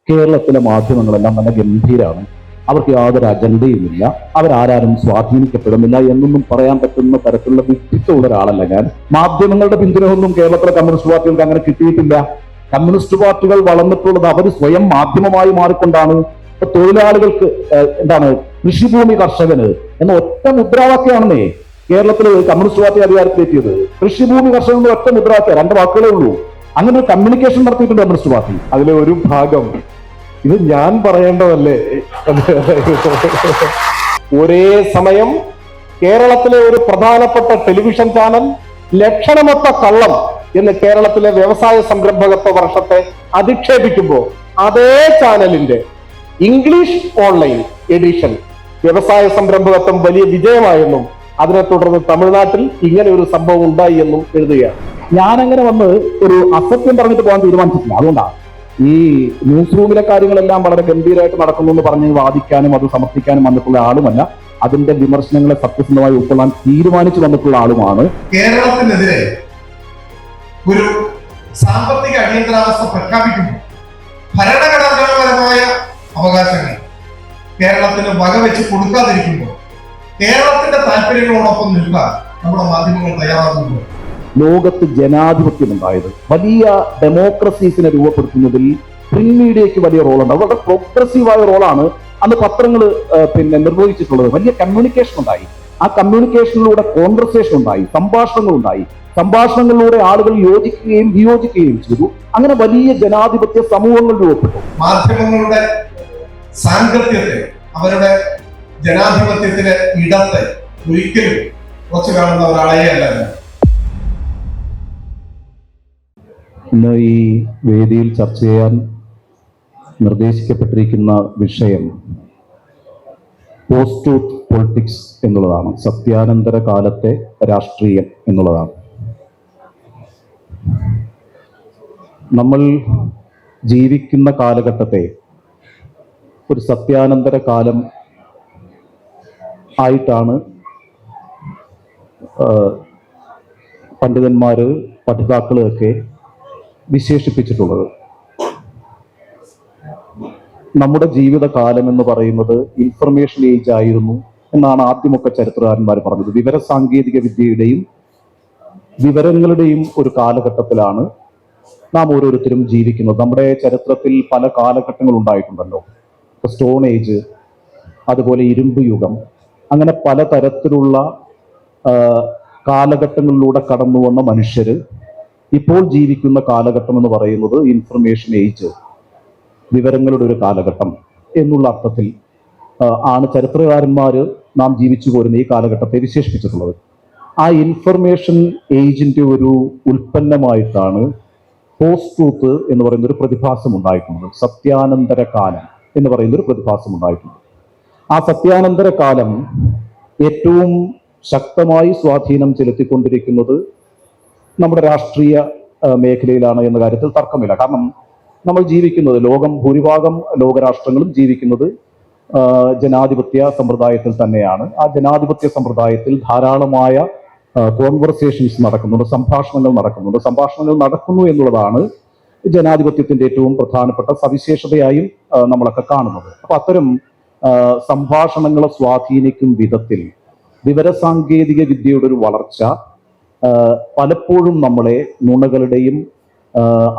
കേരളത്തിലെ മാധ്യമങ്ങളെല്ലാം നല്ല ഗംഭീരാണ്, അവർക്ക് യാതൊരു അജണ്ടയുമില്ല, അവരാരും സ്വാധീനിക്കപ്പെടുന്നില്ല എന്നൊന്നും പറയാൻ പറ്റുന്ന തരത്തിലുള്ള വ്യക്തിത്വമുള്ള ഒരാളല്ല ഞാൻ. മാധ്യമങ്ങളുടെ പിന്തുണയൊന്നും കേരളത്തിലെ കമ്മ്യൂണിസ്റ്റ് പാർട്ടികൾക്ക് അങ്ങനെ കിട്ടിയിട്ടില്ല. കമ്മ്യൂണിസ്റ്റ് പാർട്ടികൾ വളർന്നിട്ടുള്ളത് അവർ സ്വയം മാധ്യമമായി മാറിക്കൊണ്ടാണ്. ഇപ്പൊ തൊഴിലാളികൾക്ക് കൃഷിഭൂമി കർഷകന് എന്ന ഒറ്റ മുദ്രാവാക്യമാണെന്നേ കേരളത്തിൽ കമ്മ്യൂണിസ്റ്റ് പാർട്ടി അധികാരത്തിലെത്തിയത്. കൃഷിഭൂമി കർഷകൻ എന്ന ഒറ്റ മുദ്രാവാക്യം, 2 വാക്കുകളേ ഉള്ളൂ. അങ്ങനെ ഒരു കമ്മ്യൂണിക്കേഷൻ നടത്തിയിട്ടുണ്ട് കമ്മ്യൂണിസ്റ്റ് പാർട്ടി. അതിലെ ഒരു ഭാഗം ഇത് ഞാൻ പറയേണ്ടതല്ലേ? ഒരേ സമയം കേരളത്തിലെ ഒരു പ്രധാനപ്പെട്ട ടെലിവിഷൻ ചാനൽ ലക്ഷണമൊത്ത കള്ളം എന്ന് കേരളത്തിലെ വ്യവസായ സംരംഭകത്വ വർഷത്തെ അധിക്ഷേപിക്കുമ്പോൾ അതേ ചാനലിന്റെ ഇംഗ്ലീഷ് ഓൺലൈൻ എഡിഷൻ വ്യവസായ സംരംഭകത്വം വലിയ വിജയമായെന്നും അതിനെ തുടർന്ന് തമിഴ്നാട്ടിൽ ഇങ്ങനെ ഒരു സംഭവം ഉണ്ടായി എന്നും എഴുതുകയാണ്. ഞാനങ്ങനെ വന്ന് ഒരു അസത്യം പറഞ്ഞിട്ട് പോകാൻ തീരുമാനിച്ചിട്ടില്ല. അതുകൊണ്ടാണ് ഈ ന്യൂസ് റൂമിലെ കാര്യങ്ങളെല്ലാം വളരെ ഗംഭീരമായിട്ട് നടക്കുന്നു എന്ന് പറഞ്ഞ് വാദിക്കാനും അത് സമർത്ഥിക്കാനും വന്നിട്ടുള്ള ആളുമല്ല. അതിന്റെ വിമർശനങ്ങളെ സത്യസന്ധമായി ഉൾക്കൊള്ളാൻ തീരുമാനിച്ചു വന്നിട്ടുള്ള ആളുമാണ്. കേരളത്തിനെതിരെ ഒരു സാമ്പത്തിക അടിയന്തരാവസ്ഥ പ്രഖ്യാപിക്കുമ്പോൾ ഭരണഘടനാപരമായ അവകാശങ്ങൾ കേരളത്തിന് വകവെച്ച് കൊടുക്കാതിരിക്കുമ്പോൾ കേരളത്തിന്റെ താല്പര്യങ്ങളോടൊപ്പം നിൽക്കാൻ നമ്മുടെ മാധ്യമങ്ങൾ തയ്യാറാകുമ്പോൾ ലോകത്ത് ജനാധിപത്യം ഉണ്ടായത്, വലിയ ഡെമോക്രസീസിനെ രൂപപ്പെടുത്തുന്നതിൽ പ്രിന്റ് മീഡിയയ്ക്ക് വലിയ റോളുണ്ട്. വളരെ പ്രോഗ്രസീവായ റോളാണ് അന്ന് പത്രങ്ങൾ നിർവഹിച്ചിട്ടുള്ളത്. വലിയ കമ്മ്യൂണിക്കേഷൻ ഉണ്ടായി. ആ കമ്മ്യൂണിക്കേഷനിലൂടെ കോൺവെർസേഷൻ ഉണ്ടായി, സംഭാഷണങ്ങൾ ഉണ്ടായി. സംഭാഷണങ്ങളിലൂടെ ആളുകൾ യോജിക്കുകയും വിയോജിക്കുകയും ചെയ്തു. അങ്ങനെ വലിയ ജനാധിപത്യ സമൂഹങ്ങൾ രൂപപ്പെട്ടു. മാധ്യമങ്ങളുടെ സാങ്കത്യത്തെ, അവരുടെ ജനാധിപത്യത്തിലെ ഇടത്തെ ഒരിക്കലും കുറച്ച് കാണുന്ന ഒരാളെ അല്ല. ഇന്ന് ഈ വേദിയിൽ ചർച്ച ചെയ്യാൻ നിർദ്ദേശിക്കപ്പെട്ടിരിക്കുന്ന വിഷയം പോസ്റ്റ് ട്രൂത്ത് പൊളിറ്റിക്സ് എന്നുള്ളതാണ്. സത്യാനന്തര കാലത്തെ രാഷ്ട്രീയം എന്നുള്ളതാണ്. നമ്മൾ ജീവിക്കുന്ന കാലഘട്ടത്തെ ഒരു സത്യാനന്തര കാലം ആയിട്ടാണ് പണ്ഡിതന്മാര്, പഠിതാക്കളൊക്കെ വിശേഷിപ്പിച്ചിട്ടുള്ളത്. നമ്മുടെ ജീവിതകാലം എന്ന് പറയുന്നത് ഇൻഫർമേഷൻ ഏജ് ആയിരുന്നു എന്നാണ് ആദ്യമൊക്കെ ചരിത്രകാരന്മാർ പറഞ്ഞത്. വിവര സാങ്കേതിക വിദ്യയുടെയും വിവരങ്ങളുടെയും ഒരു കാലഘട്ടത്തിലാണ് നാം ഓരോരുത്തരും ജീവിക്കുന്നത്. നമ്മുടെ ചരിത്രത്തിൽ പല കാലഘട്ടങ്ങൾ ഉണ്ടായിട്ടുണ്ടല്ലോ. സ്റ്റോൺ ഏജ്, അതുപോലെ ഇരുമ്പ് യുഗം, അങ്ങനെ പലതരത്തിലുള്ള കാലഘട്ടങ്ങളിലൂടെ കടന്നു വന്ന മനുഷ്യര് ഇപ്പോൾ ജീവിക്കുന്ന കാലഘട്ടം എന്ന് പറയുന്നത് ഇൻഫർമേഷൻ ഏജ്, വിവരങ്ങളുടെ ഒരു കാലഘട്ടം എന്നുള്ള അർത്ഥത്തിൽ ആണ് ചരിത്രകാരന്മാർ നാം ജീവിച്ചു പോരുന്ന ഈ കാലഘട്ടത്തെ വിശേഷിപ്പിച്ചിട്ടുള്ളത്. ആ ഇൻഫർമേഷൻ ഏജിന്റെ ഒരു ഉൽപ്പന്നമായിട്ടാണ് പോസ്റ്റ് ട്രൂത്ത് എന്ന് പറയുന്ന ഒരു പ്രതിഭാസം ഉണ്ടായിട്ടുള്ളത്. സത്യാനന്തര കാലം എന്ന് പറയുന്ന ഒരു പ്രതിഭാസം ഉണ്ടായിട്ടുണ്ട്. ആ സത്യാനന്തര കാലം ഏറ്റവും ശക്തമായി സ്വാധീനം ചെലുത്തിക്കൊണ്ടിരിക്കുന്നത് നമ്മുടെ രാഷ്ട്രീയ മേഖലയിലാണ് എന്ന കാര്യത്തിൽ തർക്കമില്ല. കാരണം നമ്മൾ ജീവിക്കുന്നത്, ഭൂരിഭാഗം ലോകരാഷ്ട്രങ്ങളും ജീവിക്കുന്നത് ജനാധിപത്യ സമ്പ്രദായത്തിൽ തന്നെയാണ്. ആ ജനാധിപത്യ സമ്പ്രദായത്തിൽ ധാരാളമായ കോൺവെർസേഷൻസ് നടക്കുന്നുണ്ട്, സംഭാഷണങ്ങൾ നടക്കുന്നു എന്നുള്ളതാണ് ജനാധിപത്യത്തിന്റെ ഏറ്റവും പ്രധാനപ്പെട്ട സവിശേഷതയായും നമ്മളൊക്കെ കാണുന്നത്. അപ്പൊ അത്തരം സംഭാഷണങ്ങളെ സ്വാധീനിക്കും വിധത്തിൽ വിവരസാങ്കേതിക വിദ്യയുടെ ഒരു വളർച്ച പലപ്പോഴും നമ്മളെ നുണകളുടെയും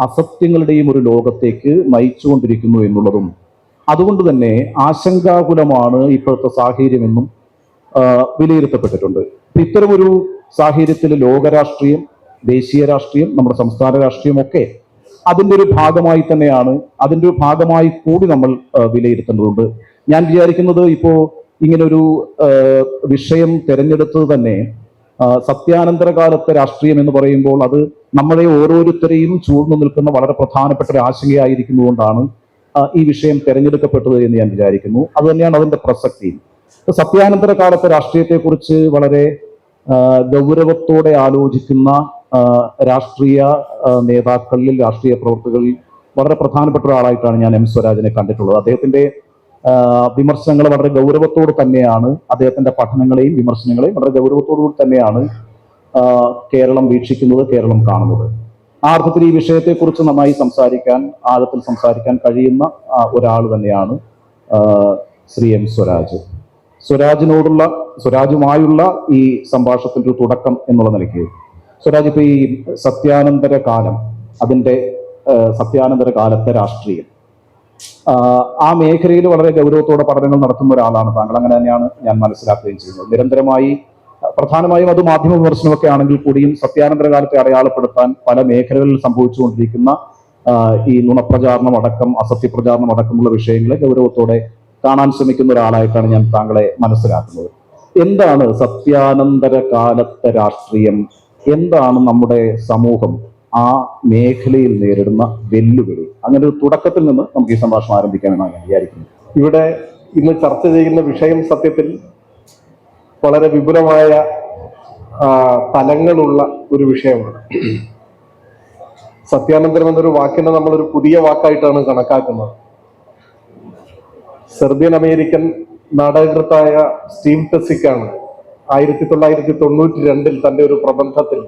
അസത്യങ്ങളുടെയും ഒരു ലോകത്തേക്ക് നയിച്ചുകൊണ്ടിരിക്കുന്നു എന്നുള്ളതും അതുകൊണ്ട് തന്നെ ആശങ്കാകുലമാണ് ഇപ്പോഴത്തെ സാഹചര്യമെന്നും വിലയിരുത്തപ്പെട്ടിട്ടുണ്ട്. ഇത്തരമൊരു സാഹചര്യത്തിൽ ലോകരാഷ്ട്രീയം, ദേശീയ രാഷ്ട്രീയം, നമ്മുടെ സംസ്ഥാന രാഷ്ട്രീയം ഒക്കെ അതിൻ്റെ ഒരു ഭാഗമായി തന്നെയാണ്, അതിൻ്റെ ഒരു ഭാഗമായി കൂടി നമ്മൾ വിലയിരുത്തേണ്ടതുണ്ട്. ഞാൻ വിചാരിക്കുന്നത് ഇപ്പോൾ ഇങ്ങനൊരു വിഷയം തിരഞ്ഞെടുത്തത് തന്നെ സത്യാനന്തര കാലത്തെ രാഷ്ട്രീയം എന്ന് പറയുമ്പോൾ അത് നമ്മളെ ഓരോരുത്തരെയും ചൂഴ്ന്നു നിൽക്കുന്ന വളരെ പ്രധാനപ്പെട്ട ഒരു ആശങ്കയായിരിക്കുന്നതുകൊണ്ടാണ് ഈ വിഷയം തിരഞ്ഞെടുക്കപ്പെട്ടത് എന്ന് ഞാൻ വിചാരിക്കുന്നു. അത് തന്നെയാണ് അതിന്റെ പ്രസക്തി. സത്യാനന്തര കാലത്തെ രാഷ്ട്രീയത്തെക്കുറിച്ച് വളരെ ഗൗരവത്തോടെ ആലോചിക്കുന്ന രാഷ്ട്രീയ നേതാക്കളിൽ, രാഷ്ട്രീയ പ്രവർത്തകരിൽ വളരെ പ്രധാനപ്പെട്ട ഒരാളായിട്ടാണ് ഞാൻ എം സ്വരാജിനെ കണ്ടിട്ടുള്ളത്. അദ്ദേഹത്തിന്റെ വിമർശനങ്ങൾ വളരെ ഗൗരവത്തോട് തന്നെയാണ്, അദ്ദേഹത്തിന്റെ പഠനങ്ങളെയും വിമർശനങ്ങളെയും വളരെ ഗൗരവത്തോടുകൂടി തന്നെയാണ് കേരളം വീക്ഷിക്കുന്നത്, കേരളം കാണുന്നത്. ആ അർത്ഥത്തിൽ ഈ വിഷയത്തെക്കുറിച്ച് നന്നായി സംസാരിക്കാൻ, ആഴത്തിൽ സംസാരിക്കാൻ കഴിയുന്ന ഒരാൾ തന്നെയാണ് ശ്രീ എം സ്വരാജ്. സ്വരാജുമായുള്ള ഈ സംഭാഷണത്തിന്റെ ഒരു തുടക്കം എന്നുള്ള നിലയ്ക്ക്, സ്വരാജ് ഇപ്പൊ ഈ സത്യാനന്തര കാലം, അതിന്റെ സത്യാനന്തര കാലത്തെ രാഷ്ട്രീയം, ആ മേഖലയിൽ വളരെ ഗൗരവത്തോടെ പഠനങ്ങൾ നടത്തുന്ന ഒരാളാണ് താങ്കൾ. അങ്ങനെ തന്നെയാണ് ഞാൻ മനസ്സിലാക്കുകയും ചെയ്യുന്നത്. നിരന്തരമായി, പ്രധാനമായും അത് മാധ്യമ വിമർശനമൊക്കെ ആണെങ്കിൽ കൂടിയും, സത്യാനന്തര കാലത്തെ അടയാളപ്പെടുത്താൻ പല മേഖലകളിൽ സംഭവിച്ചുകൊണ്ടിരിക്കുന്ന ഈ നുണപ്രചാരണം അടക്കം, അസത്യപ്രചാരണം അടക്കമുള്ള വിഷയങ്ങളെ ഗൗരവത്തോടെ കാണാൻ ശ്രമിക്കുന്ന ഒരാളായിട്ടാണ് ഞാൻ താങ്കളെ മനസ്സിലാക്കുന്നത്. എന്താണ് സത്യാനന്തര കാലത്തെ രാഷ്ട്രീയം? എന്താണ് നമ്മുടെ സമൂഹം ആ മേഖലയിൽ നേരിടുന്ന വെല്ലുവിളി? അങ്ങനെ ഒരു തുടക്കത്തിൽ നിന്ന് നമുക്ക് ഈ സംഭാഷണം ആരംഭിക്കാമെന്നാണ് ഞാൻ വിചാരിക്കുന്നത്. ഇവിടെ ഇന്ന് ചർച്ച ചെയ്യുന്ന വിഷയം സത്യത്തിൽ വളരെ വിപുലമായ തലങ്ങളുള്ള ഒരു വിഷയമാണ്. സത്യാനന്തരം എന്നൊരു വാക്കിനെ നമ്മളൊരു പുതിയ വാക്കായിട്ടാണ് കണക്കാക്കുന്നത്. സെർബിയൻ അമേരിക്കൻ നാടകകൃത്തായ സ്റ്റീവ് ടെസിക്കാണ് 1992 തന്റെ ഒരു പ്രബന്ധത്തിൽ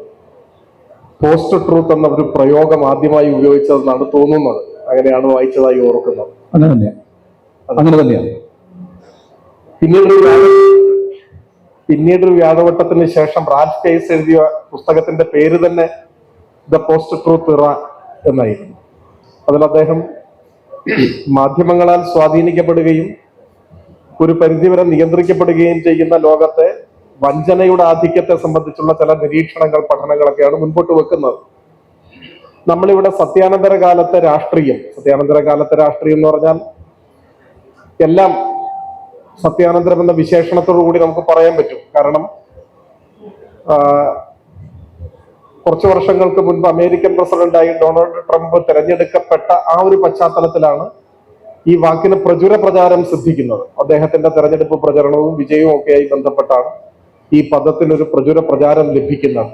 പോസ്റ്റ് ട്രൂത്ത് എന്ന ഒരു പ്രയോഗം ആദ്യമായി ഉപയോഗിച്ചതെന്നാണ് തോന്നുന്നത്. അങ്ങനെയാണ് വായിച്ചതായി ഓർക്കുന്നത്. അങ്ങനെ തന്നെയാണ്. പിന്നീട് വ്യാഴവട്ടത്തിന് ശേഷം റാൽഫ് കെയ്സ് എഴുതിയ പുസ്തകത്തിന്റെ പേര് തന്നെ ദ പോസ്റ്റ് ട്രൂത്ത് ഇറ എന്നായിരുന്നു. അതിൽ അദ്ദേഹം മാധ്യമങ്ങളാൽ സ്വാധീനിക്കപ്പെടുകയും ഒരു പരിധിവരെ നിയന്ത്രിക്കപ്പെടുകയും ചെയ്യുന്ന ലോകത്തെ വഞ്ചനയുടെ ആധിക്യത്തെ സംബന്ധിച്ചുള്ള ചില നിരീക്ഷണങ്ങൾ, പഠനങ്ങളൊക്കെയാണ് മുൻപോട്ട് വെക്കുന്നത്. നമ്മളിവിടെ സത്യാനന്തര കാലത്തെ രാഷ്ട്രീയം എന്ന് പറഞ്ഞാൽ എല്ലാം സത്യാനന്തരം എന്ന വിശേഷണത്തോടു കൂടി നമുക്ക് പറയാൻ പറ്റും. കാരണം കുറച്ചു വർഷങ്ങൾക്ക് മുൻപ് അമേരിക്കൻ പ്രസിഡന്റായി ഡൊണാൾഡ് ട്രംപ് തെരഞ്ഞെടുക്കപ്പെട്ട ആ ഒരു പശ്ചാത്തലത്തിലാണ് ഈ വാക്കിന് പ്രചുര പ്രചാരം സിദ്ധിക്കുന്നത്. അദ്ദേഹത്തിന്റെ തെരഞ്ഞെടുപ്പ് പ്രചരണവും വിജയവും ഒക്കെയായി ബന്ധപ്പെട്ടാണ് ഈ പദത്തിനൊരു പ്രചുര പ്രചാരം ലഭിക്കുന്നത്.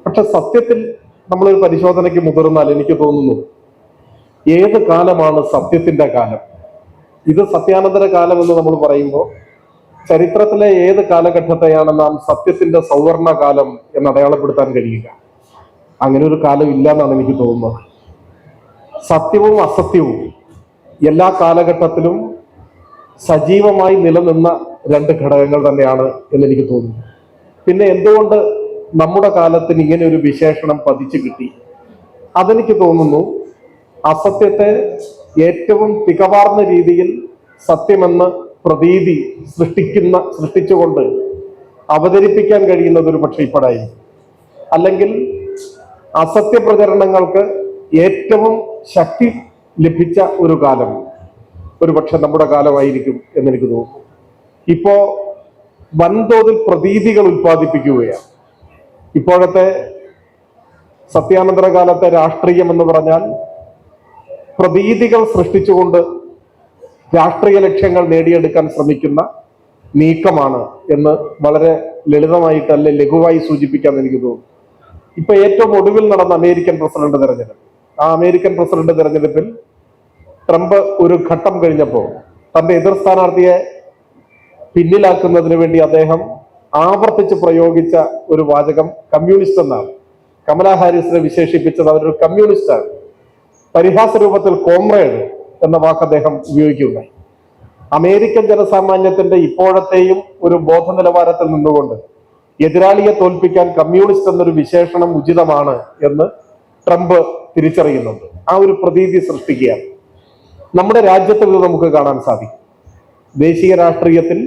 പക്ഷെ സത്യത്തിൽ നമ്മളൊരു പരിശോധനയ്ക്ക് മുതിർന്നാൽ എനിക്ക് തോന്നുന്നു, ഏത് കാലമാണ് സത്യത്തിന്റെ കാലം? ഇത് സത്യാനന്തര കാലം എന്ന് നമ്മൾ പറയുമ്പോൾ ചരിത്രത്തിലെ ഏത് കാലഘട്ടത്തെയാണ് നാം സത്യത്തിന്റെ സൗവർണ കാലം എന്ന് അടയാളപ്പെടുത്താൻ കഴിയുക? അങ്ങനെ ഒരു കാലം ഇല്ല എന്നാണ് എനിക്ക് തോന്നുന്നത്. സത്യവും അസത്യവും എല്ലാ കാലഘട്ടത്തിലും സജീവമായി നിലനിന്ന രണ്ട് ഘടകങ്ങൾ തന്നെയാണ് എന്നെനിക്ക് തോന്നുന്നു. പിന്നെ എന്തുകൊണ്ട് നമ്മുടെ കാലത്തിന് ഇങ്ങനെ ഒരു വിശേഷണം പതിച്ചു കിട്ടി? അതെനിക്ക് തോന്നുന്നു അസത്യത്തെ ഏറ്റവും തികവാർന്ന രീതിയിൽ സത്യമെന്ന് പ്രതീതി സൃഷ്ടിച്ചുകൊണ്ട് അവതരിപ്പിക്കാൻ കഴിയുന്നത് ഒരു പക്ഷെ ഇപ്പോഴായിരിക്കും. അല്ലെങ്കിൽ അസത്യ പ്രചരണങ്ങൾക്ക് ഏറ്റവും ശക്തി ലഭിച്ച ഒരു കാലം ഒരു പക്ഷെ നമ്മുടെ കാലമായിരിക്കും എന്നെനിക്ക് തോന്നുന്നു. ഇപ്പോ വൻതോതിൽ പ്രതീതികൾ ഉൽപ്പാദിപ്പിക്കുകയാണ്. ഇപ്പോഴത്തെ സത്യാനന്തര കാലത്തെ രാഷ്ട്രീയം എന്ന് പറഞ്ഞാൽ പ്രതീതികൾ സൃഷ്ടിച്ചുകൊണ്ട് രാഷ്ട്രീയ ലക്ഷ്യങ്ങൾ നേടിയെടുക്കാൻ ശ്രമിക്കുന്ന നീക്കമാണ് എന്ന് വളരെ ലളിതമായിട്ടല്ല ലഘുവായി സൂചിപ്പിക്കാൻ എനിക്ക് തോന്നുന്നു. ഇപ്പൊ ഏറ്റവും ഒടുവിൽ നടന്ന അമേരിക്കൻ പ്രസിഡന്റ് തെരഞ്ഞെടുപ്പ്, ആ അമേരിക്കൻ പ്രസിഡന്റ് തെരഞ്ഞെടുപ്പിൽ ട്രംപ് ഒരു ഘട്ടം കഴിഞ്ഞപ്പോൾ തന്റെ എതിർ സ്ഥാനാർത്ഥിയെ പിന്നിലാക്കുന്നതിന് വേണ്ടി അദ്ദേഹം ആവർത്തിച്ച് പ്രയോഗിച്ച ഒരു വാചകം കമ്മ്യൂണിസ്റ്റ് എന്നാണ്. കമലാ ഹാരിസിനെ വിശേഷിപ്പിച്ചത് അവരൊരു കമ്മ്യൂണിസ്റ്റാണ്. പരിഹാസ രൂപത്തിൽ കോമ്രേഡ് എന്ന വാക്ക് അദ്ദേഹം ഉപയോഗിക്കുകയുണ്ടായി. അമേരിക്കൻ ജനസാമാന്യത്തിന്റെ ഇപ്പോഴത്തെയും ഒരു ബോധ നിലവാരത്തിൽ നിന്നുകൊണ്ട് എതിരാളിയെ തോൽപ്പിക്കാൻ കമ്മ്യൂണിസ്റ്റ് എന്നൊരു വിശേഷണം ഉചിതമാണ് എന്ന് ട്രംപ് തിരിച്ചറിയുന്നുണ്ട്. ആ ഒരു പ്രതീതി സൃഷ്ടിക്കുകയാണ്. നമ്മുടെ രാജ്യത്ത് ഇത് നമുക്ക് കാണാൻ സാധിക്കും. ദേശീയ രാഷ്ട്രീയത്തിൽ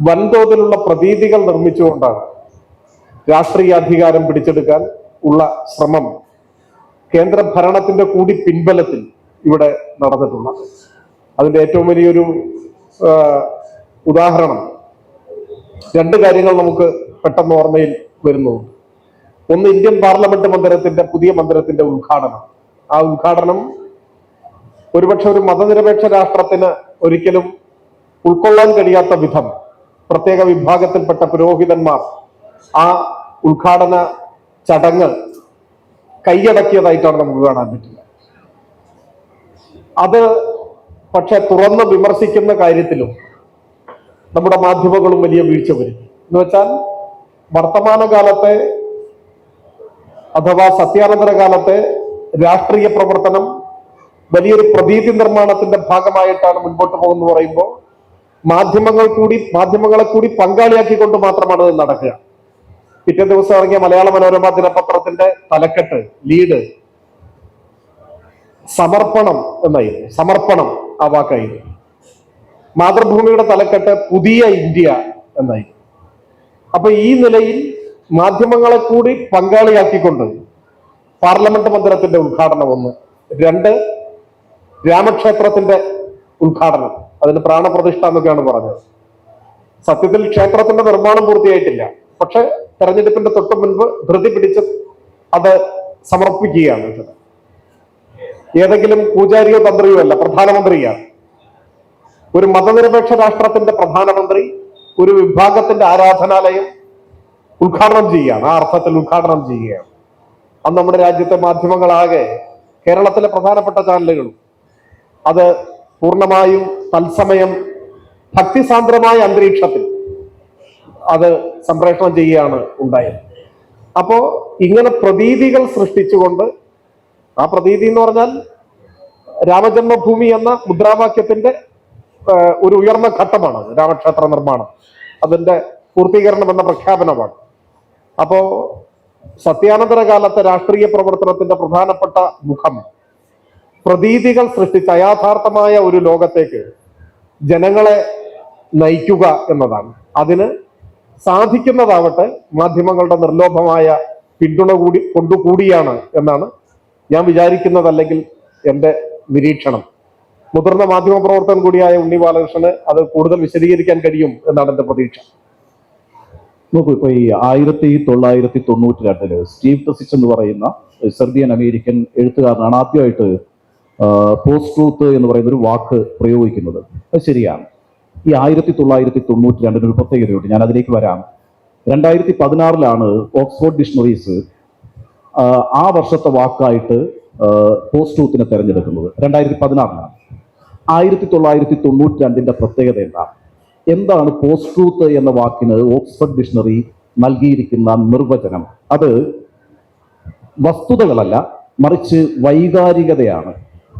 വൻതോതിലുള്ള പ്രതീതികൾ നിർമ്മിച്ചുകൊണ്ടാണ് രാഷ്ട്രീയ അധികാരം പിടിച്ചെടുക്കാൻ ഉള്ള ശ്രമം കേന്ദ്ര ഭരണത്തിന്റെ കൂടി പിൻബലത്തിൽ ഇവിടെ നടന്നിട്ടുള്ളത്. അതിന്റെ ഏറ്റവും വലിയൊരു ഉദാഹരണം രണ്ട് കാര്യങ്ങൾ നമുക്ക് പെട്ടെന്ന് ഓർമ്മയിൽ വരുന്നു. ഒന്ന്, ഇന്ത്യൻ പാർലമെന്റ് പുതിയ മന്ദിരത്തിന്റെ ഉദ്ഘാടനം. ആ ഉദ്ഘാടനം ഒരുപക്ഷെ ഒരു മതനിരപേക്ഷ രാഷ്ട്രത്തിന് ഒരിക്കലും ഉൾക്കൊള്ളാൻ കഴിയാത്ത വിധം പ്രത്യേക വിഭാഗത്തിൽപ്പെട്ട പുരോഹിതന്മാർ ആ ഉദ്ഘാടന ചടങ്ങ് കൈയടക്കിയതായിട്ടാണ് നമുക്ക് കാണാൻ പറ്റുക. അത് പക്ഷെ തുറന്ന് വിമർശിക്കുന്ന കാര്യത്തിലും നമ്മുടെ മാധ്യമങ്ങളും വലിയ വീഴ്ച വരുത്തി. എന്ന് വെച്ചാൽ വർത്തമാനകാലത്തെ അഥവാ സത്യാനന്തര കാലത്തെ രാഷ്ട്രീയ പ്രവർത്തനം വലിയൊരു പ്രതീതി നിർമ്മാണത്തിന്റെ ഭാഗമായിട്ടാണ് മുൻപോട്ട് പോകുന്നത് പറയുമ്പോൾ മാധ്യമങ്ങളെ കൂടി പങ്കാളിയാക്കിക്കൊണ്ട് മാത്രമാണ് ഇത് നടക്കുക. പിറ്റേ ദിവസം ഇറങ്ങിയ മലയാള മനോരമ ദിനപത്രത്തിന്റെ തലക്കെട്ട് ലീഡ് സമർപ്പണം എന്നായിരുന്നു. സമർപ്പണം ആ വാക്കായിരുന്നു. മാതൃഭൂമിയുടെ തലക്കെട്ട് പുതിയ ഇന്ത്യ എന്നായിരുന്നു. അപ്പൊ ഈ നിലയിൽ മാധ്യമങ്ങളെ കൂടി പങ്കാളിയാക്കിക്കൊണ്ട് പാർലമെന്റ് മന്ദിരത്തിന്റെ ഉദ്ഘാടനം 1, 2 രാമക്ഷേത്രത്തിന്റെ ഉദ്ഘാടനം, അതിന് പ്രാണപ്രതിഷ്ഠ എന്നൊക്കെയാണ് പറഞ്ഞത്. സത്യത്തിൽ ക്ഷേത്രത്തിന്റെ നിർമ്മാണം പൂർത്തിയായിട്ടില്ല. പക്ഷെ തെരഞ്ഞെടുപ്പിന്റെ തൊട്ട് മുൻപ് ധൃതി പിടിച്ച് അത് സമർപ്പിക്കുകയാണ്. ഏതെങ്കിലും പൂജാരിയോ തന്ത്രിയോ അല്ല, പ്രധാനമന്ത്രിയാണ്. ഒരു മതനിരപേക്ഷ രാഷ്ട്രത്തിന്റെ പ്രധാനമന്ത്രി ഒരു വിഭാഗത്തിന്റെ ആരാധനാലയം ഉദ്ഘാടനം ചെയ്യുകയാണ്. ആ അർത്ഥത്തിൽ ഉദ്ഘാടനം ചെയ്യുകയാണ്. അന്ന് നമ്മുടെ രാജ്യത്തെ മാധ്യമങ്ങളാകെ, കേരളത്തിലെ പ്രധാനപ്പെട്ട ചാനലുകളും അത് പൂർണ്ണമായും തത്സമയം ഭക്തിസാന്ദ്രമായ അന്തരീക്ഷത്തിൽ അത് സംപ്രേഷണം ചെയ്യുകയാണ് ഉണ്ടായത്. അപ്പോ ഇങ്ങനെ പ്രതീതികൾ സൃഷ്ടിച്ചുകൊണ്ട്, ആ പ്രതീതി എന്ന് പറഞ്ഞാൽ രാമജന്മഭൂമി എന്ന മുദ്രാവാക്യത്തിന്റെ ഒരു ഉയർന്ന ഘട്ടമാണ് രാമക്ഷേത്ര നിർമ്മാണം, അതിന്റെ പൂർത്തീകരണം എന്ന പ്രഖ്യാപനമാണ്. അപ്പോ സത്യാനന്തര കാലത്തെ രാഷ്ട്രീയ പ്രവർത്തനത്തിന്റെ പ്രധാനപ്പെട്ട മുഖം പ്രതീതികൾ സൃഷ്ടിച്ച അയാഥാർത്ഥമായ ഒരു ലോകത്തേക്ക് ജനങ്ങളെ നയിക്കുക എന്നതാണ്. അതിന് സാധിക്കുന്നതാവട്ടെ മാധ്യമങ്ങളുടെ നിർലോഭമായ പിന്തുണ കൊണ്ടുകൂടിയാണ് എന്നാണ് ഞാൻ വിചാരിക്കുന്നത്, അല്ലെങ്കിൽ എൻ്റെ നിരീക്ഷണം. മുതിർന്ന മാധ്യമ പ്രവർത്തകൻ കൂടിയായ ഉണ്ണി ബാലകൃഷ്ണന് അത് കൂടുതൽ വിശദീകരിക്കാൻ കഴിയും എന്നാണ് എൻ്റെ പ്രതീക്ഷ. നോക്കൂ, ഇപ്പൊ ഈ 1992 സ്റ്റീവ് ടസിച്ച് എന്ന് പറയുന്ന സെർബിയൻ അമേരിക്കൻ എഴുത്തുകാരനാണ് ആദ്യമായിട്ട് പോസ്റ്റ് ട്രൂത്ത് എന്ന് പറയുന്ന ഒരു വാക്ക് പ്രയോഗിക്കുന്നത്. അത് ശരിയാണ്. ഈ 1992 ഒരു പ്രത്യേകതയുണ്ട്, ഞാൻ അതിലേക്ക് വരാം. 2016 ഓക്സ്ഫോർഡ് ഡിക്ഷണറീസ് ആ വർഷത്തെ വാക്കായിട്ട് പോസ്റ്റ് ട്രൂത്തിനെ തെരഞ്ഞെടുക്കുന്നത്. 2016 1992 പ്രത്യേകത എന്താണ് പോസ്റ്റ് ട്രൂത്ത് എന്ന വാക്കിന് ഓക്സ്ഫോർഡ് ഡിക്ഷണറി നൽകിയിരിക്കുന്ന നിർവചനം? അത് വസ്തുതകളല്ല, മറിച്ച് വൈകാരികതയാണ്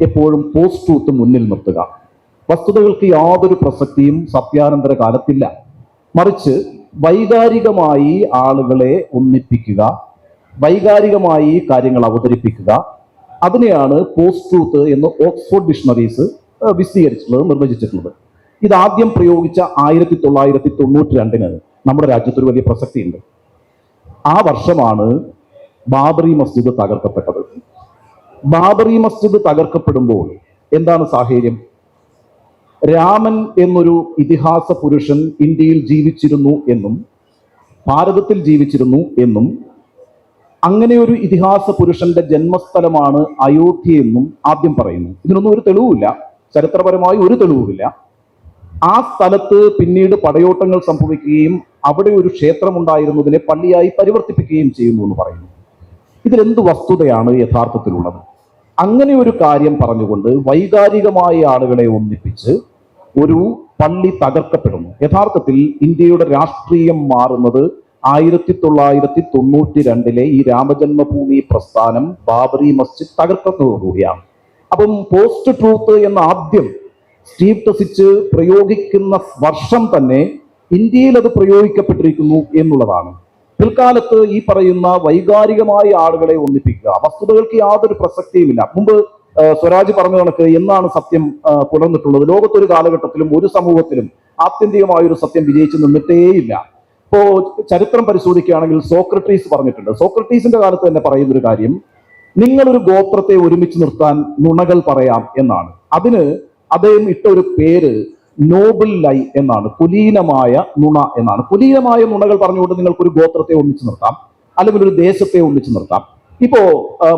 എപ്പോഴും പോസ്റ്റ് ട്രൂത്ത് മുന്നിൽ നിർത്തുക. വസ്തുതകൾക്ക് യാതൊരു പ്രസക്തിയും സത്യാനന്തര കാലത്തില്ല, മറിച്ച് വൈകാരികമായി ആളുകളെ ഒന്നിപ്പിക്കുക, വൈകാരികമായി കാര്യങ്ങൾ അവതരിപ്പിക്കുക, അതിനെയാണ് പോസ്റ്റ് ട്രൂത്ത് എന്ന് ഓക്സ്ഫോർഡ് ഡിക്ഷണറീസ് വിശദീകരിച്ചിട്ടുള്ളത്, നിർവചിച്ചിട്ടുള്ളത്. ഇതാദ്യം പ്രയോഗിച്ച 1992 നമ്മുടെ രാജ്യത്തൊരു വലിയ പ്രസക്തിയുണ്ട്. ആ വർഷമാണ് ബാബറി മസ്ജിദ് തകർക്കപ്പെട്ടത്. ബാബറി മസ്ജിദ് തകർക്കപ്പെടുമ്പോൾ എന്താണ് സാഹചര്യം? രാമൻ എന്നൊരു ഇതിഹാസ പുരുഷൻ ഇന്ത്യയിൽ ജീവിച്ചിരുന്നു എന്നും ഭാരതത്തിൽ ജീവിച്ചിരുന്നു എന്നും അങ്ങനെ ഒരു ഇതിഹാസ പുരുഷന്റെ ജന്മസ്ഥലമാണ് അയോധ്യ എന്നും ആദ്യം പറയുന്നു. ഇതിനൊന്നും ഒരു തെളിവുമില്ല, ചരിത്രപരമായി ഒരു തെളിവുമില്ല. ആ സ്ഥലത്ത് പിന്നീട് പടയോട്ടങ്ങൾ സംഭവിക്കുകയും അവിടെ ഒരു ക്ഷേത്രമുണ്ടായിരുന്നതിനെ പള്ളിയായി പരിവർത്തിപ്പിക്കുകയും ചെയ്യുന്നു എന്ന് പറയുന്നു. ഇതിലെന്ത് വസ്തുതയാണ് യഥാർത്ഥത്തിലുള്ളത്? അങ്ങനെ ഒരു കാര്യം പറഞ്ഞുകൊണ്ട് വൈകാരികമായ ആളുകളെ ഒന്നിപ്പിച്ച് ഒരു പള്ളി തകർക്കപ്പെടുന്നു. യഥാർത്ഥത്തിൽ ഇന്ത്യയുടെ രാഷ്ട്രീയം മാറുന്നത് 1992 ഈ രാമജന്മഭൂമി പ്രസ്ഥാനം ബാബറി മസ്ജിദ് തകർക്കുന്നതോടുകൂടിയാണ്. അപ്പം പോസ്റ്റ് ട്രൂത്ത് എന്ന ആദ്യം സ്റ്റീവ് ടസിച്ച് പ്രയോഗിക്കുന്ന വർഷം തന്നെ ഇന്ത്യയിൽ അത് പ്രയോഗിക്കപ്പെട്ടിരിക്കുന്നു എന്നുള്ളതാണ്. പിൽക്കാലത്ത് ഈ പറയുന്ന വൈകാരികമായ ആളുകളെ ഒന്നിപ്പിക്കുക, വസ്തുതകൾക്ക് യാതൊരു പ്രസക്തിയുമില്ല. മുമ്പ് സ്വരാജ് പറഞ്ഞ കണക്ക് എന്നാണ് സത്യം പുലർന്നിട്ടുള്ളത്? ലോകത്തൊരു കാലഘട്ടത്തിലും ഒരു സമൂഹത്തിലും ആത്യന്തികമായ ഒരു സത്യം വിജയിച്ചു നിന്നിട്ടേയില്ല. ഇപ്പോ ചരിത്രം പരിശോധിക്കുകയാണെങ്കിൽ സോക്രട്ടീസ് പറഞ്ഞിട്ടുണ്ട്. സോക്രട്ടീസിന്റെ കാലത്ത് തന്നെ പറയുന്നൊരു കാര്യം, നിങ്ങളൊരു ഗോത്രത്തെ ഒരുമിച്ച് നിർത്താൻ നുണകൾ പറയാം എന്നാണ്. അതിന് അദ്ദേഹം ഇട്ട ഒരു പേര് നോബിൾ ലൈ എന്നാണ്, കുലീനമായ നുണ എന്നാണ്. കുലീനമായ നുണകൾ പറഞ്ഞുകൊണ്ട് നിങ്ങൾക്കൊരു ഗോത്രത്തെ ഒന്നിച്ചു നിർത്താം, അല്ലെങ്കിൽ ഒരു ദേശത്തെ ഒന്നിച്ചു നിർത്താം. ഇപ്പോ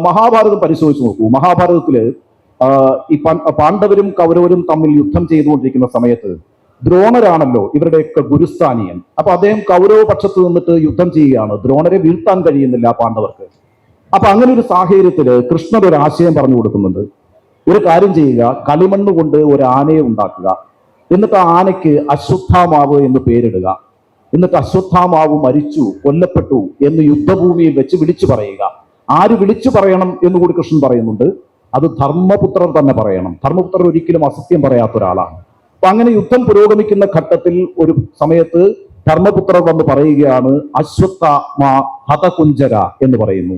മഹാഭാരതം പരിശോധിച്ച് നോക്കൂ. മഹാഭാരതത്തില് ഈ പാണ്ഡവരും കൗരവരും തമ്മിൽ യുദ്ധം ചെയ്തുകൊണ്ടിരിക്കുന്ന സമയത്ത് ദ്രോണരാണല്ലോ ഇവരുടെയൊക്കെ ഗുരുസ്ഥാനീയൻ. അപ്പൊ അദ്ദേഹം കൗരവ പക്ഷത്ത് നിന്നിട്ട് യുദ്ധം ചെയ്യുകയാണ്. ദ്രോണരെ വീഴ്ത്താൻ കഴിയുന്നില്ല പാണ്ഡവർക്ക്. അപ്പൊ അങ്ങനെ ഒരു സാഹചര്യത്തില് കൃഷ്ണൻ ഒരു ആശയം പറഞ്ഞു കൊടുക്കുന്നുണ്ട്. ഒരു കാര്യം ചെയ്യുക, കളിമണ്ണ് കൊണ്ട് ഒരു ആനയെ ഉണ്ടാക്കുക, എന്നിട്ട് ആ ആനയ്ക്ക് അശ്വത്ഥാമാവ് എന്ന് പേരിടുക, എന്നിട്ട് അശ്വത്ഥാമാവ് മരിച്ചു, കൊല്ലപ്പെട്ടു എന്ന് യുദ്ധഭൂമിയിൽ വെച്ച് വിളിച്ചു പറയുക. ആര് വിളിച്ചു പറയണം എന്ന് കൂടി കൃഷ്ണൻ പറയുന്നുണ്ട്. അത് ധർമ്മപുത്രർ തന്നെ പറയണം. ധർമ്മപുത്രർ ഒരിക്കലും അസത്യം പറയാത്ത ഒരാളാണ്. അപ്പൊ അങ്ങനെ യുദ്ധം പുരോഗമിക്കുന്ന ഘട്ടത്തിൽ ഒരു സമയത്ത് ധർമ്മപുത്രർ വന്ന് പറയുകയാണ് അശ്വത്ഥാമ ഹതകുഞ്ചര എന്ന് പറയുന്നു.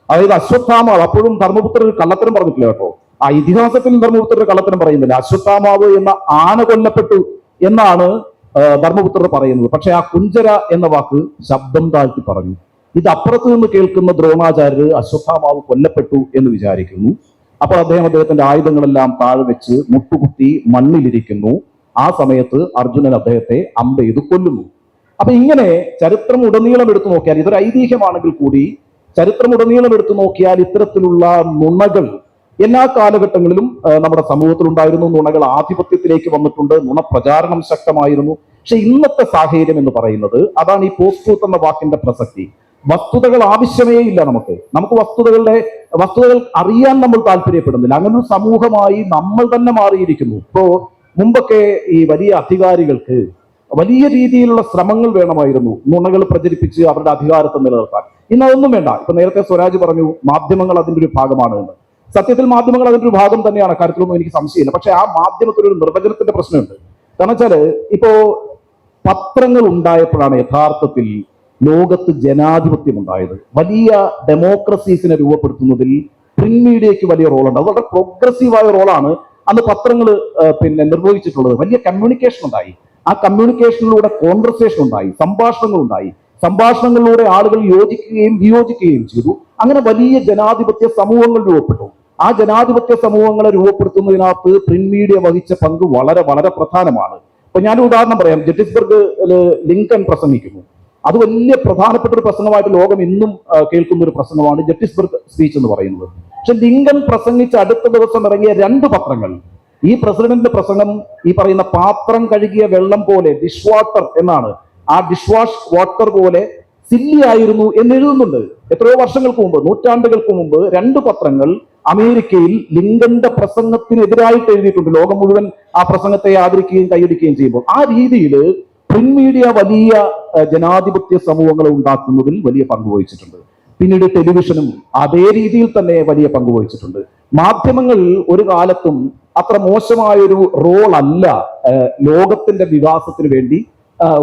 അതായത് അശ്വത്ഥാമാവ്, അപ്പോഴും ധർമ്മപുത്രർ കള്ളത്തരം പറഞ്ഞിട്ടില്ല കേട്ടോ. ആ ഇതിഹാസത്തിൽ ധർമ്മപുത്രർ കള്ളത്തരം പറയുന്നില്ല. അശ്വത്ഥാമാവ് എന്ന ആന കൊല്ലപ്പെട്ടു എന്നാണ് ധർമ്മപുത്രർ പറയുന്നത്. പക്ഷെ ആ കുഞ്ചര എന്ന വാക്ക് ശബ്ദം താഴ്ത്തി പറഞ്ഞു. ഇത് അപ്പുറത്ത് നിന്ന് കേൾക്കുന്ന ദ്രോണാചാര്യർ അശ്വത്ഥാമാവ് കൊല്ലപ്പെട്ടു എന്ന് വിചാരിക്കുന്നു. അപ്പോൾ അദ്ദേഹത്തിന്റെ ആയുധങ്ങളെല്ലാം താഴെ വെച്ച് മുട്ടുകുത്തി മണ്ണിലിരിക്കുന്നു. ആ സമയത്ത് അർജുനൻ അദ്ദേഹത്തെ അമ്പെയ്ത് കൊല്ലുന്നു. അപ്പൊ ഇങ്ങനെ ചരിത്രം ഉടനീളം എടുത്തു നോക്കിയാൽ, ഇതൊരു ഐതിഹ്യമാണെങ്കിൽ കൂടി ചരിത്രം ഉടനീളം എടുത്തു നോക്കിയാൽ ഇത്തരത്തിലുള്ള നുണകൾ എല്ലാ കാലഘട്ടങ്ങളിലും നമ്മുടെ സമൂഹത്തിൽ ഉണ്ടായിരുന്നു. നുണകൾ ആധിപത്യത്തിലേക്ക് വന്നിട്ടുണ്ട്. നുണ പ്രചാരണം ശക്തമായിരുന്നു. പക്ഷെ ഇന്നത്തെ സാഹചര്യം എന്ന് പറയുന്നത് അതാണ് ഈ പോസ്റ്റ് ട്രൂത്ത് എന്ന വാക്കിന്റെ പ്രസക്തി. വസ്തുതകൾ ആവശ്യമേ ഇല്ല. നമുക്ക് വസ്തുതകൾ അറിയാൻ നമ്മൾ താല്പര്യപ്പെടുന്നില്ല. അങ്ങനെ ഒരു സമൂഹമായി നമ്മൾ തന്നെ മാറിയിരിക്കുന്നു. ഇപ്പോ മുമ്പൊക്കെ ഈ വലിയ അധികാരികൾക്ക് വലിയ രീതിയിലുള്ള ശ്രമങ്ങൾ വേണമായിരുന്നു നുണകൾ പ്രചരിപ്പിച്ച് അവരുടെ അധികാരത്തെ നിലനിർത്താൻ. ഇന്ന് അതൊന്നും വേണ്ട. ഇപ്പൊ നേരത്തെ സ്വരാജ് പറഞ്ഞു മാധ്യമങ്ങൾ അതിന്റെ ഒരു ഭാഗമാണ് എന്ന്. സത്യത്തിൽ മാധ്യമങ്ങൾ അതിന്റെ ഒരു ഭാഗം തന്നെയാണ്, കാര്യത്തിലൊന്നും എനിക്ക് സംശയമില്ല. പക്ഷെ ആ മാധ്യമത്തിനൊരു നിർവചനത്തിന്റെ പ്രശ്നമുണ്ട്. കാരണം വെച്ചാല് ഇപ്പോ പത്രങ്ങൾ ഉണ്ടായപ്പോഴാണ് യഥാർത്ഥത്തിൽ ലോകത്ത് ജനാധിപത്യം ഉണ്ടായത്. വലിയ ഡെമോക്രസീസിനെ രൂപപ്പെടുത്തുന്നതിൽ പ്രിന്റ് മീഡിയയ്ക്ക് വലിയ റോളുണ്ട്. അത് വളരെ പ്രോഗ്രസീവായ റോളാണ് അന്ന് പത്രങ്ങൾ നിർവഹിച്ചിട്ടുള്ളത്. വലിയ കമ്മ്യൂണിക്കേഷൻ ഉണ്ടായി. ആ കമ്മ്യൂണിക്കേഷനിലൂടെ കോൺവെർസേഷൻ ഉണ്ടായി, സംഭാഷണങ്ങൾ ഉണ്ടായി. സംഭാഷണങ്ങളിലൂടെ ആളുകൾ യോജിക്കുകയും വിയോജിക്കുകയും ചെയ്തു. അങ്ങനെ വലിയ ജനാധിപത്യ സമൂഹങ്ങൾ രൂപപ്പെട്ടു. ആ ജനാധിപത്യ സമൂഹങ്ങളെ രൂപപ്പെടുത്തുന്നതിനകത്ത് പ്രിന്റ് മീഡിയ വഹിച്ച പങ്ക് വളരെ വളരെ പ്രധാനമാണ്. ഇപ്പൊ ഞാനൊരു ഉദാഹരണം പറയാം. ജെറ്റിസ്ബർഗ് ലിങ്കൺ പ്രസംഗിക്കുന്നു. അത് വലിയ പ്രധാനപ്പെട്ട ഒരു പ്രസംഗമായിട്ട് ലോകം ഇന്നും കേൾക്കുന്ന ഒരു പ്രസംഗമാണ് ജെറ്റിസ്ബർഗ് സ്പീച്ച് എന്ന് പറയുന്നത്. പക്ഷെ ലിങ്കൺ പ്രസംഗിച്ച അടുത്ത ദിവസം ഇറങ്ങിയ 2 പത്രങ്ങൾ ഈ പ്രസിഡന്റിന്റെ പ്രസംഗം ഈ പറയുന്ന പാത്രം കഴുകിയ വെള്ളം പോലെ, ഡിഷ് വാട്ടർ എന്നാണ്, ആ ഡിഷ് വാഷ് വാട്ടർ പോലെ സില്ലി ആയിരുന്നു എന്ന് എഴുതുന്നുണ്ട്. എത്രയോ വർഷങ്ങൾക്ക് മുമ്പ്, നൂറ്റാണ്ടുകൾക്ക് മുമ്പ് 2 പത്രങ്ങൾ അമേരിക്കയിൽ ലിങ്കന്റെ പ്രസംഗത്തിനെതിരായിട്ട് എഴുതിയിട്ടുണ്ട്. ലോകം മുഴുവൻ ആ പ്രസംഗത്തെ ആദരിക്കുകയും കൈയടിക്കുകയും ചെയ്യുമ്പോൾ ആ രീതിയിൽ പ്രിന്റ് മീഡിയ വലിയ ജനാധിപത്യ സമൂഹങ്ങളെ ഉണ്ടാക്കുന്നതിൽ വലിയ പങ്ക് വഹിച്ചിട്ടുണ്ട്. പിന്നീട് ടെലിവിഷനും അതേ രീതിയിൽ തന്നെ വലിയ പങ്ക് വഹിച്ചിട്ടുണ്ട്. മാധ്യമങ്ങൾ ഒരു കാലത്തും അത്ര മോശമായൊരു റോൾ അല്ല ലോകത്തിന്റെ വികാസത്തിന് വേണ്ടി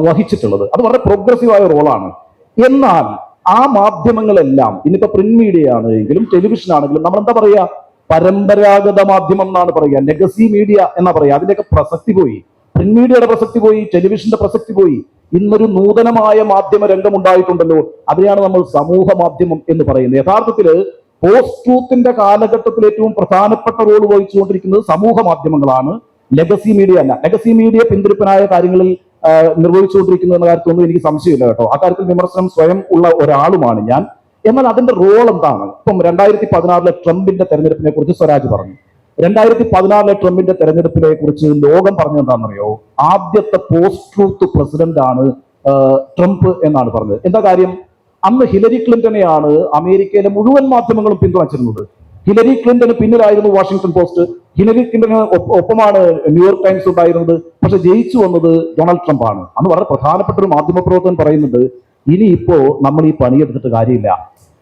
വഹിച്ചിട്ടുള്ളത്. അത് വളരെ പ്രോഗ്രസീവായ റോളാണ്. എന്നാൽ ആ മാധ്യമങ്ങളെല്ലാം ഇന്നിപ്പോ പ്രിന്റ് മീഡിയ ആണെങ്കിലും ടെലിവിഷൻ ആണെങ്കിലും നമ്മൾ എന്താ പറയുക, പരമ്പരാഗത മാധ്യമം എന്നാണ് പറയുക, ലെഗസി മീഡിയ എന്നാ പറയുക. അതിന്റെയൊക്കെ പ്രസക്തി പോയി. പ്രിന്റ് മീഡിയയുടെ പ്രസക്തി പോയി, ടെലിവിഷന്റെ പ്രസക്തി പോയി. ഇന്നൊരു നൂതനമായ മാധ്യമ രംഗം ഉണ്ടായിട്ടുണ്ടല്ലോ. അതിനെയാണ് നമ്മൾ സമൂഹ മാധ്യമം എന്ന് പറയുന്നത്. യഥാർത്ഥത്തില് പോസ്റ്റ് ട്രൂത്തിന്റെ കാലഘട്ടത്തിൽ ഏറ്റവും പ്രധാനപ്പെട്ട റോൾ വഹിച്ചുകൊണ്ടിരിക്കുന്നത് സമൂഹ മാധ്യമങ്ങളാണ്, ലെഗസി മീഡിയ അല്ല. ലെഗസി മീഡിയ പിന്തിരിപ്പനായ കാര്യങ്ങളിൽ നിർവഹിച്ചുകൊണ്ടിരിക്കുന്നു എന്ന കാര്യത്തിലൊന്നും എനിക്ക് സംശയമില്ല കേട്ടോ. ആ കാര്യത്തിൽ വിമർശനം സ്വയം ഉള്ള ഒരാളുമാണ് ഞാൻ. എന്നാൽ അതിന്റെ റോൾ എന്താണ്? ഇപ്പം 2016 ട്രംപിന്റെ തെരഞ്ഞെടുപ്പിനെ കുറിച്ച് സ്വരാജ് പറഞ്ഞു. 2016 ട്രംപിന്റെ തെരഞ്ഞെടുപ്പിനെ കുറിച്ച് ലോകം പറഞ്ഞത് എന്താണെന്നറിയോ? ആദ്യത്തെ പോസ്റ്റ് ട്രൂത്ത് പ്രസിഡന്റ് ആണ് ട്രംപ് എന്നാണ് പറഞ്ഞത്. എന്താ കാര്യം? അന്ന് ഹിലരി ക്ലിന്റനെയാണ് അമേരിക്കയിലെ മുഴുവൻ മാധ്യമങ്ങളും പിന്തുണച്ചിരുന്നത്. ഹിലരി ക്ലിന്റന് പിന്നിലായിരുന്നു വാഷിംഗ്ടൺ പോസ്റ്റ്. ഹിലരി ക്ലിന്റന് ഒപ്പമാണ് ന്യൂയോർക്ക് ടൈംസ് ഉണ്ടായിരുന്നത്. പക്ഷെ ജയിച്ചു വന്നത് ഡൊണാൾഡ് ട്രംപ് ആണ്. അന്ന് വളരെ പ്രധാനപ്പെട്ട ഒരു മാധ്യമപ്രവർത്തകൻ പറയുന്നുണ്ട്, ഇനിയിപ്പോ നമ്മൾ ഈ പണിയെടുത്തിട്ട് കാര്യമില്ല.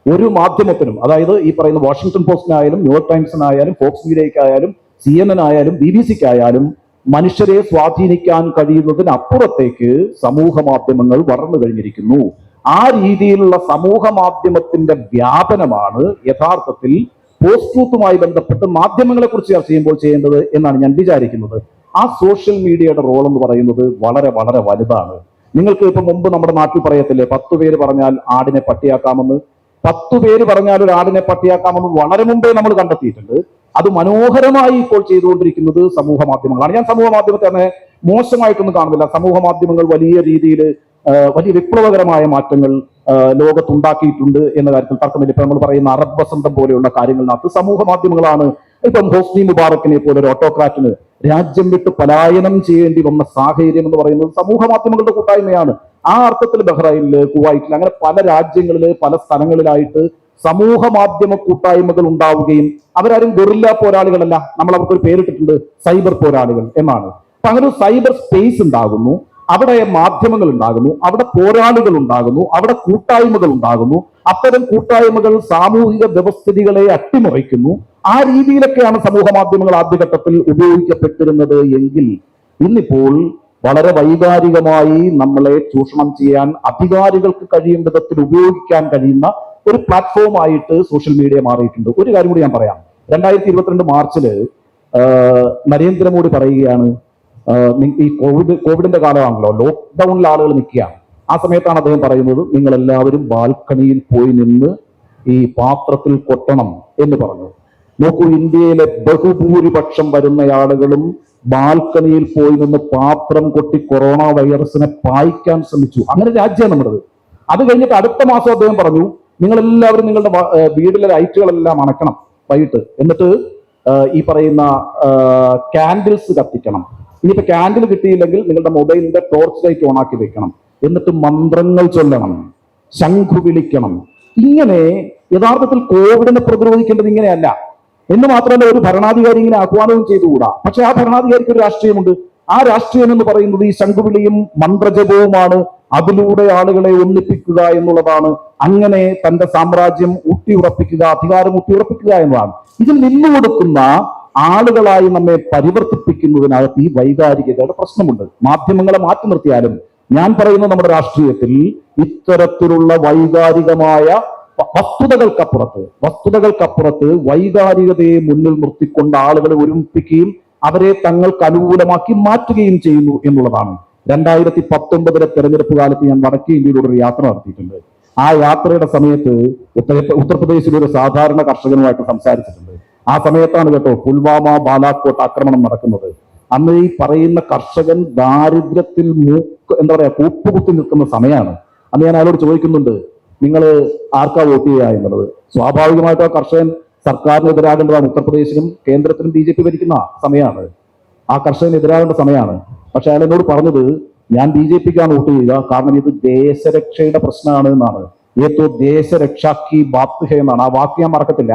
ഒരു മാധ്യമത്തിനും, അതായത് ഈ പറയുന്ന വാഷിംഗ്ടൺ പോസ്റ്റിനായാലും ന്യൂയോർക്ക് ടൈംസിനായാലും ഫോക്സ് മീഡിയയ്ക്കായാലും CNN ആയാലും BBC-ക്കായാലും മനുഷ്യരെ സ്വാധീനിക്കാൻ കഴിയുന്നതിനപ്പുറത്തേക്ക് സമൂഹ മാധ്യമങ്ങൾ വളർന്നു കഴിഞ്ഞിരിക്കുന്നു. ആ രീതിയിലുള്ള സമൂഹ മാധ്യമത്തിന്റെ വ്യാപനമാണ് യഥാർത്ഥത്തിൽ പോസ്റ്റ് ട്രൂത്തുമായി ബന്ധപ്പെട്ട് മാധ്യമങ്ങളെ കുറിച്ച് ചർച്ച ചെയ്യുമ്പോൾ ചെയ്യേണ്ടത് എന്നാണ് ഞാൻ വിചാരിക്കുന്നത്. ആ സോഷ്യൽ മീഡിയയുടെ റോൾ എന്ന് പറയുന്നത് വളരെ വളരെ വലുതാണ്. നിങ്ങൾക്ക് ഇപ്പൊ മുമ്പ് നമ്മുടെ നാട്ടിൽ പറയത്തില്ലേ, 10 പേര് പറഞ്ഞാൽ ആടിനെ പട്ടിയാക്കാമെന്ന്. 10 പേര് പറഞ്ഞാൽ ഒരു ആടിനെ പട്ടിയാക്കാമെന്ന് വളരെ മുമ്പേ നമ്മൾ കണ്ടെത്തിയിട്ടുണ്ട്. അത് മനോഹരമായി ഇപ്പോൾ ചെയ്തുകൊണ്ടിരിക്കുന്നത് സമൂഹ മാധ്യമങ്ങളാണ്. ഞാൻ സമൂഹ മാധ്യമത്തെ തന്നെ മോശമായിട്ടൊന്നും കാണുന്നില്ല. സമൂഹ മാധ്യമങ്ങൾ വലിയ രീതിയിൽ വലിയ വിപ്ലവകരമായ മാറ്റങ്ങൾ ലോകത്തുണ്ടാക്കിയിട്ടുണ്ട് എന്ന കാര്യത്തിൽ തർക്കമില്ല. ഇപ്പൊ നമ്മൾ പറയുന്ന അറബ് വസന്തം പോലെയുള്ള കാര്യങ്ങളിനകത്ത് സമൂഹ മാധ്യമങ്ങളാണ്. ഇപ്പം ഹോസ്നി മുബാറക്കിനെ പോലെ ഒരു ഓട്ടോക്രാറ്റിന് രാജ്യം വിട്ട് പലായനം ചെയ്യേണ്ടി വന്ന സാഹചര്യം എന്ന് പറയുന്നത് സമൂഹ മാധ്യമങ്ങളുടെ കൂട്ടായ്മയാണ്. ആ അർത്ഥത്തിൽ ബഹ്റൈനില്, കുവൈറ്റിൽ, അങ്ങനെ പല രാജ്യങ്ങളില് പല സ്ഥലങ്ങളിലായിട്ട് സമൂഹ മാധ്യമ കൂട്ടായ്മകൾ ഉണ്ടാവുകയും അവരാരും ഗൊറില്ല പോരാളികളല്ല. നമ്മൾ അവർക്കൊരു പേരിട്ടിട്ടുണ്ട്, സൈബർ പോരാളികൾ എന്നാണ്. അപ്പൊ അങ്ങനെ ഒരു സൈബർ സ്പേസ് ഉണ്ടാകുന്നു. അവിടെ മാധ്യമങ്ങൾ ഉണ്ടാകുന്നു, അവിടെ പോരാളികൾ ഉണ്ടാകുന്നു, അവിടെ കൂട്ടായ്മകൾ ഉണ്ടാകുന്നു. അത്തരം കൂട്ടായ്മകൾ സാമൂഹിക വ്യവസ്ഥിതികളെ അട്ടിമറിക്കുന്നു. ആ രീതിയിലൊക്കെയാണ് സമൂഹ മാധ്യമങ്ങൾ ആദ്യഘട്ടത്തിൽ ഉപയോഗിക്കപ്പെട്ടിരുന്നത് എങ്കിൽ ഇന്നിപ്പോൾ വളരെ വൈകാരികമായി നമ്മളെ ചൂഷണം ചെയ്യാൻ അധികാരികൾക്ക് കഴിയും വിധത്തിൽ ഉപയോഗിക്കാൻ കഴിയുന്ന ഒരു പ്ലാറ്റ്ഫോം ആയിട്ട് സോഷ്യൽ മീഡിയ മാറിയിട്ടുണ്ട്. ഒരു കാര്യം കൂടി ഞാൻ പറയാം. 2022 മാർച്ചില് നരേന്ദ്രമോദി പറയുകയാണ്, ഈ കോവിഡിന്റെ കാലമാണല്ലോ, ലോക്ക്ഡൌണിൽ ആളുകൾ നിൽക്കുകയാണ്. ആ സമയത്താണ് അദ്ദേഹം പറയുന്നത്, നിങ്ങൾ എല്ലാവരും ബാൽക്കണിയിൽ പോയി നിന്ന് ഈ പാത്രത്തിൽ കൊട്ടണം എന്ന് പറഞ്ഞു. നോക്കൂ, ഇന്ത്യയിലെ ബഹുഭൂരിപക്ഷം വരുന്ന ആളുകളും ബാൽക്കണിയിൽ പോയി നിന്ന് പാത്രം കൊട്ടി കൊറോണ വൈറസിനെ പായിക്കാൻ ശ്രമിച്ചു. അങ്ങനെ രാജ്യമാണ് നമ്മുടേത്. അത് കഴിഞ്ഞിട്ട് അടുത്ത മാസം അദ്ദേഹം പറഞ്ഞു, നിങ്ങൾ എല്ലാവരും നിങ്ങളുടെ വീട്ടിലെ ലൈറ്റുകളെല്ലാം അണക്കണം വൈകിട്ട്, എന്നിട്ട് ഈ പറയുന്ന കാൻഡിൽസ് കത്തിക്കണം. ഇനിയിപ്പോ കാൻഡിൽ കിട്ടിയില്ലെങ്കിൽ നിങ്ങളുടെ മൊബൈലിന്റെ ടോർച്ച് ലൈറ്റ് ഓൺ ആക്കി വെക്കണം, എന്നിട്ട് മന്ത്രങ്ങൾ ചൊല്ലണം, ശംഖു വിളിക്കണം. ഇങ്ങനെ യഥാർത്ഥത്തിൽ കോവിഡിനെ പ്രതിരോധിക്കേണ്ടത് ഇങ്ങനെയല്ല എന്ന് മാത്രമല്ല, ഒരു ഭരണാധികാരി ഇങ്ങനെ ആഹ്വാനവും ചെയ്തുകൂടാ. പക്ഷെ ആ ഭരണാധികാരിക്ക് ഒരു രാഷ്ട്രീയമുണ്ട്. ആ രാഷ്ട്രീയം എന്ന് പറയുന്നത് ഈ ശംഖുവിളിയും മന്ത്രജപവുമാണ്. അതിലൂടെ ആളുകളെ ഒന്നിപ്പിക്കുക എന്നുള്ളതാണ്. അങ്ങനെ തന്റെ സാമ്രാജ്യം ഊട്ടിയുറപ്പിക്കുക, അധികാരം ഊട്ടിയുറപ്പിക്കുക എന്നതാണ്. ഇതിൽ നിന്നുകൊടുക്കുന്ന ആളുകളായി നമ്മെ പരിവർത്തിപ്പിക്കുന്നതിനകത്ത് ഈ വൈകാരികതയുടെ പ്രശ്നമുണ്ട്. മാധ്യമങ്ങളെ മാറ്റി നിർത്തിയാലും ഞാൻ പറയുന്നത് നമ്മുടെ രാഷ്ട്രീയത്തിൽ ഇത്തരത്തിലുള്ള വൈകാരികമായ വസ്തുതകൾക്കപ്പുറത്ത് വൈകാരികതയെ മുന്നിൽ നിർത്തിക്കൊണ്ട് ആളുകളെ ഒരുമിപ്പിക്കുകയും അവരെ തങ്ങൾക്ക് അനുകൂലമാക്കി മാറ്റുകയും ചെയ്യുന്നു എന്നുള്ളതാണ്. 2019 തെരഞ്ഞെടുപ്പ് കാലത്ത് ഞാൻ വടക്കേ ഇന്ത്യയിലൂടെ ഒരു യാത്ര നടത്തിയിട്ടുണ്ട്. ആ യാത്രയുടെ സമയത്ത് ഉത്തർപ്രദേശിലെ ഒരു സാധാരണ കർഷകനുമായിട്ട് സംസാരിച്ചിട്ടുണ്ട്. ആ സമയത്താണ് കേട്ടോ പുൽവാമ ബാലാക്കോട്ട് ആക്രമണം നടക്കുന്നത്. അന്ന് ഈ പറയുന്ന കർഷകൻ ദാരിദ്ര്യത്തിൽ കൂപ്പുകുത്തി നിൽക്കുന്ന സമയമാണ്. അന്ന് ഞാൻ അയാളോട് ചോദിക്കുന്നുണ്ട്, നിങ്ങൾ ആർക്കാ വോട്ട് ചെയ്യുക എന്നുള്ളത്. സ്വാഭാവികമായിട്ടും ആ കർഷകൻ സർക്കാരിന് എതിരാകേണ്ടതാണ്. ഉത്തർപ്രദേശിലും കേന്ദ്രത്തിലും BJP ഭരിക്കുന്ന സമയമാണ്. ആ കർഷകന് എതിരാകേണ്ട സമയമാണ്. പക്ഷെ അയാൾ എന്നോട് പറഞ്ഞത്, ഞാൻ BJPക്കാണ് വോട്ട് ചെയ്യുക, കാരണം ഇത് ദേശരക്ഷയുടെ പ്രശ്നമാണ് എന്നാണ്. ഏറ്റവും ദേശരക്ഷാക്കി ബാത്ത് ഹേ എന്നാണ്. ആ വാക്ക് ഞാൻ മറക്കത്തില്ല.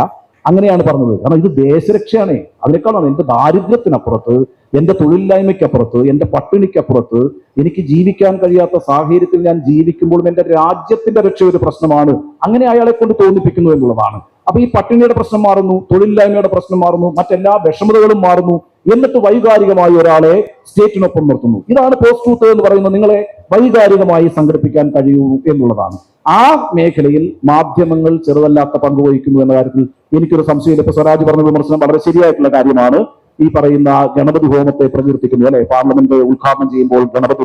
അങ്ങനെയാണ് പറഞ്ഞത്. കാരണം ഇത് ദേശരക്ഷയാണ്. അതിനേക്കാളാണ് എന്റെ ദാരിദ്ര്യത്തിനപ്പുറത്ത്, എന്റെ തൊഴിലില്ലായ്മയ്ക്കപ്പുറത്ത്, എന്റെ പട്ടിണിക്കപ്പുറത്ത്, എനിക്ക് ജീവിക്കാൻ കഴിയാത്ത സാഹചര്യത്തിൽ ഞാൻ ജീവിക്കുമ്പോഴും എന്റെ രാജ്യത്തിന്റെ രക്ഷ ഒരു പ്രശ്നമാണ്. അങ്ങനെ അയാളെ കൊണ്ട് തോന്നിപ്പിക്കുന്നു എന്നുള്ളതാണ്. അപ്പൊ ഈ പട്ടിണിയുടെ പ്രശ്നം മാറുന്നു, തൊഴിലില്ലായ്മയുടെ പ്രശ്നം മാറുന്നു, മറ്റെല്ലാ വിഷമതകളും മാറുന്നു. എന്നിട്ട് വൈകാരികമായി ഒരാളെ സ്റ്റേറ്റിനൊപ്പം നിർത്തുന്നു. ഇതാണ് പോസ്റ്റ് ട്രൂത്ത് എന്ന് പറയുന്നത്. നിങ്ങളെ വൈകാരികമായി സംഘടിപ്പിക്കാൻ കഴിയൂ എന്നുള്ളതാണ്. ആ മേഖലയിൽ മാധ്യമങ്ങൾ ചെറുതല്ലാത്ത പങ്കുവഹിക്കുന്നു എന്ന കാര്യത്തിൽ എനിക്കൊരു സംശയമില്ല. ഇപ്പൊ സ്വരാജ് പറഞ്ഞ വിമർശനം വളരെ ശരിയായിട്ടുള്ള കാര്യമാണ്. ഈ പറയുന്ന ഗണപതി ഹോമത്തെ പ്രകീർത്തിക്കുന്നു, അല്ലെ? പാർലമെന്റ് ഉദ്ഘാടനം ചെയ്യുമ്പോൾ ഗണപതി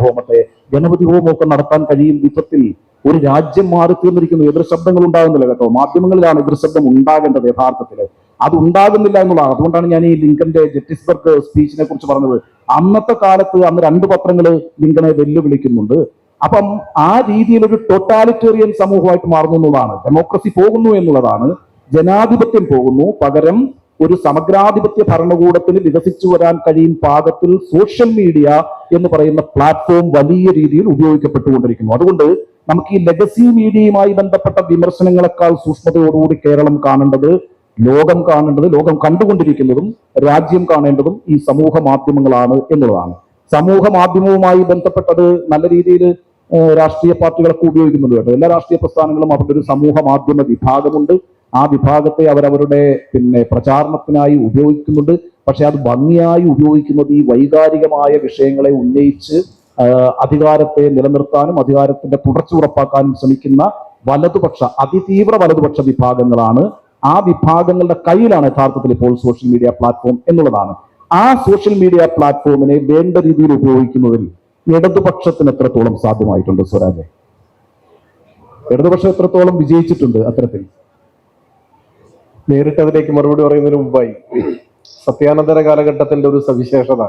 ഹോമമൊക്കെ നടത്താൻ കഴിയും വിധത്തിൽ ഒരു രാജ്യം മാറി തീർന്നിരിക്കുന്നു. എതിർശബ്ദങ്ങൾ ഉണ്ടാകുന്നില്ല കേട്ടോ. മാധ്യമങ്ങളിലാണ് എതിർശബ്ദം ഉണ്ടാകേണ്ടത്. യഥാർത്ഥത്തിൽ അത് ഉണ്ടാകുന്നില്ല എന്നുള്ളതാണ്. അതുകൊണ്ടാണ് ഞാൻ ഈ ലിങ്കന്റെ ജെറ്റിസ്ബർഗ് സ്പീച്ചിനെ കുറിച്ച് പറഞ്ഞത്. അന്നത്തെ കാലത്ത് അന്ന് 2 പത്രങ്ങൾ ലിങ്കനെ വെല്ലുവിളിക്കുന്നുണ്ട്. അപ്പം ആ രീതിയിൽ ഒരു ടോട്ടാലിറ്റേറിയൻ സമൂഹമായിട്ട് മാറുന്നു എന്നുള്ളതാണ്. ഡെമോക്രസി പോകുന്നു എന്നുള്ളതാണ്. ജനാധിപത്യം പോകുന്നു. പകരം ഒരു സമഗ്രാധിപത്യ ഭരണകൂടത്തിന് വികസിച്ചു വരാൻ കഴിയും പാകത്തിൽ സോഷ്യൽ മീഡിയ എന്ന് പറയുന്ന പ്ലാറ്റ്ഫോം വലിയ രീതിയിൽ ഉപയോഗിക്കപ്പെട്ടുകൊണ്ടിരിക്കുന്നു. അതുകൊണ്ട് നമുക്ക് ഈ ലെഗസി മീഡിയയുമായി ബന്ധപ്പെട്ട വിമർശനങ്ങളെക്കാൾ സൂക്ഷ്മതയോടുകൂടി കേരളം കാണേണ്ടത്, ലോകം കാണേണ്ടത്, ലോകം കണ്ടുകൊണ്ടിരിക്കുന്നതും രാജ്യം കാണേണ്ടതും ഈ സമൂഹ മാധ്യമങ്ങളാണ് എന്നുള്ളതാണ്. സമൂഹ മാധ്യമവുമായി ബന്ധപ്പെട്ടത് നല്ല രീതിയിൽ രാഷ്ട്രീയ പാർട്ടികളൊക്കെ ഉപയോഗിക്കുന്നുണ്ട് കേട്ടോ. എല്ലാ രാഷ്ട്രീയ പ്രസ്ഥാനങ്ങളും അവരുടെ ഒരു സമൂഹ മാധ്യമ വിഭാഗമുണ്ട്. ആ വിഭാഗത്തെ അവരവരുടെ പ്രചാരണത്തിനായി ഉപയോഗിക്കുന്നുണ്ട്. പക്ഷെ അത് ഭംഗിയായി ഉപയോഗിക്കുന്നത് ഈ വൈകാരികമായ വിഷയങ്ങളെ ഉന്നയിച്ച് അധികാരത്തെ നിലനിർത്താനും അധികാരത്തിന്റെ തുടർച്ച ഉറപ്പാക്കാനും ശ്രമിക്കുന്ന അതിതീവ്ര വലതുപക്ഷ വിഭാഗങ്ങളാണ്. ആ വിഭാഗങ്ങളുടെ കയ്യിലാണ് യഥാർത്ഥത്തിൽ ഇപ്പോൾ സോഷ്യൽ മീഡിയ പ്ലാറ്റ്ഫോം എന്നുള്ളതാണ്. ആ സോഷ്യൽ മീഡിയ പ്ലാറ്റ്ഫോമിനെ വേണ്ട രീതിയിൽ ഉപയോഗിക്കുന്നതിൽ ഇടതുപക്ഷത്തിന് എത്രത്തോളം സാധ്യമായിട്ടുണ്ട് സ്വരാജ്? ഇടതുപക്ഷം എത്രത്തോളം വിജയിച്ചിട്ടുണ്ട് അത്തരത്തിൽ? നേരിട്ട് അതിലേക്ക് മറുപടി പറയുന്നതിന് മുമ്പായി സത്യാനന്തര കാലഘട്ടത്തിന്റെ ഒരു സവിശേഷത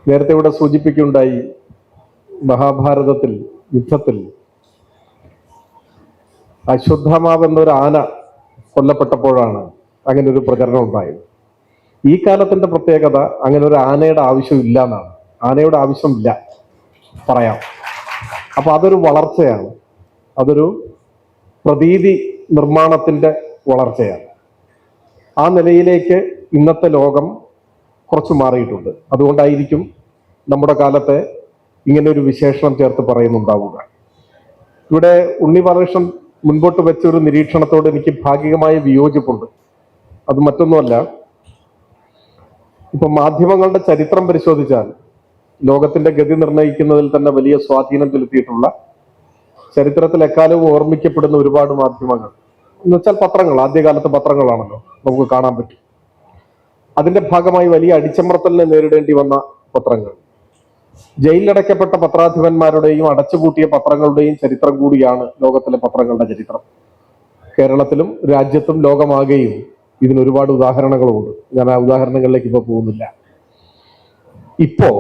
നേരത്തെ ഇവിടെ സൂചിപ്പിക്കുകയുണ്ടായി. മഹാഭാരതത്തിൽ യുദ്ധത്തിൽ അശ്വത്ഥമാവ് എന്നൊരു ആന കൊല്ലപ്പെട്ടപ്പോഴാണ് അങ്ങനെ ഒരു പ്രചരണം ഉണ്ടായത്. ഈ കാലത്തിന്റെ പ്രത്യേകത അങ്ങനെ ഒരു ആനയുടെ ആവശ്യമില്ല എന്നാണ്. ആനയുടെ ആവശ്യമില്ല പറയാം. അപ്പൊ അതൊരു വളർച്ചയാണ്, അതൊരു പ്രതീതി നിർമ്മാണത്തിന്റെ വളർച്ചയാണ്. ആ നിലയിലേക്ക് ഇന്നത്തെ ലോകം കുറച്ച് മാറിയിട്ടുണ്ട്. അതുകൊണ്ടായിരിക്കും നമ്മുടെ കാലത്തെ ഇങ്ങനെ ഒരു വിശേഷണം ചേർത്ത് പറയുന്നുണ്ടാവുക. ഇവിടെ ഉണ്ണി ബാലകൃഷ്ണൻ മുൻപോട്ട് വെച്ച ഒരു നിരീക്ഷണത്തോട് എനിക്ക് ഭാഗികമായ വിയോജിപ്പുണ്ട്. അത് മറ്റൊന്നുമല്ല, ഇപ്പൊ മാധ്യമങ്ങളുടെ ചരിത്രം പരിശോധിച്ചാൽ ലോകത്തിന്റെ ഗതി നിർണ്ണയിക്കുന്നതിൽ തന്നെ വലിയ സ്വാധീനം ചെലുത്തിയിട്ടുള്ള, ചരിത്രത്തിൽ എക്കാലവും ഓർമ്മിക്കപ്പെടുന്ന ഒരുപാട് മാധ്യമങ്ങൾ എന്ന് വെച്ചാൽ പത്രങ്ങൾ, ആദ്യകാലത്ത് പത്രങ്ങളാണല്ലോ, നമുക്ക് കാണാൻ പറ്റും. അതിന്റെ ഭാഗമായി വലിയ അടിച്ചമർത്തലിനെ നേരിടേണ്ടി വന്ന പത്രങ്ങൾ, ജയിലിലടയ്ക്കപ്പെട്ട പത്രാധിപന്മാരുടെയും അടച്ചുപൂട്ടിയ പത്രങ്ങളുടെയും ചരിത്രം കൂടിയാണ് ലോകത്തിലെ പത്രങ്ങളുടെ ചരിത്രം. കേരളത്തിലും രാജ്യത്തും ലോകമാകെയും ഇതിന് ഒരുപാട് ഉദാഹരണങ്ങളുമുണ്ട്. ഞാൻ ആ ഉദാഹരണങ്ങളിലേക്ക് ഇപ്പോൾ പോകുന്നില്ല. ഇപ്പോ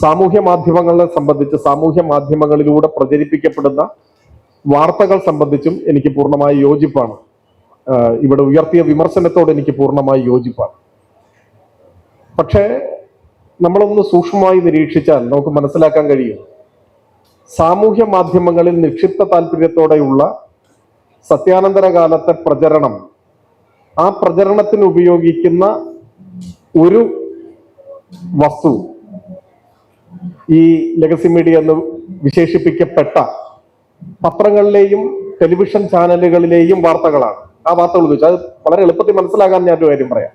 സാമൂഹ്യ മാധ്യമങ്ങളെ സംബന്ധിച്ച്, സാമൂഹ്യ മാധ്യമങ്ങളിലൂടെ പ്രചരിപ്പിക്കപ്പെടുന്ന വാർത്തകൾ സംബന്ധിച്ചും എനിക്ക് പൂർണ്ണമായ യോജിപ്പാണ്. ഇവിടെ ഉയർത്തിയ വിമർശനത്തോട് എനിക്ക് പൂർണ്ണമായി യോജിപ്പാണ്. പക്ഷേ നമ്മളൊന്ന് സൂക്ഷ്മമായി നിരീക്ഷിച്ചാൽ നമുക്ക് മനസ്സിലാക്കാൻ കഴിയും, സാമൂഹ്യ മാധ്യമങ്ങളിൽ നിക്ഷിപ്ത താല്പര്യത്തോടെയുള്ള സത്യാനന്തര കാലത്തെ പ്രചരണം, ആ പ്രചരണത്തിന് ഉപയോഗിക്കുന്ന ഒരു വസ്തു ഈ ലെഗസി മീഡിയ എന്ന് വിശേഷിപ്പിക്കപ്പെട്ട പത്രങ്ങളിലെയും ടെലിവിഷൻ ചാനലുകളിലെയും വാർത്തകളാണ്. ആ വാർത്തകൾ ഉപയോഗിച്ച് അത് വളരെ എളുപ്പത്തിൽ മനസ്സിലാകാൻ ഞാനൊരു കാര്യം പറയാം.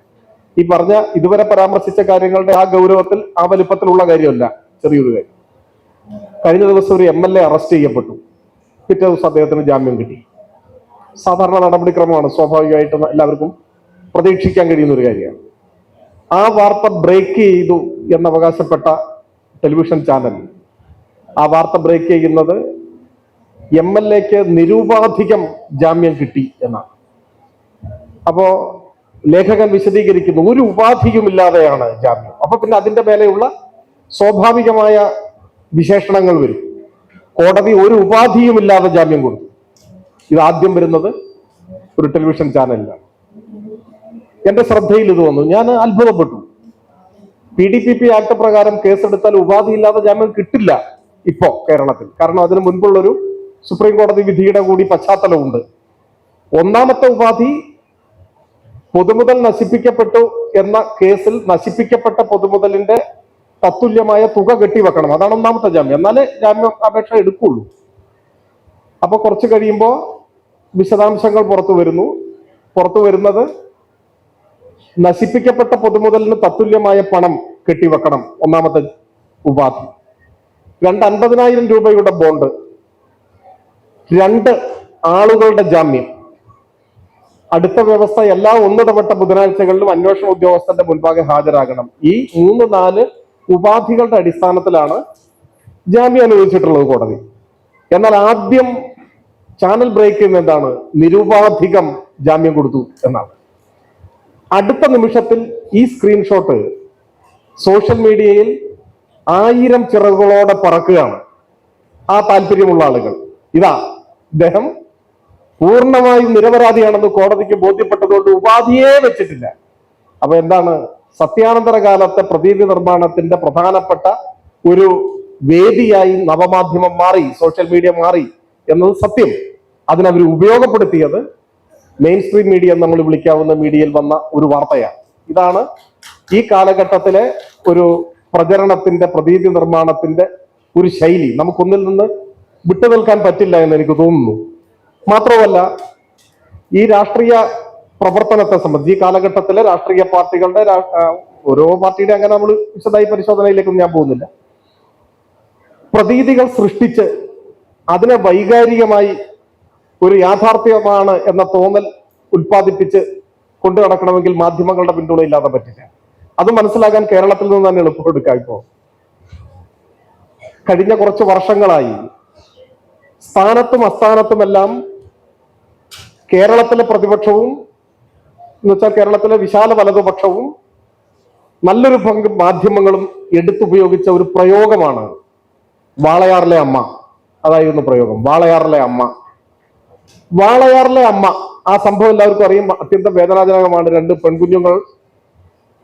ഈ പറഞ്ഞ ഇതുവരെ പരാമർശിച്ച കാര്യങ്ങളുടെ ആ ഗൗരവത്തിൽ, ആ വലിപ്പത്തിലുള്ള കാര്യമല്ല, ചെറിയൊരു കാര്യം. കഴിഞ്ഞ ദിവസം ഒരു MLA അറസ്റ്റ് ചെയ്യപ്പെട്ടു. പിറ്റേ ദിവസം അദ്ദേഹത്തിന് ജാമ്യം കിട്ടി. സാധാരണ നടപടിക്രമമാണ്, സ്വാഭാവികമായിട്ടും എല്ലാവർക്കും പ്രതീക്ഷിക്കാൻ കഴിയുന്ന ഒരു കാര്യമാണ്. ആ വാർത്ത ബ്രേക്ക് ചെയ്തു എന്നവകാശപ്പെട്ട ടെലിവിഷൻ ചാനൽ ആ വാർത്ത ബ്രേക്ക് ചെയ്യുന്നത് MLAക്ക് നിരുപാധികം ജാമ്യം കിട്ടി എന്നാണ്. അപ്പോ ലേഖകൻ വിശദീകരിക്കുന്നു, ഒരു ഉപാധിയുമില്ലാതെയാണ് ജാമ്യം. അപ്പൊ പിന്നെ അതിന്റെ മേലെയുള്ള സ്വാഭാവികമായ വിശേഷണങ്ങൾ വരും. കോടതി ഒരു ഉപാധിയുമില്ലാതെ ജാമ്യം കൊടുത്തു. ഇത് ആദ്യം വരുന്നത് ഒരു ടെലിവിഷൻ ചാനലിലാണ്. എന്റെ ശ്രദ്ധയിൽ ഇത് വന്നു. ഞാൻ അത്ഭുതപ്പെട്ടു. PDPP ആക്ട് പ്രകാരം കേസെടുത്താൽ ഉപാധിയില്ലാതെ ജാമ്യം കിട്ടില്ല ഇപ്പോ കേരളത്തിൽ. കാരണം അതിന് മുൻപുള്ളൊരു സുപ്രീം കോടതി വിധിയുടെ കൂടി പശ്ചാത്തലമുണ്ട്. ഒന്നാമത്തെ ഉപാധി, പൊതുമുതൽ നശിപ്പിക്കപ്പെട്ടു എന്ന കേസിൽ നശിപ്പിക്കപ്പെട്ട പൊതുമുതലിന്റെ തത്തുല്യമായ തുക കെട്ടിവെക്കണം. അതാണ് ഒന്നാമത്തെ ജാമ്യം. എന്നാലേ ജാമ്യം അപേക്ഷ എടുക്കുള്ളൂ. അപ്പൊ കുറച്ച് കഴിയുമ്പോൾ വിശദാംശങ്ങൾ പുറത്തു വരുന്നത് നശിപ്പിക്കപ്പെട്ട പൊതുമുതലിന് തത്തുല്യമായ പണം കെട്ടിവെക്കണം, ഒന്നാമത്തെ ഉപാധി. 50,000 രൂപയുടെ ബോണ്ട്, 2 ആളുകളുടെ ജാമ്യം. അടുത്ത വ്യവസ്ഥ, എല്ലാ ഒന്നിടപെട്ട ബുധനാഴ്ചകളിലും അന്വേഷണ ഉദ്യോഗസ്ഥന്റെ മുൻപാകെ ഹാജരാകണം. ഈ 3-4 ഉപാധികളുടെ അടിസ്ഥാനത്തിലാണ് ജാമ്യം അനുവദിച്ചിട്ടുള്ളത് കോടതി. എന്നാൽ ആദ്യം ചാനൽ ബ്രേക്ക് ചെയ്യുന്ന എന്താണ്? നിരുപാധികം ജാമ്യം കൊടുത്തു എന്നാണ്. അടുത്ത നിമിഷത്തിൽ ഈ സ്ക്രീൻഷോട്ട് സോഷ്യൽ മീഡിയയിൽ 1000 ചിറകുകളോടെ പറക്കുകയാണ് ആ താല്പര്യമുള്ള ആളുകൾ. ഇതാ, ഇദ്ദേഹം പൂർണ്ണമായും നിരപരാധിയാണെന്ന് കോടതിക്ക് ബോധ്യപ്പെട്ടതുകൊണ്ട് ഉപാധിയെ വെച്ചിട്ടില്ല. അപ്പൊ എന്താണ്? സത്യാനന്തര കാലത്തെ പ്രതീതി നിർമ്മാണത്തിന്റെ പ്രധാനപ്പെട്ട ഒരു വേദിയായി നവമാധ്യമം മാറി, സോഷ്യൽ മീഡിയ മാറി എന്നത് സത്യം. അതിനവർ ഉപയോഗപ്പെടുത്തിയത് മെയിൻ സ്ട്രീം മീഡിയ നമ്മൾ വിളിക്കാവുന്ന മീഡിയയിൽ വന്ന ഒരു വാർത്തയാണ്. ഇതാണ് ഈ കാലഘട്ടത്തിലെ ഒരു പ്രചരണത്തിന്റെ, പ്രതീതി നിർമ്മാണത്തിന്റെ ഒരു ശൈലി. നമുക്കൊന്നിൽ നിന്ന് വിട്ടുനിൽക്കാൻ പറ്റില്ല എന്ന് എനിക്ക് തോന്നുന്നു. മാത്രമല്ല, ഈ രാഷ്ട്രീയ പ്രവർത്തനത്തെ സംബന്ധിച്ച്, ഈ കാലഘട്ടത്തിലെ രാഷ്ട്രീയ പാർട്ടികളുടെ, ഓരോ പാർട്ടിയുടെ അങ്ങനെ നമ്മൾ വിശദമായി പരിശോധനയിലേക്കൊന്നും ഞാൻ പോകുന്നില്ല, പ്രതീതികൾ സൃഷ്ടിച്ച് അതിനെ വൈകാരികമായി ഒരു യാഥാർത്ഥ്യമാണ് എന്ന തോന്നൽ ഉൽപ്പാദിപ്പിച്ച് കൊണ്ടു നടക്കണമെങ്കിൽ മാധ്യമങ്ങളുടെ പിന്തുണ ഇല്ലാതെ പറ്റില്ല. അത് മനസ്സിലാക്കാൻ കേരളത്തിൽ നിന്ന് തന്നെ എളുപ്പമെടുക്കാം. ഇപ്പോ കഴിഞ്ഞ കുറച്ച് വർഷങ്ങളായി സ്ഥാനത്തും അസ്ഥാനത്തുമെല്ലാം കേരളത്തിലെ പ്രതിപക്ഷവും, എന്നുവെച്ചാൽ കേരളത്തിലെ വിശാല വലതുപക്ഷവും നല്ലൊരു പങ്ക് മാധ്യമങ്ങളും എടുത്തുപയോഗിച്ച ഒരു പ്രയോഗമാണ് വാളയാറിലെ അമ്മ. അതായിരുന്നു പ്രയോഗം, വാളയാറിലെ അമ്മ. വാളയാറിലെ അമ്മ, ആ സംഭവം എല്ലാവർക്കും അറിയും. അത്യന്തം വേദനാജനകമാണ്. 2 പെൺകുഞ്ഞുങ്ങൾ,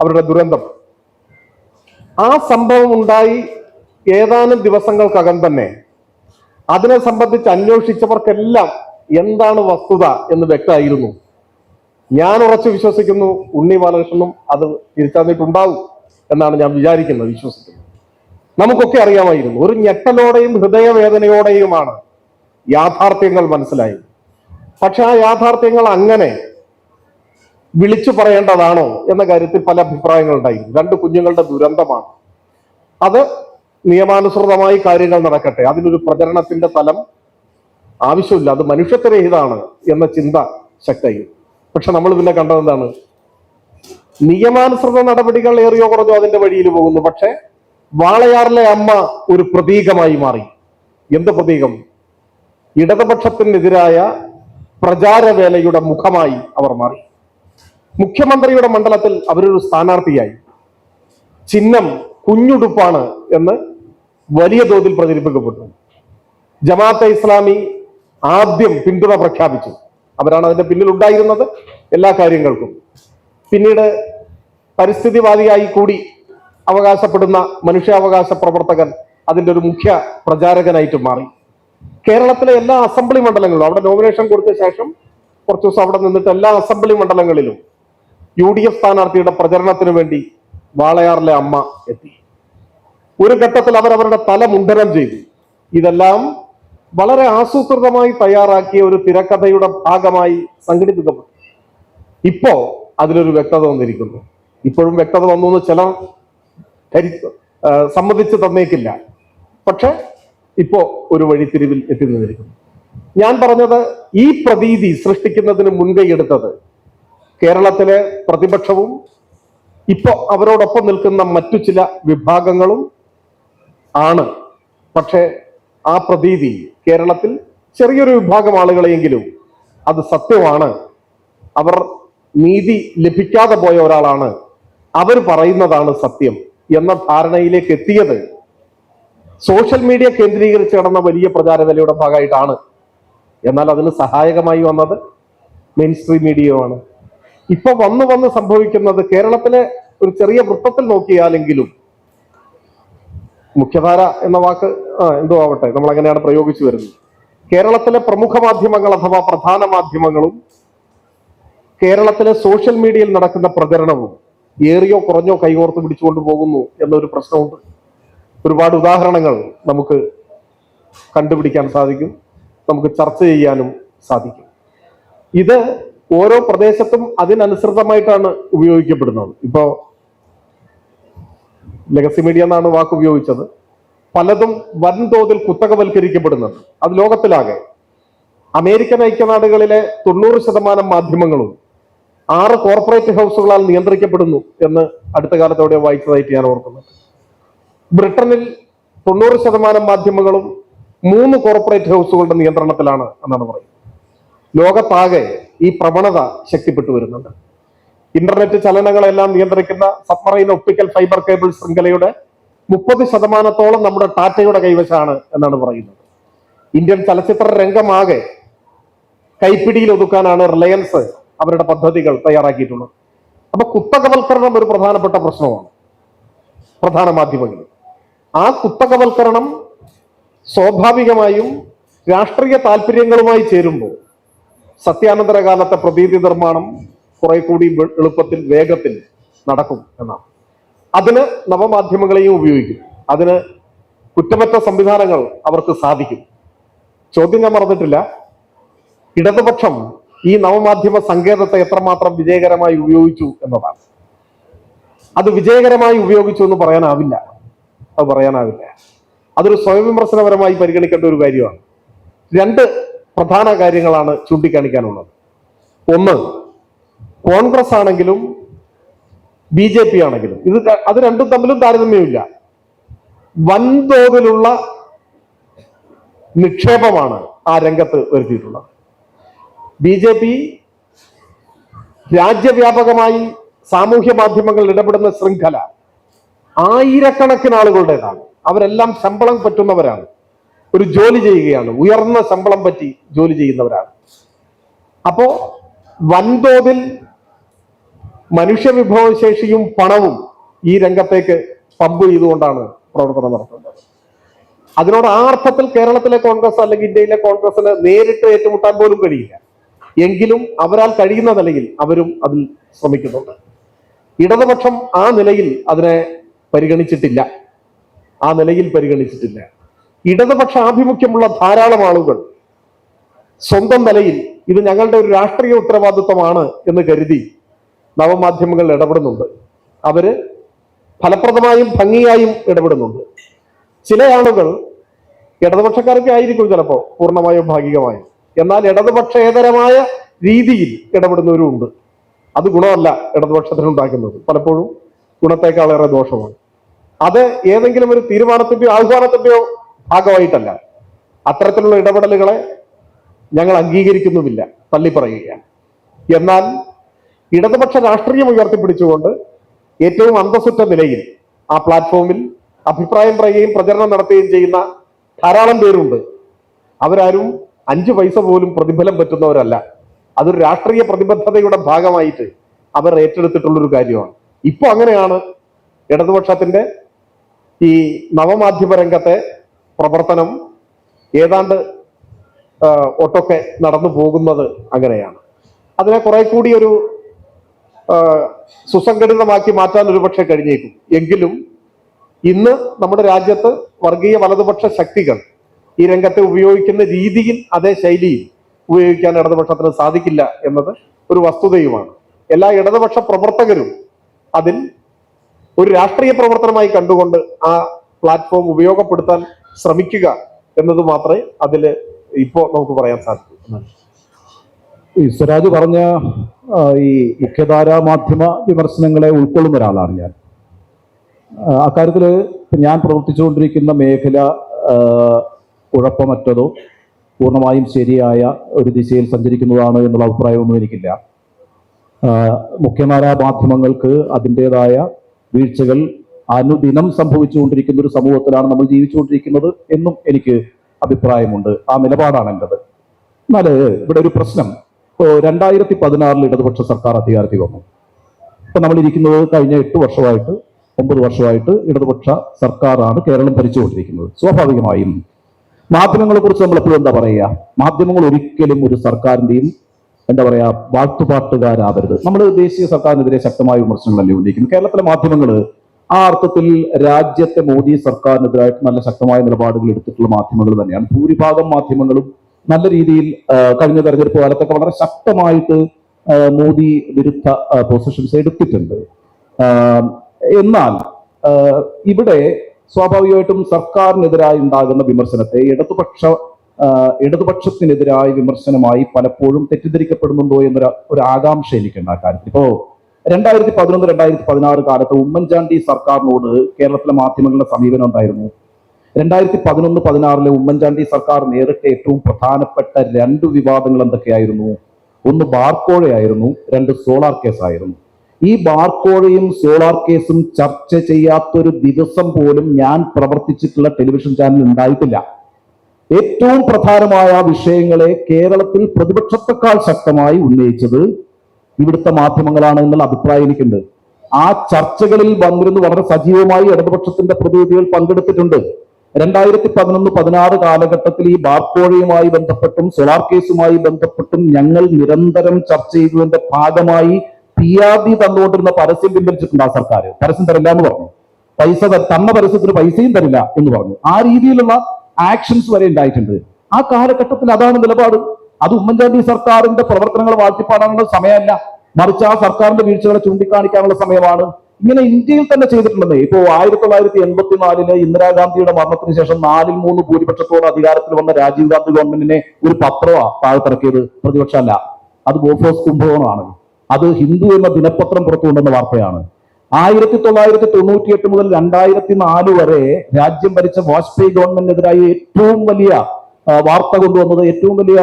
അവരുടെ ദുരന്തം. ആ സംഭവം ഉണ്ടായി ഏതാനും ദിവസങ്ങൾക്കകം തന്നെ അതിനെ സംബന്ധിച്ച് അന്വേഷിച്ചവർക്കെല്ലാം എന്താണ് വസ്തുത എന്ന് വ്യക്തമായിരുന്നു. ഞാൻ ഉറച്ചു വിശ്വസിക്കുന്നു ഉണ്ണി ബാലകൃഷ്ണനും അത് തിരിച്ചറിഞ്ഞിട്ടുണ്ടാവും എന്നാണ് ഞാൻ വിചാരിക്കുന്നത്, വിശ്വസിക്കുന്നത്. നമുക്കൊക്കെ അറിയാമായിരുന്നു. ഒരു ഞെട്ടലോടെയും ഹൃദയവേദനയോടെയുമാണ് യാഥാർത്ഥ്യങ്ങൾ മനസ്സിലായത്. പക്ഷെ ആ യാഥാർത്ഥ്യങ്ങൾ അങ്ങനെ വിളിച്ചു പറയേണ്ടതാണോ എന്ന കാര്യത്തിൽ പല അഭിപ്രായങ്ങളുണ്ടായിരുന്നു. 2 കുഞ്ഞുങ്ങളുടെ ദുരന്തമാണ് അത്. നിയമാനുസൃതമായി കാര്യങ്ങൾ നടക്കട്ടെ, അതിനൊരു പ്രചരണത്തിന്റെ തലം ആവശ്യമില്ല, അത് മനുഷ്യത്വരഹിതമാണ് എന്ന ചിന്ത ശക്തമായി. പക്ഷെ നമ്മൾ പിന്നെ കണ്ടതെന്താണ്? നിയമാനുസൃത നടപടികൾ ഏറിയോ കുറഞ്ഞോ അതിന്റെ വഴിയിൽ പോകുന്നു. പക്ഷെ വാളയാറിലെ അമ്മ ഒരു പ്രതീകമായി മാറി. എന്ത് പ്രതീകം? ഇടതുപക്ഷത്തിനെതിരായ പ്രചാരവേലയുടെ മുഖമായി അവർ മാറി. മുഖ്യമന്ത്രിയുടെ മണ്ഡലത്തിൽ അവരൊരു സ്ഥാനാർത്ഥിയായി. ചിഹ്നം കുഞ്ഞുടുപ്പാണ് എന്ന് വലിയ തോതിൽ പ്രചരിപ്പിക്കപ്പെട്ടു. ജമാഅത്തെ ഇസ്ലാമി ആദ്യം പിന്തുണ പ്രഖ്യാപിച്ചു. അവരാണ് അതിന്റെ പിന്നിൽ ഉണ്ടായിരുന്നത് എല്ലാ കാര്യങ്ങൾക്കും. പിന്നീട് പരിസ്ഥിതിവാദിയായി കൂടി അവകാശപ്പെടുന്ന മനുഷ്യാവകാശ പ്രവർത്തകൻ അതിന്റെ ഒരു മുഖ്യ പ്രചാരകനായിട്ട് മാറി. കേരളത്തിലെ എല്ലാ അസംബ്ലി മണ്ഡലങ്ങളിലും അവിടെ നോമിനേഷൻ കൊടുത്ത ശേഷം കുറച്ചു ദിവസം അവിടെ നിന്നിട്ട് എല്ലാ അസംബ്ലി മണ്ഡലങ്ങളിലും UDF സ്ഥാനാർത്ഥിയുടെ പ്രചരണത്തിന് വേണ്ടി വാളയാറിലെ അമ്മ എത്തി. ഒരു ഘട്ടത്തിൽ അവരവരുടെ തല മുണ്ഡനം ചെയ്തു. ഇതെല്ലാം വളരെ ആസൂത്രിതമായി തയ്യാറാക്കിയ ഒരു തിരക്കഥയുടെ ഭാഗമായി സംഘടിപ്പിക്കപ്പെട്ടു. ഇപ്പോ അതിലൊരു വ്യക്തത വന്നിരിക്കുന്നു. ഇപ്പോഴും വ്യക്തത വന്നു എന്ന് ചിലർ സമ്മതിച്ച് തന്നേക്കില്ല. പക്ഷെ ഇപ്പോ ഒരു വഴിത്തിരിവിൽ എത്തി നിന്നിരിക്കുന്നു. ഞാൻ പറഞ്ഞത്, ഈ പ്രതീതി സൃഷ്ടിക്കുന്നതിന് മുൻകൈയെടുത്തത് കേരളത്തിലെ പ്രതിപക്ഷവും ഇപ്പോ അവരോടൊപ്പം നിൽക്കുന്ന മറ്റു ചില വിഭാഗങ്ങളും ആണ്. പക്ഷെ ആ പ്രതീതി കേരളത്തിൽ ചെറിയൊരു വിഭാഗം ആളുകളെയെങ്കിലും അത് സത്യമാണ്, അവർ നീതി ലഭിക്കാതെ പോയ ഒരാളാണ്, അവർ പറയുന്നതാണ് സത്യം എന്ന ധാരണയിലേക്ക് എത്തിയത് സോഷ്യൽ മീഡിയ കേന്ദ്രീകരിച്ച് നടന്ന വലിയ പ്രചാരവേലയുടെ ഭാഗമായിട്ടാണ്. എന്നാൽ അതിന് സഹായകമായി വന്നത് മെയിൻ സ്ട്രീം മീഡിയയുമാണ്. ഇപ്പൊ വന്ന് സംഭവിക്കുന്നത് കേരളത്തിലെ ഒരു ചെറിയ വൃത്തത്തിൽ നോക്കിയാലെങ്കിലും, മുഖ്യധാര എന്ന വാക്ക് എന്തോ ആവട്ടെ, നമ്മൾ അങ്ങനെയാണ് പ്രയോഗിച്ചു വരുന്നത്. കേരളത്തിലെ പ്രമുഖ മാധ്യമങ്ങൾ അഥവാ പ്രധാന മാധ്യമങ്ങളും കേരളത്തിലെ സോഷ്യൽ മീഡിയയിൽ നടക്കുന്ന പ്രചരണവും ഏറിയോ കുറഞ്ഞോ കൈകോർത്ത് പിടിച്ചുകൊണ്ട് പോകുന്നു എന്നൊരു പ്രശ്നമുണ്ട്. ഒരുപാട് ഉദാഹരണങ്ങൾ നമുക്ക് കണ്ടുപിടിക്കാൻ സാധിക്കും, നമുക്ക് ചർച്ച ചെയ്യാനും സാധിക്കും. ഇത് ഓരോ പ്രദേശത്തും അതിനനുസൃതമായിട്ടാണ് ഉപയോഗിക്കപ്പെടുന്നത്. ഇപ്പോ ലെഗസി മീഡിയ എന്നാണ് വാക്ക് ഉപയോഗിച്ചത്. പലതും വൻതോതിൽ കുത്തകവൽക്കരിക്കപ്പെടുന്നുണ്ട്. അത് ലോകത്തിലാകെ. അമേരിക്കൻ ഐക്യനാടുകളിലെ 90% മാധ്യമങ്ങളും 6 കോർപ്പറേറ്റ് ഹൗസുകളാൽ നിയന്ത്രിക്കപ്പെടുന്നു എന്ന് അടുത്ത കാലത്തോടെ വായിച്ചതായിട്ട് ഞാൻ ഓർക്കുന്നുണ്ട്. ബ്രിട്ടനിൽ 90% മാധ്യമങ്ങളും 3 കോർപ്പറേറ്റ് ഹൗസുകളുടെ നിയന്ത്രണത്തിലാണ് എന്നാണ് പറയുന്നത്. ലോകത്താകെ ഈ പ്രവണത ശക്തിപ്പെട്ടു വരുന്നുണ്ട്. ഇന്റർനെറ്റ് ചലനങ്ങളെല്ലാം നിയന്ത്രിക്കുന്ന സബ്മറൈൻ ഒപ്റ്റിക്കൽ ഫൈബർ കേബിൾ ശൃംഖലയുടെ 30% നമ്മുടെ ടാറ്റയുടെ കൈവശമാണ് എന്നാണ് പറയുന്നത്. ഇന്ത്യൻ ചലച്ചിത്ര രംഗമാകെ കൈപ്പിടിയിൽ ഒതുക്കാനാണ് റിലയൻസ് അവരുടെ പദ്ധതികൾ തയ്യാറാക്കിയിട്ടുള്ളത്. അപ്പൊ കുത്തകവൽക്കരണം ഒരു പ്രധാനപ്പെട്ട പ്രശ്നമാണ് പ്രധാന മാധ്യമങ്ങൾ. ആ കുത്തകവൽക്കരണം സ്വാഭാവികമായും രാഷ്ട്രീയ താല്പര്യങ്ങളുമായി ചേരുമ്പോൾ സത്യാനന്തര കാലത്തെ പ്രതീതി നിർമ്മാണം കുറെ കൂടി എളുപ്പത്തിൽ വേഗത്തിൽ നടക്കും എന്നാണ്. അതിന് നവമാധ്യമങ്ങളെയും ഉപയോഗിക്കും. അതിന് കുറ്റമറ്റ സംവിധാനങ്ങൾ അവർക്ക് സാധിക്കും. ചോദ്യം ഞാൻ മറന്നിട്ടില്ല, ഇടതുപക്ഷം ഈ നവമാധ്യമ സങ്കേതത്തെ എത്രമാത്രം വിജയകരമായി ഉപയോഗിച്ചു എന്നതാണ്. അത് വിജയകരമായി ഉപയോഗിച്ചു എന്ന് പറയാനാവില്ല. അതൊരു സ്വയം വിമർശനപരമായി പരിഗണിക്കേണ്ട ഒരു കാര്യമാണ്. 2 പ്രധാന കാര്യങ്ങളാണ് ചൂണ്ടിക്കാണിക്കാനുള്ളത്. ഒന്ന്, കോൺഗ്രസ് ആണെങ്കിലും BJP ആണെങ്കിലും അത് രണ്ടും തമ്മിലും താരതമ്യമില്ല. വൻതോതിലുള്ള നിക്ഷേപമാണ് ആ രംഗത്ത് വരുത്തിയിട്ടുള്ളത്. BJP രാജ്യവ്യാപകമായി സാമൂഹ്യ മാധ്യമങ്ങളിൽ ഇടപെടുന്ന ശൃംഖല ആയിരക്കണക്കിന് ആളുകളുടേതാണ്. അവരെല്ലാം ശമ്പളം പറ്റുന്നവരാണ്, ഒരു ജോലി ചെയ്യുകയാണ്, ഉയർന്ന ശമ്പളം പറ്റി ജോലി ചെയ്യുന്നവരാണ്. അപ്പോ വൻതോതിൽ മനുഷ്യവിഭവശേഷിയും പണവും ഈ രംഗത്തേക്ക് പമ്പ് ചെയ്തുകൊണ്ടാണ് പ്രവർത്തനം നടത്തുന്നത്. അതിനോട് ആ അർത്ഥത്തിൽ കേരളത്തിലെ കോൺഗ്രസ് അല്ലെങ്കിൽ ഇന്ത്യയിലെ കോൺഗ്രസിന് നേരിട്ട് ഏറ്റുമുട്ടാൻ പോലും കഴിയില്ല. എങ്കിലും അവരാൽ കഴിയുന്ന നിലയിൽ അവരും അതിൽ ശ്രമിക്കുന്നുണ്ട്. ഇടതുപക്ഷം ആ നിലയിൽ അതിനെ പരിഗണിച്ചിട്ടില്ല. ആ നിലയിൽ പരിഗണിച്ചിട്ടില്ല. ഇടതുപക്ഷ ആഭിമുഖ്യമുള്ള ധാരാളം ആളുകൾ സ്വന്തം നിലയിൽ ഇത് ഞങ്ങളുടെ ഒരു രാഷ്ട്രീയ ഉത്തരവാദിത്വമാണ് എന്ന് കരുതി നവമാധ്യമങ്ങളിൽ ഇടപെടുന്നുണ്ട്. അവര് ഫലപ്രദമായും ഭംഗിയായും ഇടപെടുന്നുണ്ട്. ചില ആളുകൾ ഇടതുപക്ഷക്കാരൊക്കെ ആയിരിക്കും ചിലപ്പോൾ പൂർണ്ണമായോ ഭാഗികമായോ, എന്നാൽ ഇടതുപക്ഷേതരമായ രീതിയിൽ ഇടപെടുന്നവരും ഉണ്ട്. അത് ഗുണമല്ല ഇടതുപക്ഷത്തിനുണ്ടാക്കുന്നത്, പലപ്പോഴും ഗുണത്തെക്കാളേറെ ദോഷമാണ്. അത് ഏതെങ്കിലും ഒരു തീരുമാനത്തിന്റെയോ ആഹ്വാനത്തിന്റെയോ ഭാഗമായിട്ടല്ല. അത്തരത്തിലുള്ള ഇടപെടലുകളെ ഞങ്ങൾ അംഗീകരിക്കുന്നുമില്ല, തള്ളിപ്പറയുകയാണ്. എന്നാൽ ഇടതുപക്ഷ രാഷ്ട്രീയം ഉയർത്തിപ്പിടിച്ചുകൊണ്ട് ഏറ്റവും അന്തസ്സുറ്റ നിലയിൽ ആ പ്ലാറ്റ്ഫോമിൽ അഭിപ്രായം പറയുകയും പ്രചരണം നടത്തുകയും ചെയ്യുന്ന ധാരാളം പേരുണ്ട്. അവരാരും 5 പൈസ പോലും പ്രതിഫലം പറ്റുന്നവരല്ല. അതൊരു രാഷ്ട്രീയ പ്രതിബദ്ധതയുടെ ഭാഗമായിട്ട് അവർ ഏറ്റെടുത്തിട്ടുള്ളൊരു കാര്യമാണ്. ഇപ്പൊ അങ്ങനെയാണ് ഇടതുപക്ഷത്തിന്റെ ഈ നവമാധ്യമ രംഗത്തെ പ്രവർത്തനം ഏതാണ്ട് ഒട്ടൊക്കെ നടന്നു പോകുന്നത് അങ്ങനെയാണ്. അതിനെ കുറെ കൂടി ഒരു സുസംഘടിതമാക്കി മാറ്റാൻ ഒരുപക്ഷെ കഴിഞ്ഞേക്കും. എങ്കിലും ഇന്ന് നമ്മുടെ രാജ്യത്ത് വർഗീയ വലതുപക്ഷ ശക്തികൾ ഈ രംഗത്തെ ഉപയോഗിക്കുന്ന രീതിയിൽ അതേ ശൈലിയിൽ ഉപയോഗിക്കാൻ ഇടതുപക്ഷത്തിന് സാധിക്കില്ല എന്നത് ഒരു വസ്തുതയുമാണ്. എല്ലാ ഇടതുപക്ഷ പ്രവർത്തകരും അതിൽ ഒരു രാഷ്ട്രീയ പ്രവർത്തനമായി കണ്ടുകൊണ്ട് ആ പ്ലാറ്റ്ഫോം ഉപയോഗപ്പെടുത്താൻ ശ്രമിക്കുക എന്നത് മാത്രമേ അതിൽ ഇപ്പോ നമുക്ക് പറയാൻ സാധിക്കൂ. ഈ സ്വരാജ് പറഞ്ഞ ഈ മുഖ്യധാരാ മാധ്യമ വിമർശനങ്ങളെ ഉൾക്കൊള്ളുന്ന ഒരാളാണ് ഞാൻ. അക്കാര്യത്തിൽ ഞാൻ പ്രവർത്തിച്ചുകൊണ്ടിരിക്കുന്ന മേഖല കുഴപ്പമറ്റതോ പൂർണ്ണമായും ശരിയായ ഒരു ദിശയിൽ സഞ്ചരിക്കുന്നതാണ് എന്നുള്ള അഭിപ്രായമൊന്നും എനിക്കില്ല. മുഖ്യധാരാ മാധ്യമങ്ങൾക്ക് അതിൻ്റെതായ വീഴ്ചകൾ അനുദിനം സംഭവിച്ചുകൊണ്ടിരിക്കുന്ന ഒരു സമൂഹത്തിലാണ് നമ്മൾ ജീവിച്ചുകൊണ്ടിരിക്കുന്നത് എന്നും എനിക്ക് അഭിപ്രായമുണ്ട്. ആ നിലപാടാണ് എൻ്റെത്. എന്നാൽ ഇവിടെ ഒരു പ്രശ്നം, 2016 ഇടതുപക്ഷ സർക്കാർ അധികാരത്തിൽ വന്നു. ഇപ്പൊ നമ്മൾ ഇരിക്കുന്നത് കഴിഞ്ഞ 8 വർഷമായിട്ട് 9 വർഷമായിട്ട് ഇടതുപക്ഷ സർക്കാരാണ് കേരളം ഭരിച്ചുകൊണ്ടിരിക്കുന്നത്. സ്വാഭാവികമായും മാധ്യമങ്ങളെ കുറിച്ച് നമ്മൾ എപ്പോഴും എന്താ പറയുക, മാധ്യമങ്ങൾ ഒരിക്കലും ഒരു സർക്കാരിന്റെയും എന്താ പറയാ വാഴ്ത്തുപാട്ടുകാരാവരുത്. നമ്മൾ ദേശീയ സർക്കാരിനെതിരെ ശക്തമായ വിമർശനങ്ങളല്ലേ ഉന്നയിക്കുന്നത്. കേരളത്തിലെ മാധ്യമങ്ങൾ ആ അർത്ഥത്തിൽ രാജ്യത്തെ മോദി സർക്കാരിനെതിരായിട്ട് നല്ല ശക്തമായ നിലപാടുകൾ എടുത്തിട്ടുള്ള മാധ്യമങ്ങൾ തന്നെയാണ്. ഭൂരിഭാഗം മാധ്യമങ്ങളും നല്ല രീതിയിൽ കഴിഞ്ഞ തെരഞ്ഞെടുപ്പ് കാലത്തൊക്കെ വളരെ ശക്തമായിട്ട് മോദി വിരുദ്ധ പൊസിഷൻസ് എടുത്തിട്ടുണ്ട്. എന്നാൽ ഇവിടെ സ്വാഭാവികമായിട്ടും സർക്കാരിനെതിരായി ഉണ്ടാകുന്ന വിമർശനത്തെ ഇടതുപക്ഷത്തിനെതിരായ വിമർശനമായി പലപ്പോഴും തെറ്റിദ്ധരിക്കപ്പെടുന്നുണ്ടോ എന്നൊരു ആകാംക്ഷ എനിക്കുണ്ട് ആ കാര്യത്തിൽ. ഇപ്പോ 2011-2016 കാലത്ത് ഉമ്മൻചാണ്ടി സർക്കാരിനോട് കേരളത്തിലെ മാധ്യമങ്ങളുടെ സമീപനം എന്തായിരുന്നു? 2011-16 ഉമ്മൻചാണ്ടി സർക്കാർ നേരിട്ട ഏറ്റവും പ്രധാനപ്പെട്ട 2 വിവാദങ്ങൾ എന്തൊക്കെയായിരുന്നു? ഒന്ന് ബാർക്കോഴയായിരുന്നു, 2 സോളാർ കേസായിരുന്നു. ഈ ബാർക്കോഴയും സോളാർ കേസും ചർച്ച ചെയ്യാത്തൊരു ദിവസം പോലും ഞാൻ പ്രവർത്തിച്ചിട്ടുള്ള ടെലിവിഷൻ ചാനൽ ഉണ്ടായിട്ടില്ല. ഏറ്റവും പ്രധാനമായ വിഷയങ്ങളെ കേരളത്തിൽ പ്രതിപക്ഷത്തെക്കാൾ ശക്തമായി ഉന്നയിച്ചത് ഇവിടുത്തെ മാധ്യമങ്ങളാണ് എന്നുള്ള അഭിപ്രായം എനിക്കുണ്ട്. ആ ചർച്ചകളിൽ വന്നിരുന്ന് വളരെ സജീവമായി ഇടതുപക്ഷത്തിന്റെ പ്രതിനിധികൾ പങ്കെടുത്തിട്ടുണ്ട്. 2011-16 കാലഘട്ടത്തിൽ ഈ ബാർക്കോഴയുമായി ബന്ധപ്പെട്ടും സോളാർ കേസുമായി ബന്ധപ്പെട്ടും ഞങ്ങൾ നിരന്തരം ചർച്ച ചെയ്തതിന്റെ ഭാഗമായി PRD തന്നുകൊണ്ടിരുന്ന പരസ്യം പിൻവലിച്ചിട്ടുണ്ട് ആ സർക്കാർ. പരസ്യം തരില്ല എന്ന് പറഞ്ഞു. തന്ന പരസ്യത്തിന് പൈസയും തരില്ല എന്ന് പറഞ്ഞു. ആ രീതിയിലുള്ള ആക്ഷൻസ് വരെ ഉണ്ടായിട്ടുണ്ട്. ആ കാലഘട്ടത്തിൽ അതാണ് നിലപാട്. അത് ഉമ്മൻചാണ്ടി സർക്കാരിന്റെ പ്രവർത്തനങ്ങൾ വാഴ്ത്തിപ്പാടാനുള്ള സമയമല്ല, മറിച്ച് ആ സർക്കാരിന്റെ വീഴ്ചകളെ ചൂണ്ടിക്കാണിക്കാനുള്ള സമയമാണ്. ഇങ്ങനെ ഇന്ത്യയിൽ തന്നെ ചെയ്തിട്ടുണ്ടെന്നേ. ഇപ്പോ 1984 ഇന്ദിരാഗാന്ധിയുടെ മരണത്തിന് ശേഷം 4-3 ഭൂരിപക്ഷത്തോടെ അധികാരത്തിൽ വന്ന രാജീവ് ഗാന്ധി ഗവൺമെന്റിനെ ഒരു പത്രമാണ് താഴ്ത്തിറക്കിയത്, പ്രതിപക്ഷമല്ല. അത് ബോഫോസ് കുംഭകോണമാണ്. അത് ഹിന്ദു എന്ന ദിനപത്രം പുറത്തുകൊണ്ടുവന്ന വാർത്തയാണ്. 1998 മുതൽ 2004 വരെ രാജ്യം ഭരിച്ച വാജ്പേയി ഗവൺമെന്റിനെതിരായി ഏറ്റവും വലിയ വാർത്ത കൊണ്ടുവന്നത്, ഏറ്റവും വലിയ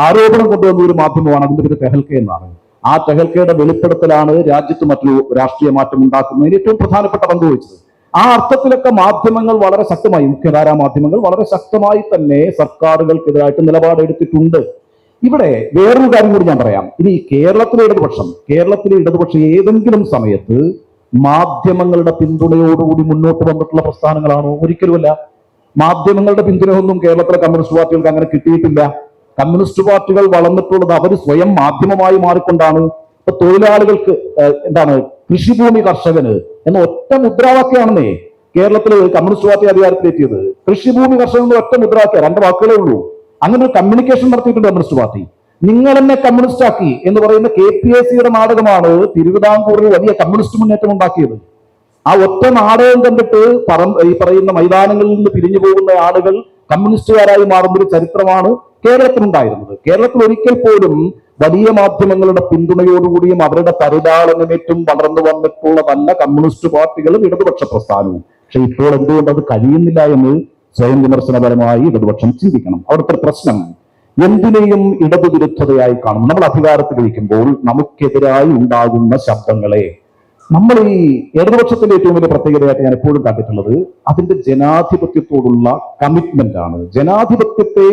ആരോപണം കൊണ്ടുവന്ന ഒരു മാധ്യമമാണ്. അതിന്റെ പേര് തെഹൽക്കെ എന്നാണ്. ആ തെഹൽക്കയുടെ വെളിപ്പെടുത്തലാണ് രാജ്യത്ത് മറ്റൊരു രാഷ്ട്രീയ മാറ്റം ഉണ്ടാക്കുന്നതിന് ഏറ്റവും പ്രധാനപ്പെട്ട പങ്ക് വഹിച്ചത്. ആ അർത്ഥത്തിലൊക്കെ മാധ്യമങ്ങൾ വളരെ ശക്തമായി, മുഖ്യധാരാ മാധ്യമങ്ങൾ വളരെ ശക്തമായി തന്നെ സർക്കാരുകൾക്കെതിരായിട്ട് നിലപാടെടുത്തിട്ടുണ്ട്. ഇവിടെ വേറൊരു കാര്യം കൂടി ഞാൻ പറയാം. ഇനി കേരളത്തിലെ ഇടതുപക്ഷം ഏതെങ്കിലും സമയത്ത് മാധ്യമങ്ങളുടെ പിന്തുണയോടുകൂടി മുന്നോട്ട് വന്നിട്ടുള്ള പ്രസ്ഥാനങ്ങളാണോ? ഒരിക്കലുമല്ല. മാധ്യമങ്ങളുടെ പിന്തുണയൊന്നും കേരളത്തിലെ കമ്മ്യൂണിസ്റ്റ് പാർട്ടികൾക്ക് അങ്ങനെ കിട്ടിയിട്ടില്ല. കമ്മ്യൂണിസ്റ്റ് പാർട്ടികൾ വളർന്നിട്ടുള്ളത് അവർ സ്വയം മാധ്യമമായി മാറിക്കൊണ്ടാണ്. ഇപ്പൊ തൊഴിലാളികൾക്ക് കൃഷിഭൂമി കർഷകന് എന്ന ഒറ്റ മുദ്രാവാക്യമാണെന്നേ കേരളത്തിൽ കമ്മ്യൂണിസ്റ്റ് പാർട്ടി അധികാരത്തിലെത്തിയത്? കൃഷിഭൂമി കർഷകർ ഒറ്റ മുദ്രാക്കിയ 2 വാക്കുകളേ ഉള്ളൂ. അങ്ങനെ ഒരു കമ്മ്യൂണിക്കേഷൻ നടത്തിയിട്ടുണ്ട് കമ്മ്യൂണിസ്റ്റ് പാർട്ടി. നിങ്ങൾ എന്നെ കമ്മ്യൂണിസ്റ്റ് ആക്കി എന്ന് പറയുന്ന KPAC-യുടെ നാടകമാണ് തിരുവിതാംകൂറിൽ വലിയ കമ്മ്യൂണിസ്റ്റ് മുന്നേറ്റം ഉണ്ടാക്കിയത്. ആ ഒറ്റ നാടകം കണ്ടിട്ട് ഈ പറയുന്ന മൈതാനങ്ങളിൽ നിന്ന് പിരിഞ്ഞു പോകുന്ന ആളുകൾ കമ്മ്യൂണിസ്റ്റുകാരായി മാറുന്ന ഒരു ചരിത്രമാണ് കേരളത്തിലുണ്ടായിരുന്നത്. കേരളത്തിൽ ഒരിക്കൽ പോലും വലിയ മാധ്യമങ്ങളുടെ പിന്തുണയോടുകൂടിയും അവരുടെ പരിലാളനമേറ്റും വളർന്നു വന്നിട്ടുള്ളതല്ല കമ്മ്യൂണിസ്റ്റ് പാർട്ടികളും ഇടതുപക്ഷ പ്രസ്ഥാനവും. പക്ഷെ ഇപ്പോൾ എന്തുകൊണ്ട് അത് കഴിയുന്നില്ല എന്ന് സ്വയം വിമർശനപരമായി ഇടതുപക്ഷം ചിന്തിക്കണം. അവിടുത്തെ പ്രശ്നം എന്തിനേയും ഇടതുവിരുദ്ധതയായി കാണും. നമ്മൾ അധികാരത്തിലിരിക്കുമ്പോൾ നമുക്കെതിരായി ഉണ്ടാകുന്ന ശബ്ദങ്ങളെ നമ്മൾ ഈ ഇടതുപക്ഷത്തിന്റെ ഏറ്റവും വലിയ പ്രത്യേകതയായിട്ട് ഞാൻ എപ്പോഴും കണ്ടിട്ടുള്ളത് അതിന്റെ ജനാധിപത്യത്തോടുള്ള കമ്മിറ്റ്മെന്റ് ആണ്. ജനാധിപത്യത്തെ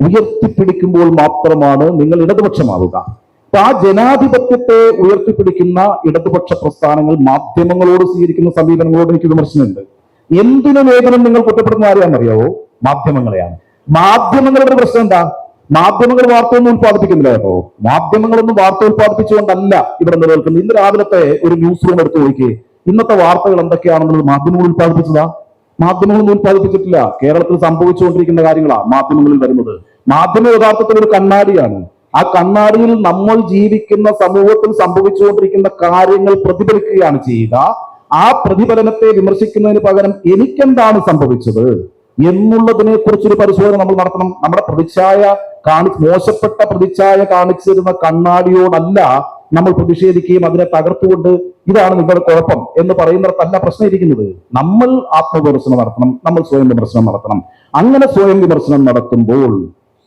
ഉയർത്തിപ്പിടിക്കുമ്പോൾ മാത്രമാണ് നിങ്ങൾ ഇടതുപക്ഷമാവുക. അപ്പൊ ആ ജനാധിപത്യത്തെ ഉയർത്തിപ്പിടിക്കുന്ന ഇടതുപക്ഷ പ്രസ്ഥാനങ്ങൾ മാധ്യമങ്ങളോട് സ്വീകരിക്കുന്ന സമീപനങ്ങളോട് എനിക്ക് വിമർശനമുണ്ട്. എന്തിനു വേദനം നിങ്ങൾ കുറ്റപ്പെടുന്ന ആരെയാണെന്നറിയാവോ? മാധ്യമങ്ങളെയാണ്. മാധ്യമങ്ങളുടെ പ്രശ്നം എന്താ? മാധ്യമങ്ങൾ വാർത്തയൊന്നും ഉത്പാദിപ്പിക്കുന്നില്ല കേട്ടോ. മാധ്യമങ്ങളൊന്നും വാർത്ത ഉത്പാദിപ്പിച്ചുകൊണ്ടല്ല ഇവിടെ നിലനിൽക്കുന്നത്. ഇന്ന് രാവിലത്തെ ഒരു ന്യൂസ് റൂം എടുത്ത് നോക്കിയേ, ഇന്നത്തെ വാർത്തകൾ എന്തൊക്കെയാണെന്നുള്ളത് മാധ്യമങ്ങൾ ഉത്പാദിപ്പിച്ചതാ? മാധ്യമങ്ങളൊന്നും ഉത്പാദിപ്പിച്ചിട്ടില്ല. കേരളത്തിൽ സംഭവിച്ചുകൊണ്ടിരിക്കുന്ന കാര്യങ്ങളാണ് മാധ്യമങ്ങളിൽ വരുന്നത്. മാധ്യമം യഥാർത്ഥത്തിൽ ഒരു കണ്ണാടിയാണ്. ആ കണ്ണാടിയിൽ നമ്മൾ ജീവിക്കുന്ന സമൂഹത്തിൽ സംഭവിച്ചുകൊണ്ടിരിക്കുന്ന കാര്യങ്ങൾ പ്രതിഫലിക്കുകയാണ് ചെയ്യുക. ആ പ്രതിഫലനത്തെ വിമർശിക്കുന്നതിന് പകരം എനിക്കെന്താണ് സംഭവിച്ചത് എന്നുള്ളതിനെ കുറിച്ചൊരു പരിശോധന നമ്മൾ നടത്തണം. നമ്മുടെ പ്രതിച്ഛായ മോശപ്പെട്ട പ്രതിച്ഛായ കാണിച്ചിരുന്ന കണ്ണാടിയോടല്ല നമ്മൾ പ്രതിഷേധിക്കുകയും അതിനെ തകർത്തുകൊണ്ട് ഇതാണ് നിങ്ങളുടെ കുഴപ്പം എന്ന് പറയുന്നിടത്തല്ല പ്രശ്നം ഇരിക്കുന്നത്. നമ്മൾ ആത്മവിമർശനം നടത്തണം, നമ്മൾ സ്വയം വിമർശനം നടത്തണം. അങ്ങനെ സ്വയം വിമർശനം നടത്തുമ്പോൾ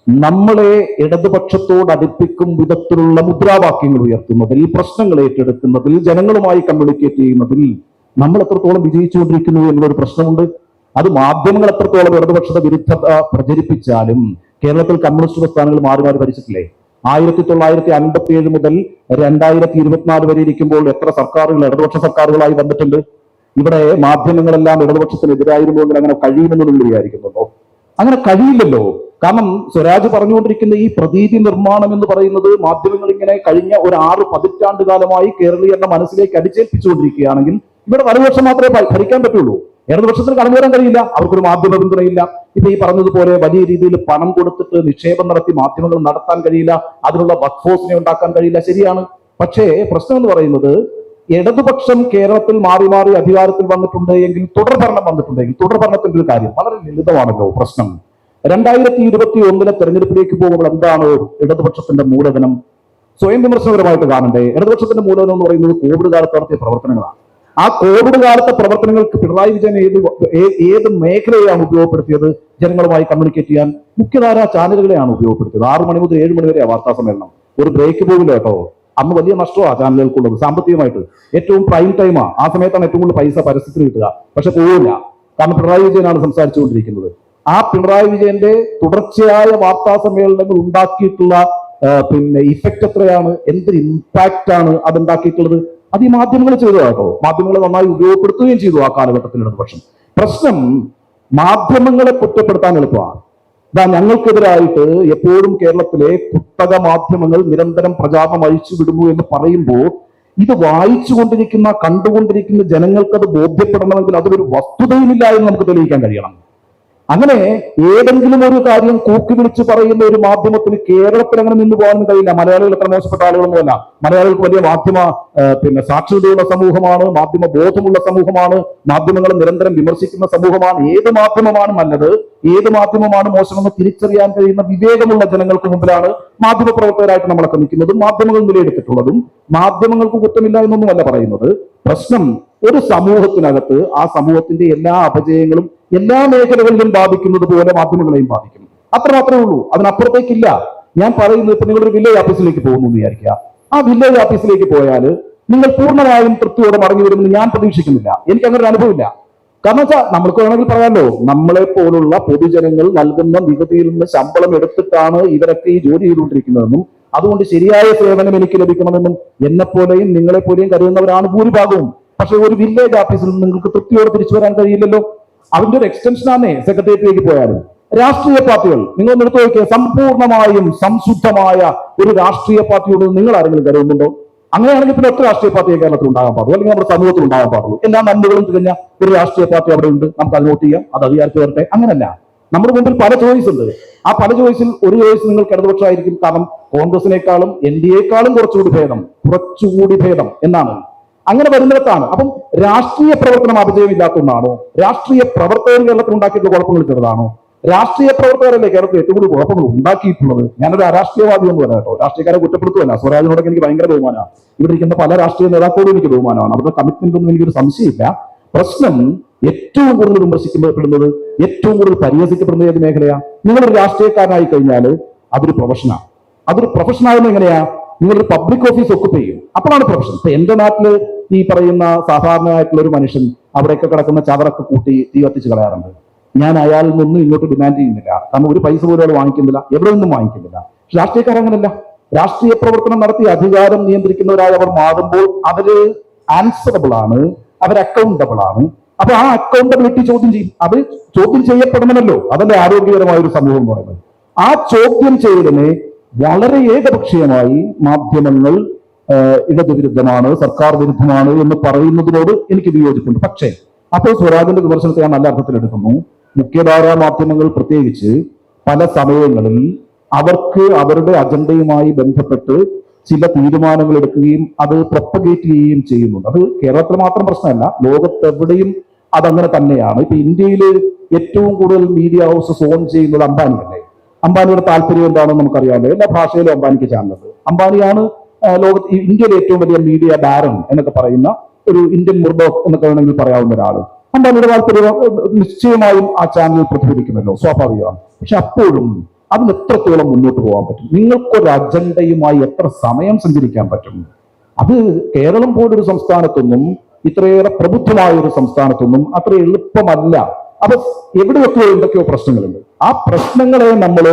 നമ്മളെ ഇടതുപക്ഷത്തോട് അടുപ്പിക്കും വിധത്തിലുള്ള മുദ്രാവാക്യങ്ങൾ ഉയർത്തുന്നതിൽ, പ്രശ്നങ്ങൾ ഏറ്റെടുക്കുന്നതിൽ, ജനങ്ങളുമായി കമ്മ്യൂണിക്കേറ്റ് ചെയ്യുന്നതിൽ നമ്മൾ എത്രത്തോളം വിജയിച്ചുകൊണ്ടിരിക്കുന്നു എന്നൊരു പ്രശ്നമുണ്ട്. അത് മാധ്യമങ്ങൾ എത്രത്തോളം ഇടതുപക്ഷത വിരുദ്ധത പ്രചരിപ്പിച്ചാലും കേരളത്തിൽ കമ്മ്യൂണിസ്റ്റ് പ്രസ്ഥാനങ്ങൾ മാറി മാറി ഭരിച്ചിട്ടില്ലേ? 1957 മുതൽ 2024 വരെ ഇരിക്കുമ്പോൾ എത്ര സർക്കാരുകൾ ഇടതുപക്ഷ സർക്കാരുകളായി വന്നിട്ടുണ്ട്? ഇവിടെ മാധ്യമങ്ങളെല്ലാം ഇടതുപക്ഷത്തിനെതിരായിരുന്നു എങ്കിൽ അങ്ങനെ കഴിയുമെന്ന് നിങ്ങൾ വിചാരിക്കുന്നുണ്ടോ? അങ്ങനെ കഴിയില്ലല്ലോ. കാരണം സ്വരാജ് പറഞ്ഞുകൊണ്ടിരിക്കുന്ന ഈ പ്രതീതി നിർമ്മാണം എന്ന് പറയുന്നത് മാധ്യമങ്ങൾ ഇങ്ങനെ കഴിഞ്ഞ ഒരു 6 പതിറ്റാണ്ട് കാലമായി കേരളീയരുടെ മനസ്സിലേക്ക് അടിച്ചേൽപ്പിച്ചുകൊണ്ടിരിക്കുകയാണെങ്കിൽ ഇവിടെ വലതുപക്ഷം മാത്രമേ ഭരിക്കാൻ പറ്റുള്ളൂ. ഇടതുപക്ഷത്തിന് കടന്നു വരാൻ കഴിയില്ല. അവർക്കൊരു മാധ്യമ പിന്തുണയില്ല. ഇപ്പൊ ഈ പറഞ്ഞതുപോലെ വലിയ രീതിയിൽ പണം കൊടുത്തിട്ട് നിക്ഷേപം നടത്തി മാധ്യമങ്ങൾ നടത്താൻ കഴിയില്ല. അതിനുള്ള വർക്ക് ഫോഴ്സിനെ ഉണ്ടാക്കാൻ കഴിയില്ല. ശരിയാണ്. പക്ഷേ പ്രശ്നം എന്ന് പറയുന്നത് ഇടതുപക്ഷം കേരളത്തിൽ മാറി മാറി അധികാരത്തിൽ വന്നിട്ടുണ്ട് എങ്കിൽ, തുടർഭരണം വന്നിട്ടുണ്ടെങ്കിൽ, തുടർഭരണത്തിന്റെ ഒരു കാര്യം വളരെ ലളിതമാണല്ലോ. പ്രശ്നം 2021 തെരഞ്ഞെടുപ്പിലേക്ക് പോകുമ്പോൾ എന്താണ് ഇടതുപക്ഷത്തിന്റെ മൂലധനം? സ്വയം വിമർശനപരമായിട്ട് കാണണ്ടേ? ഇടതുപക്ഷത്തിന്റെ മൂലധനം എന്ന് പറയുന്നത് കോവിഡ് കാലത്ത് നടത്തിയ പ്രവർത്തനങ്ങളാണ്. ആ കോവിഡ് കാലത്തെ പ്രവർത്തനങ്ങൾക്ക് പിണറായി വിജയൻ ഏത് മേഖലയെയാണ് ഉപയോഗപ്പെടുത്തിയത്? ജനങ്ങളുമായി കമ്മ്യൂണിക്കേറ്റ് ചെയ്യാൻ മുഖ്യധാര ചാനലുകളെയാണ് ഉപയോഗപ്പെടുത്തിയത്. 6 മണി മുതൽ 7 മണി വരെ വാർത്താ സമ്മേളനം. ഒരു ബ്രേക്ക് പോകില്ല കേട്ടോ. അന്ന് വലിയ നഷ്ടമാണ് ചാനലുകൾക്കുള്ളത് സാമ്പത്തികമായിട്ട്. ഏറ്റവും പ്രൈം ടൈമാണ്. ആ സമയത്താണ് ഏറ്റവും കൂടുതൽ പൈസ പരസ്യത്തിന് കിട്ടുക. പക്ഷെ പോവില്ല. കാരണം പിണറായി വിജയനാണ് സംസാരിച്ചുകൊണ്ടിരിക്കുന്നത്. ആ പിണറായി വിജയന്റെ തുടർച്ചയായ വാർത്താ സമ്മേളനങ്ങൾ ഉണ്ടാക്കിയിട്ടുള്ള ഇഫക്റ്റ് എത്രയാണ്? എന്തൊരു ഇമ്പാക്റ്റ് ആണ് അതുണ്ടാക്കിയിട്ടുള്ളത്? അത് ഈ മാധ്യമങ്ങൾ ചെയ്തു കേട്ടോ. മാധ്യമങ്ങളെ നന്നായി ഉപയോഗപ്പെടുത്തുകയും ചെയ്തു ആ കാലഘട്ടത്തിൽ ഇടതുപക്ഷം. പ്രശ്നം മാധ്യമങ്ങളെ കുറ്റപ്പെടുത്താൻ എളുപ്പമാണ്. ഞങ്ങൾക്കെതിരായിട്ട് എപ്പോഴും കേരളത്തിലെ കുത്തക മാധ്യമങ്ങൾ നിരന്തരം പ്രചാരണം അഴിച്ചു വിടുന്നു എന്ന് പറയുമ്പോൾ ഇത് വായിച്ചുകൊണ്ടിരിക്കുന്ന, കണ്ടുകൊണ്ടിരിക്കുന്ന ജനങ്ങൾക്കത് ബോധ്യപ്പെടണമെങ്കിൽ അതൊരു വസ്തുതയുമില്ല എന്ന് നമുക്ക് തെളിയിക്കാൻ കഴിയണം. അങ്ങനെ ഏതെങ്കിലും ഒരു കാര്യം കൂക്കി വിളിച്ച് പറയുന്ന ഒരു മാധ്യമത്തിന് കേരളത്തിൽ അങ്ങനെ നിന്ന് പോകാനും കഴിയില്ല. മലയാളികൾ എത്ര മോശപ്പെട്ട ആളുകളൊന്നുമല്ല. മലയാളികൾക്ക് വലിയ മാധ്യമ സാക്ഷരതയുള്ള സമൂഹമാണ്, മാധ്യമ ബോധമുള്ള സമൂഹമാണ്, മാധ്യമങ്ങളെ നിരന്തരം വിമർശിക്കുന്ന സമൂഹമാണ്. ഏത് മാധ്യമമാണ് നല്ലത്, ഏത് മാധ്യമമാണ് മോശമെന്ന് തിരിച്ചറിയാൻ കഴിയുന്ന വിവേകമുള്ള ജനങ്ങൾക്ക് മുമ്പിലാണ് മാധ്യമപ്രവർത്തകരായിട്ട് നമ്മളൊക്കെ നിൽക്കുന്നതും മാധ്യമങ്ങൾ നിലയെടുത്തിട്ടുള്ളതും. മാധ്യമങ്ങൾക്ക് കുറ്റമില്ല എന്നൊന്നുമല്ല പറയുന്നത്. പ്രശ്നം ഒരു സമൂഹത്തിനകത്ത് ആ സമൂഹത്തിന്റെ എല്ലാ അപജയങ്ങളും എല്ലാ മേഖലകളിലും ബാധിക്കുന്നത് പോലെ മാധ്യമങ്ങളെയും ബാധിക്കും. അത്ര മാത്രമേ ഉള്ളൂ. അതിനപ്പുറത്തേക്കില്ല. ഞാൻ പറയുന്നത്, ഇപ്പൊ നിങ്ങളൊരു വില്ലേജ് ഓഫീസിലേക്ക് പോകുന്നു എന്ന് വിചാരിക്കുക. ആ വില്ലേജ് ഓഫീസിലേക്ക് പോയാൽ നിങ്ങൾ പൂർണ്ണമായും തൃപ്തിയോടെ മടങ്ങി വരുമെന്ന് ഞാൻ പ്രതീക്ഷിക്കുന്നില്ല. എനിക്ക് അങ്ങനെ ഒരു അനുഭവമില്ല. കാരണം വെച്ചാൽ നമുക്ക് വേണമെങ്കിൽ പറയാമല്ലോ, നമ്മളെ പോലുള്ള പൊതുജനങ്ങൾ നൽകുന്ന നികുതിയിൽ നിന്ന് ശമ്പളം എടുത്തിട്ടാണ് ഇവരൊക്കെ ഈ ജോലി ചെയ്തുകൊണ്ടിരിക്കുന്നതെന്നും അതുകൊണ്ട് ശരിയായ സേവനം എനിക്ക് ലഭിക്കണമെന്നും എന്നെപ്പോലെയും നിങ്ങളെപ്പോലെയും കരുതുന്നവരാണ് ഭൂരിഭാഗവും. പക്ഷെ ഒരു വില്ലേജ് ഓഫീസിൽ നിന്ന് നിങ്ങൾക്ക് തൃപ്തിയോടെ തിരിച്ചു വരാൻ കഴിയില്ലല്ലോ. അതിന്റെ ഒരു എക്സ്റ്റൻഷനാണേ സെക്രട്ടേറിയറ്റിലേക്ക് പോയാലും. രാഷ്ട്രീയ പാർട്ടികൾ നിങ്ങൾ എടുത്തു നോക്കിയ സമ്പൂർണമായും സംശുദ്ധമായ ഒരു രാഷ്ട്രീയ പാർട്ടിയോട് നിങ്ങൾ ആരെങ്കിലും കരുതുന്നുണ്ടോ? അങ്ങനെയാണെങ്കിൽ പിന്നെ ഒറ്റ രാഷ്ട്രീയ പാർട്ടിയെ കേരളത്തിൽ ഉണ്ടാകാൻ പാടുള്ളൂ, അല്ലെങ്കിൽ നമ്മുടെ സമൂഹത്തിൽ ഉണ്ടാകാൻ പാടുള്ളൂ. എല്ലാ നന്മകളും തികഞ്ഞ ഒരു രാഷ്ട്രീയ പാർട്ടി അവിടെ ഉണ്ട്, നമുക്ക് അത് വോട്ട് ചെയ്യാം, അത് അധികാരത്തിൽ വരട്ടെ. അങ്ങനല്ല, നമ്മുടെ മുമ്പിൽ പല ചോയ്സ് ഉണ്ട്. ആ പല ചോയ്സിൽ ഒരു ചോയ്സ് നിങ്ങൾക്ക് ഇടതുപക്ഷമായിരിക്കും. കാരണം കോൺഗ്രസിനേക്കാളും NDAയേക്കാളും കുറച്ചുകൂടി ഭേദം എന്നാണ്. അങ്ങനെ വരുന്നിടത്താണ്. അപ്പം രാഷ്ട്രീയ പ്രവർത്തനം അപജയമില്ലാത്തതുകൊണ്ടാണോ? രാഷ്ട്രീയ പ്രവർത്തകർ കേരളത്തിൽ ഉണ്ടാക്കിയിട്ടുള്ള കുഴപ്പങ്ങൾ ചെറുതാണോ? രാഷ്ട്രീയ പ്രവർത്തകരല്ലേ കേരളത്തിൽ ഏറ്റവും കൂടുതൽ കുഴപ്പങ്ങൾ ഉണ്ടാക്കിയിട്ടുള്ളത്. ഞാനൊരു അരാഷ്ട്രീയവാദി ഒന്നും അല്ല കേട്ടോ, രാഷ്ട്രീയക്കാരെ കുറ്റപ്പെടുത്തുമല്ല. സ്വരാജിനോടൊക്കെ എനിക്ക് ഭയങ്കര ബഹുമാനമാണ്. ഇവിടെ ഇരിക്കുന്ന പല രാഷ്ട്രീയ നേതാക്കളോടും എനിക്ക് ബഹുമാനമാണ്. അവരുടെ കമ്മിറ്റ്മെന്റ് ഒന്നും എനിക്കൊരു സംശയമില്ല. പ്രശ്നം ഏറ്റവും കൂടുതൽ വിമർശിക്കപ്പെടുന്നത്, ഏറ്റവും കൂടുതൽ പരിഹസിക്കപ്പെടുന്നത് ഏത് മേഖലയാണ്? നിങ്ങളൊരു രാഷ്ട്രീയക്കാരനായി കഴിഞ്ഞാൽ അതൊരു പ്രൊഫഷനാണ്. അതൊരു പ്രൊഫഷനാകുന്നത് എങ്ങനെയാ? നിങ്ങളൊരു പബ്ലിക് ഓഫീസ് ഒക്കുപ്പൈ ചെയ്യും, അപ്പോഴാണ് പ്രൊഫഷൻ. ഇപ്പൊ എന്റെ നാട്ടില് ഈ പറയുന്ന സാധാരണയായിട്ടുള്ള ഒരു മനുഷ്യൻ അവിടെയൊക്കെ കിടക്കുന്ന ചവറൊക്കെ കൂട്ടി തീ കത്തിച്ച് കളയാറുണ്ട്. ഞാൻ അയാളിൽ നിന്നും ഇങ്ങോട്ട് ഡിമാൻഡ് ചെയ്യുന്നില്ല, കാരണം ഒരു പൈസ പോലും അയാൾ വാങ്ങിക്കുന്നില്ല, എവിടെ നിന്നും വാങ്ങിക്കുന്നില്ല. പക്ഷെ രാഷ്ട്രീയക്കാരങ്ങനല്ല. രാഷ്ട്രീയ പ്രവർത്തനം നടത്തി അധികാരം നിയന്ത്രിക്കുന്നവരായി അവർ മാറുമ്പോൾ അവര് ആൻസറബിൾ ആണ്, അവർ അക്കൗണ്ടബിൾ ആണ്. അപ്പൊ ആ അക്കൗണ്ടബിലിറ്റി ചോദ്യം ചെയ്യും. അത് ചോദ്യം ചെയ്യപ്പെടണമല്ലോ, അതല്ലേ ആരോഗ്യകരമായ ഒരു സമൂഹം എന്ന് പറയുന്നത്. ആ ചോദ്യം ചെയ്യലിനെ വളരെ ഏകപക്ഷീയമായി മാധ്യമങ്ങൾ ഇടതുവിരുദ്ധമാണ്, സർക്കാർ വിരുദ്ധമാണ് എന്ന് പറയുന്നതിനോട് എനിക്ക് വിയോജിപ്പുണ്ട്. പക്ഷേ അപ്പോൾ സ്വരാജിന്റെ വിമർശനത്തെ ഞാൻ നല്ല അർത്ഥത്തിൽ എടുക്കുന്നു. മുഖ്യധാരാ മാധ്യമങ്ങൾ പ്രത്യേകിച്ച് പല സമയങ്ങളിൽ അവർക്ക് അവരുടെ അജണ്ടയുമായി ബന്ധപ്പെട്ട് ചില തീരുമാനങ്ങൾ എടുക്കുകയും അത് പ്രൊപ്പഗേറ്റ് ചെയ്യുകയും ചെയ്യുന്നുണ്ട്. അത് കേരളത്തിൽ മാത്രം പ്രശ്നമല്ല, ലോകത്തെവിടെയും അതങ്ങനെ തന്നെയാണ്. ഇപ്പൊ ഇന്ത്യയിൽ ഏറ്റവും കൂടുതൽ മീഡിയ ഹൗസസ് ഓൺ ചെയ്യുന്നത് അംബാനിയല്ലേ. അംബാനിയുടെ താല്പര്യം എന്താണെന്ന് നമുക്കറിയാമല്ലോ. എല്ലാ ഭാഷയിലും അംബാനിക്ക് ചാനലുണ്ട്. അംബാനിയാണ് ഇന്ത്യയിലെ ഏറ്റവും വലിയ മീഡിയ ബാരൻ എന്നൊക്കെ പറയുന്ന ഒരു ഇന്ത്യൻ മുർഡോക്ക് എന്നൊക്കെ വേണമെങ്കിൽ പറയാവുന്ന ഒരാൾ. അംബാനിയുടെ താല്പര്യം നിശ്ചയമായും ആ ചാനലിൽ പ്രതിഫലിക്കുമല്ലോ, സ്വാഭാവികമാണ്. പക്ഷെ അപ്പോഴും അതിന് എത്രത്തോളം മുന്നോട്ട് പോകാൻ പറ്റും? നിങ്ങൾക്കൊരു അജണ്ടയുമായി എത്ര സമയം സഞ്ചരിക്കാൻ പറ്റും? അത് കേരളം പോലൊരു സംസ്ഥാനത്തൊന്നും, ഇത്രയേറെ പ്രബുദ്ധമായ ഒരു സംസ്ഥാനത്തൊന്നും അത്ര എളുപ്പമല്ല. അപ്പൊ എവിടെയൊക്കെയോ എന്തൊക്കെയോ പ്രശ്നങ്ങളുണ്ട്. ആ പ്രശ്നങ്ങളെ നമ്മൾ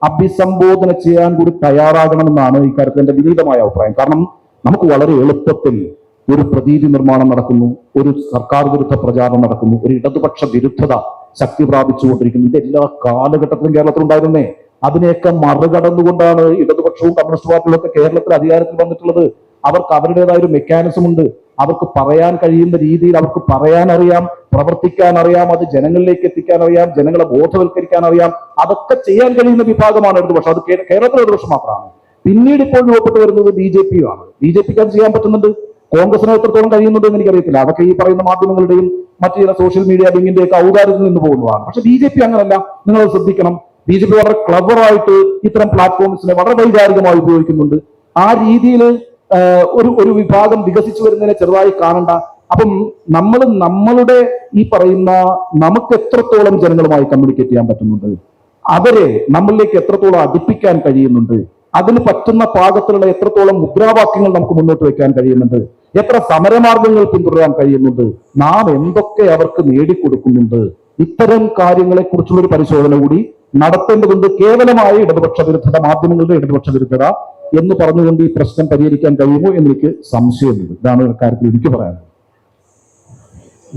അഭിസംബോധന ചെയ്യാൻ കൂടി തയ്യാറാകണമെന്നാണ് ഇക്കാര്യത്തിൽ എന്റെ വിനീതമായ അഭിപ്രായം. കാരണം നമുക്ക് വളരെ എളുപ്പത്തിൽ ഒരു പ്രതീതി നിർമ്മാണം നടക്കുന്നു, ഒരു സർക്കാർ വിരുദ്ധ പ്രചാരണം നടക്കുന്നു, ഒരു ഇടതുപക്ഷ വിരുദ്ധത ശക്തി പ്രാപിച്ചുകൊണ്ടിരിക്കുന്നു. ഇത് എല്ലാ കാലഘട്ടത്തിലും കേരളത്തിൽ ഉണ്ടായിരുന്നേ. അതിനെയൊക്കെ മറികടന്നുകൊണ്ടാണ് ഇടതുപക്ഷവും കമ്മ്യൂണിസ്റ്റ് പാർട്ടികളും ഒക്കെ കേരളത്തിൽ അധികാരത്തിൽ വന്നിട്ടുള്ളത്. അവർക്ക് അവരുടേതായ ഒരു മെക്കാനിസം ഉണ്ട്. അവർക്ക് പറയാൻ കഴിയുന്ന രീതിയിൽ അവർക്ക് പറയാൻ അറിയാം, പ്രവർത്തിക്കാൻ അറിയാം, അത് ജനങ്ങളിലേക്ക് എത്തിക്കാൻ അറിയാം, ജനങ്ങളെ ബോധവൽക്കരിക്കാൻ അറിയാം. അതൊക്കെ ചെയ്യാൻ കഴിയുന്ന വിഭാഗമാണ് ഇടതുപക്ഷം. അത് കേരളത്തിലെ ഇടതുപക്ഷം മാത്രമാണ്. പിന്നീട് ഇപ്പോൾ രൂപപ്പെട്ടു വരുന്നത് BJP ആണ്. BJPക്ക് അത് ചെയ്യാൻ പറ്റുന്നുണ്ട്. കോൺഗ്രസിന് എത്രത്തോളം കഴിയുന്നുണ്ട് എന്ന് എനിക്കറിയത്തില്ല. അതൊക്കെ ഈ പറയുന്ന മാധ്യമങ്ങളുടെയും മറ്റു ചില സോഷ്യൽ മീഡിയ വിങ്ങിന്റെ ഒക്കെ ഔദാര്യത്തിൽ നിന്ന് പോകുന്നതാണ്. പക്ഷെ BJP അങ്ങനല്ല. നിങ്ങൾ ശ്രദ്ധിക്കണം. BJP വളരെ ക്ലവറായിട്ട് ഇത്തരം പ്ലാറ്റ്ഫോംസിനെ വളരെ വൈകാരികമായി ഉപയോഗിക്കുന്നുണ്ട്. ആ രീതിയിൽ ഒരു വിഭാഗം വികസിച്ചു വരുന്നതിനെ ചെറുതായി കാണണ്ട. അപ്പം നമ്മളുടെ ഈ പറയുന്ന നമുക്ക് എത്രത്തോളം ജനങ്ങളുമായി കമ്മ്യൂണിക്കേറ്റ് ചെയ്യാൻ പറ്റുന്നുണ്ട്, അവരെ നമ്മളിലേക്ക് എത്രത്തോളം അടുപ്പിക്കാൻ കഴിയുന്നുണ്ട്, അതിന് പറ്റുന്ന പാകത്തിലുള്ള എത്രത്തോളം മുദ്രാവാക്യങ്ങൾ നമുക്ക് മുന്നോട്ട് വെക്കാൻ കഴിയുന്നുണ്ട്, എത്ര സമരമാർഗങ്ങൾ പിന്തുടരാൻ കഴിയുന്നുണ്ട്, നാം എന്തൊക്കെ അവർക്ക് നേടിക്കൊടുക്കുന്നുണ്ട്, ഇത്തരം കാര്യങ്ങളെ കുറിച്ചുള്ള ഒരു പരിശോധന കൂടി നടത്തേണ്ടതുണ്ട്. കേവലമായ ഇടതുപക്ഷ വിരുദ്ധത, മാധ്യമങ്ങളുടെ ഇടതുപക്ഷ വിരുദ്ധത എന്ന് പറഞ്ഞുകൊണ്ട് ഈ പ്രശ്നം പരിഹരിക്കാൻ കഴിയുമോ എന്ന് എനിക്ക് സംശയമുണ്ട്. ഇതാണ് കാര്യത്തിൽ എനിക്ക് പറയാനുള്ളത്.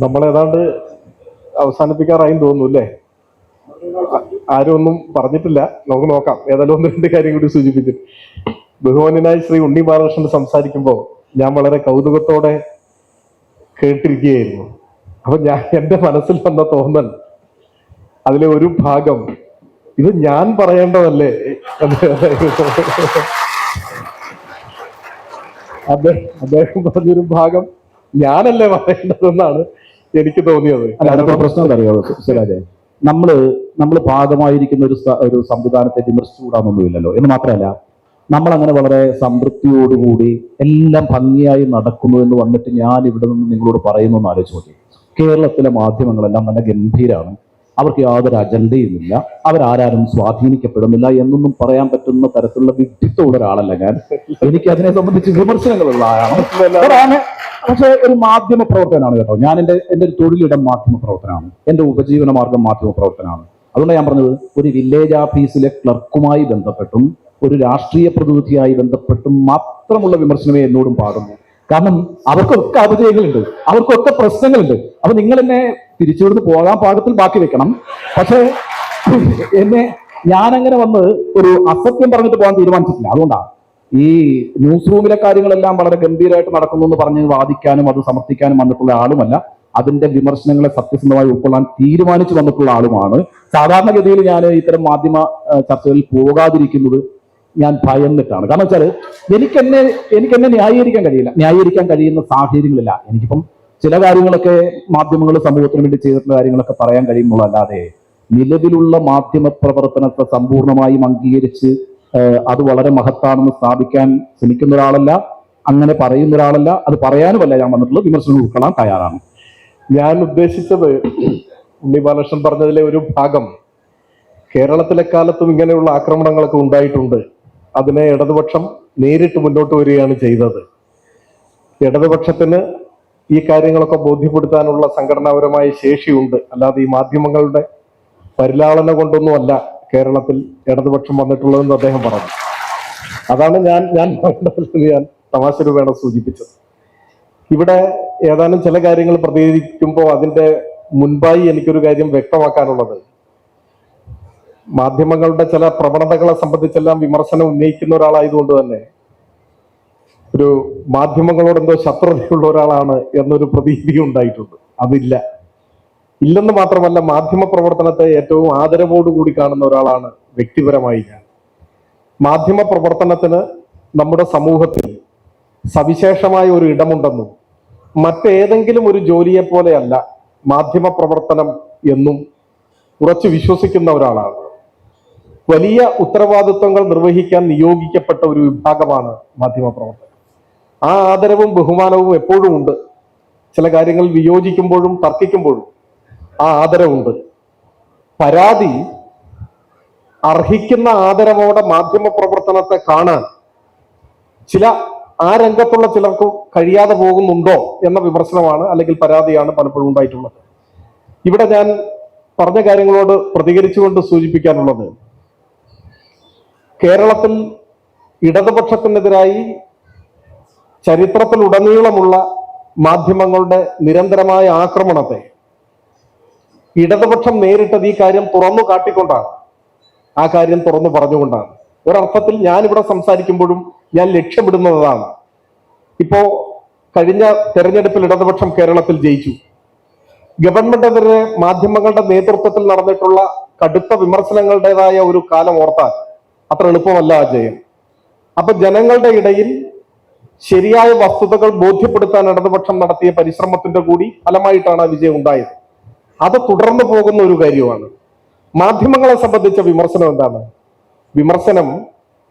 നമ്മൾ ഏതാണ്ട് അവസാനിപ്പിക്കാറായി തോന്നുന്നു അല്ലേ? ആരും ഒന്നും പറഞ്ഞിട്ടില്ല. നമുക്ക് നോക്കാം. ഏതായാലും ഒന്ന് രണ്ട് കാര്യം കൂടി സൂചിപ്പിച്ചു. ബഹുമാന്യനായ ശ്രീ ഉണ്ണി ബാലകൃഷ്ണൻ സംസാരിക്കുമ്പോൾ ഞാൻ വളരെ കൗതുകത്തോടെ കേട്ടിരിക്കുകയായിരുന്നു. അപ്പൊ എന്റെ മനസ്സിൽ വന്ന തോന്നൽ, അതിലെ ഒരു ഭാഗം, ഇത് ഞാൻ പറയേണ്ടതല്ലേ? അദ്ദേഹം പറഞ്ഞൊരു ഭാഗം ഞാനല്ലേ പറയേണ്ടതെന്നാണ് എനിക്ക് തോന്നിയത്. അല്ല, പ്രശ്നം എന്താ അറിയാമോ സുരാജേ? നമ്മള് ഭാഗമായിരിക്കുന്ന ഒരു സംവിധാനത്തെ വിമർശിച്ചുകൂടാന്നൊന്നുമില്ലല്ലോ. എന്ന് മാത്രമല്ല, നമ്മൾ അങ്ങനെ വളരെ സംതൃപ്തിയോടുകൂടി എല്ലാം ഭംഗിയായി നടക്കുന്നു എന്ന് വന്നിട്ട് ഞാൻ ഇവിടെ നിന്ന് നിങ്ങളോട് പറയുന്നു എന്ന് ആലോചിച്ച് നോക്കി. കേരളത്തിലെ മാധ്യമങ്ങളെല്ലാം നല്ല ഗംഭീരാണ്. അവർക്ക് യാതൊരു അജണ്ടയുമില്ല, അവരാരും സ്വാധീനിക്കപ്പെടുന്നില്ല എന്നൊന്നും പറയാൻ പറ്റുന്ന തരത്തിലുള്ള വിഡ്ഢിത്തമുള്ള ഒരാളല്ല ഞാൻ. എനിക്ക് അതിനെ സംബന്ധിച്ച് വിമർശനങ്ങളുള്ള ആളാണ്. പക്ഷെ ഒരു മാധ്യമ പ്രവർത്തനാണ് കേട്ടോ. ഞാൻ എൻ്റെ ഒരു തൊഴിലിടം മാധ്യമ പ്രവർത്തനമാണ്, എൻ്റെ ഉപജീവന മാർഗം മാധ്യമ പ്രവർത്തനമാണ്. അതുകൊണ്ട് ഞാൻ പറഞ്ഞത്, ഒരു വില്ലേജ് ഓഫീസിലെ ക്ലർക്കുമായി ബന്ധപ്പെട്ടും ഒരു രാഷ്ട്രീയ പ്രതിനിധിയായി ബന്ധപ്പെട്ടും മാത്രമുള്ള വിമർശനമേ എന്നോടും പാടുന്നു. കാരണം അവർക്കൊക്കെ അപജയങ്ങളുണ്ട്, അവർക്കൊക്കെ പ്രശ്നങ്ങളുണ്ട്. അപ്പൊ നിങ്ങൾ എന്നെ തിരിച്ചുവിടുന്ന് പോകാൻ പാകത്തിൽ ബാക്കി വെക്കണം. പക്ഷേ ഞാനങ്ങനെ വന്ന് ഒരു അസത്യം പറഞ്ഞിട്ട് പോകാൻ തീരുമാനിച്ചിട്ടില്ല. അതുകൊണ്ടാണ് ഈ ന്യൂസ് റൂമിലെ കാര്യങ്ങളെല്ലാം വളരെ ഗംഭീരമായിട്ട് നടക്കുന്നു എന്ന് പറഞ്ഞ് വാദിക്കാനും അത് സമർത്ഥിക്കാനും വന്നിട്ടുള്ള ആളുമല്ല. അതിന്റെ വിമർശനങ്ങളെ സത്യസന്ധമായി ഉൾക്കൊള്ളാൻ തീരുമാനിച്ചു വന്നിട്ടുള്ള ആളുമാണ്. സാധാരണഗതിയിൽ ഞാൻ ഇത്തരം മാധ്യമ ചർച്ചകളിൽ പോകാതിരിക്കുന്നത് ഞാൻ ഭയന്നിട്ടാണ്. കാരണം വെച്ചാൽ എനിക്കെന്നെ ന്യായീകരിക്കാൻ കഴിയുന്ന സാഹചര്യങ്ങളില്ല. എനിക്കിപ്പം ചില കാര്യങ്ങളൊക്കെ മാധ്യമങ്ങൾ സമൂഹത്തിന് വേണ്ടി ചെയ്തിട്ടുള്ള കാര്യങ്ങളൊക്കെ പറയാൻ കഴിയുന്നുള്ളതല്ലാതെ നിലവിലുള്ള മാധ്യമ പ്രവർത്തനത്തെ സമ്പൂർണമായും അംഗീകരിച്ച് അത് വളരെ മഹത്താണെന്ന് സ്ഥാപിക്കാൻ ശ്രമിക്കുന്ന ഒരാളല്ല, അങ്ങനെ പറയുന്ന ഒരാളല്ല, അത് പറയാനുമല്ല ഞാൻ വന്നിട്ടുള്ളത്. വിമർശനം ഉൾക്കൊള്ളാൻ തയ്യാറാണ്. ഞാൻ ഉദ്ദേശിച്ചത് ഉണ്ണി ബാലകൃഷ്ണൻ പറഞ്ഞതിലെ ഒരു ഭാഗം, കേരളത്തിലെ കാലത്തും ഇങ്ങനെയുള്ള ആക്രമണങ്ങളൊക്കെ ഉണ്ടായിട്ടുണ്ട്. അതിനെ ഇടതുപക്ഷം നേരിട്ട് മുന്നോട്ട് വരികയാണ് ചെയ്തത്. ഇടതുപക്ഷത്തിന് ഈ കാര്യങ്ങളൊക്കെ ബോധ്യപ്പെടുത്താനുള്ള സംഘടനാപരമായ ശേഷിയുണ്ട്. അല്ലാതെ ഈ മാധ്യമങ്ങളുടെ പരിലാളന കൊണ്ടൊന്നുമല്ല കേരളത്തിൽ ഇടതുപക്ഷം വന്നിട്ടുള്ളതെന്ന് അദ്ദേഹം പറഞ്ഞു. അതാണ് ഞാൻ തമാശ രൂപേണ സൂചിപ്പിച്ചത്. ഇവിടെ ഏതാനും ചില കാര്യങ്ങൾ പ്രതികരിക്കുമ്പോൾ അതിന്റെ മുൻപായി എനിക്കൊരു കാര്യം വ്യക്തമാക്കാനുള്ളത്, മാധ്യമങ്ങളുടെ ചില പ്രവണതകളെ സംബന്ധിച്ചെല്ലാം വിമർശനം ഉന്നയിക്കുന്ന ഒരാളായതുകൊണ്ട് തന്നെ ഒരു മാധ്യമങ്ങളോട് എന്തോ ശത്രുതയുള്ള ഒരാളാണ് എന്നൊരു പ്രതീതി ഉണ്ടായിട്ടുണ്ട്. ഇല്ലെന്ന് മാത്രമല്ല, മാധ്യമ പ്രവർത്തനത്തെ ഏറ്റവും ആദരവോടുകൂടി കാണുന്ന ഒരാളാണ് വ്യക്തിപരമായി ഞാൻ. മാധ്യമ പ്രവർത്തനത്തിന് നമ്മുടെ സമൂഹത്തിൽ സവിശേഷമായ ഒരു ഇടമുണ്ടെന്നും മറ്റേതെങ്കിലും ഒരു ജോലിയെ പോലെയല്ല മാധ്യമ പ്രവർത്തനം എന്നും ഉറച്ചു വിശ്വസിക്കുന്ന ഒരാളാണ്. വലിയ ഉത്തരവാദിത്വങ്ങൾ നിർവഹിക്കാൻ നിയോഗിക്കപ്പെട്ട ഒരു വിഭാഗമാണ് മാധ്യമ പ്രവർത്തനം. ആ ആദരവും ബഹുമാനവും എപ്പോഴും ഉണ്ട്. ചില കാര്യങ്ങൾ വിയോജിക്കുമ്പോഴും തർക്കിക്കുമ്പോഴും ആ ആദരവുണ്ട്. പരാതി അർഹിക്കുന്ന ആദരവോടെ മാധ്യമ പ്രവർത്തനത്തെ കാണാൻ ആ രംഗത്തുള്ള ചിലർക്ക് കഴിയാതെ പോകുന്നുണ്ടോ എന്ന വിമർശനമാണ്, അല്ലെങ്കിൽ പരാതിയാണ് പലപ്പോഴും ഉണ്ടായിട്ടുള്ളത്. ഇവിടെ ഞാൻ പറഞ്ഞ കാര്യങ്ങളോട് പ്രതികരിച്ചുകൊണ്ട് സൂചിപ്പിക്കാനുള്ളത്, കേരളത്തിൽ ഇടതുപക്ഷത്തിനെതിരായി ചരിത്രത്തിലുടനീളമുള്ള മാധ്യമങ്ങളുടെ നിരന്തരമായ ആക്രമണത്തെ ഇടതുപക്ഷം നേരിട്ടത് ഈ കാര്യം തുറന്നു കാട്ടിക്കൊണ്ടാണ്, ആ കാര്യം തുറന്നു പറഞ്ഞുകൊണ്ടാണ്. ഒരർത്ഥത്തിൽ ഞാനിവിടെ സംസാരിക്കുമ്പോഴും ഞാൻ ലക്ഷ്യമിടുന്നതാണ്. ഇപ്പോ കഴിഞ്ഞ തെരഞ്ഞെടുപ്പിൽ ഇടതുപക്ഷം കേരളത്തിൽ ജയിച്ചു. ഗവൺമെന്റിനെതിരെ മാധ്യമങ്ങളുടെ നേതൃത്വത്തിൽ നടന്നിട്ടുള്ള കടുത്ത വിമർശനങ്ങളുടേതായ ഒരു കാലം ഓർത്താൽ അത്ര എളുപ്പമല്ല ആ ജയം. അപ്പൊ ജനങ്ങളുടെ ഇടയിൽ ശരിയായ വസ്തുതകൾ ബോധ്യപ്പെടുത്താൻ ഇടതുപക്ഷം നടത്തിയ പരിശ്രമത്തിന്റെ കൂടി ഫലമായിട്ടാണ് ആ വിജയം ഉണ്ടായത്. അത് തുടർന്നു പോകുന്ന ഒരു കാര്യമാണ്. മാധ്യമങ്ങളെ സംബന്ധിച്ച വിമർശനം എന്താണ്? വിമർശനം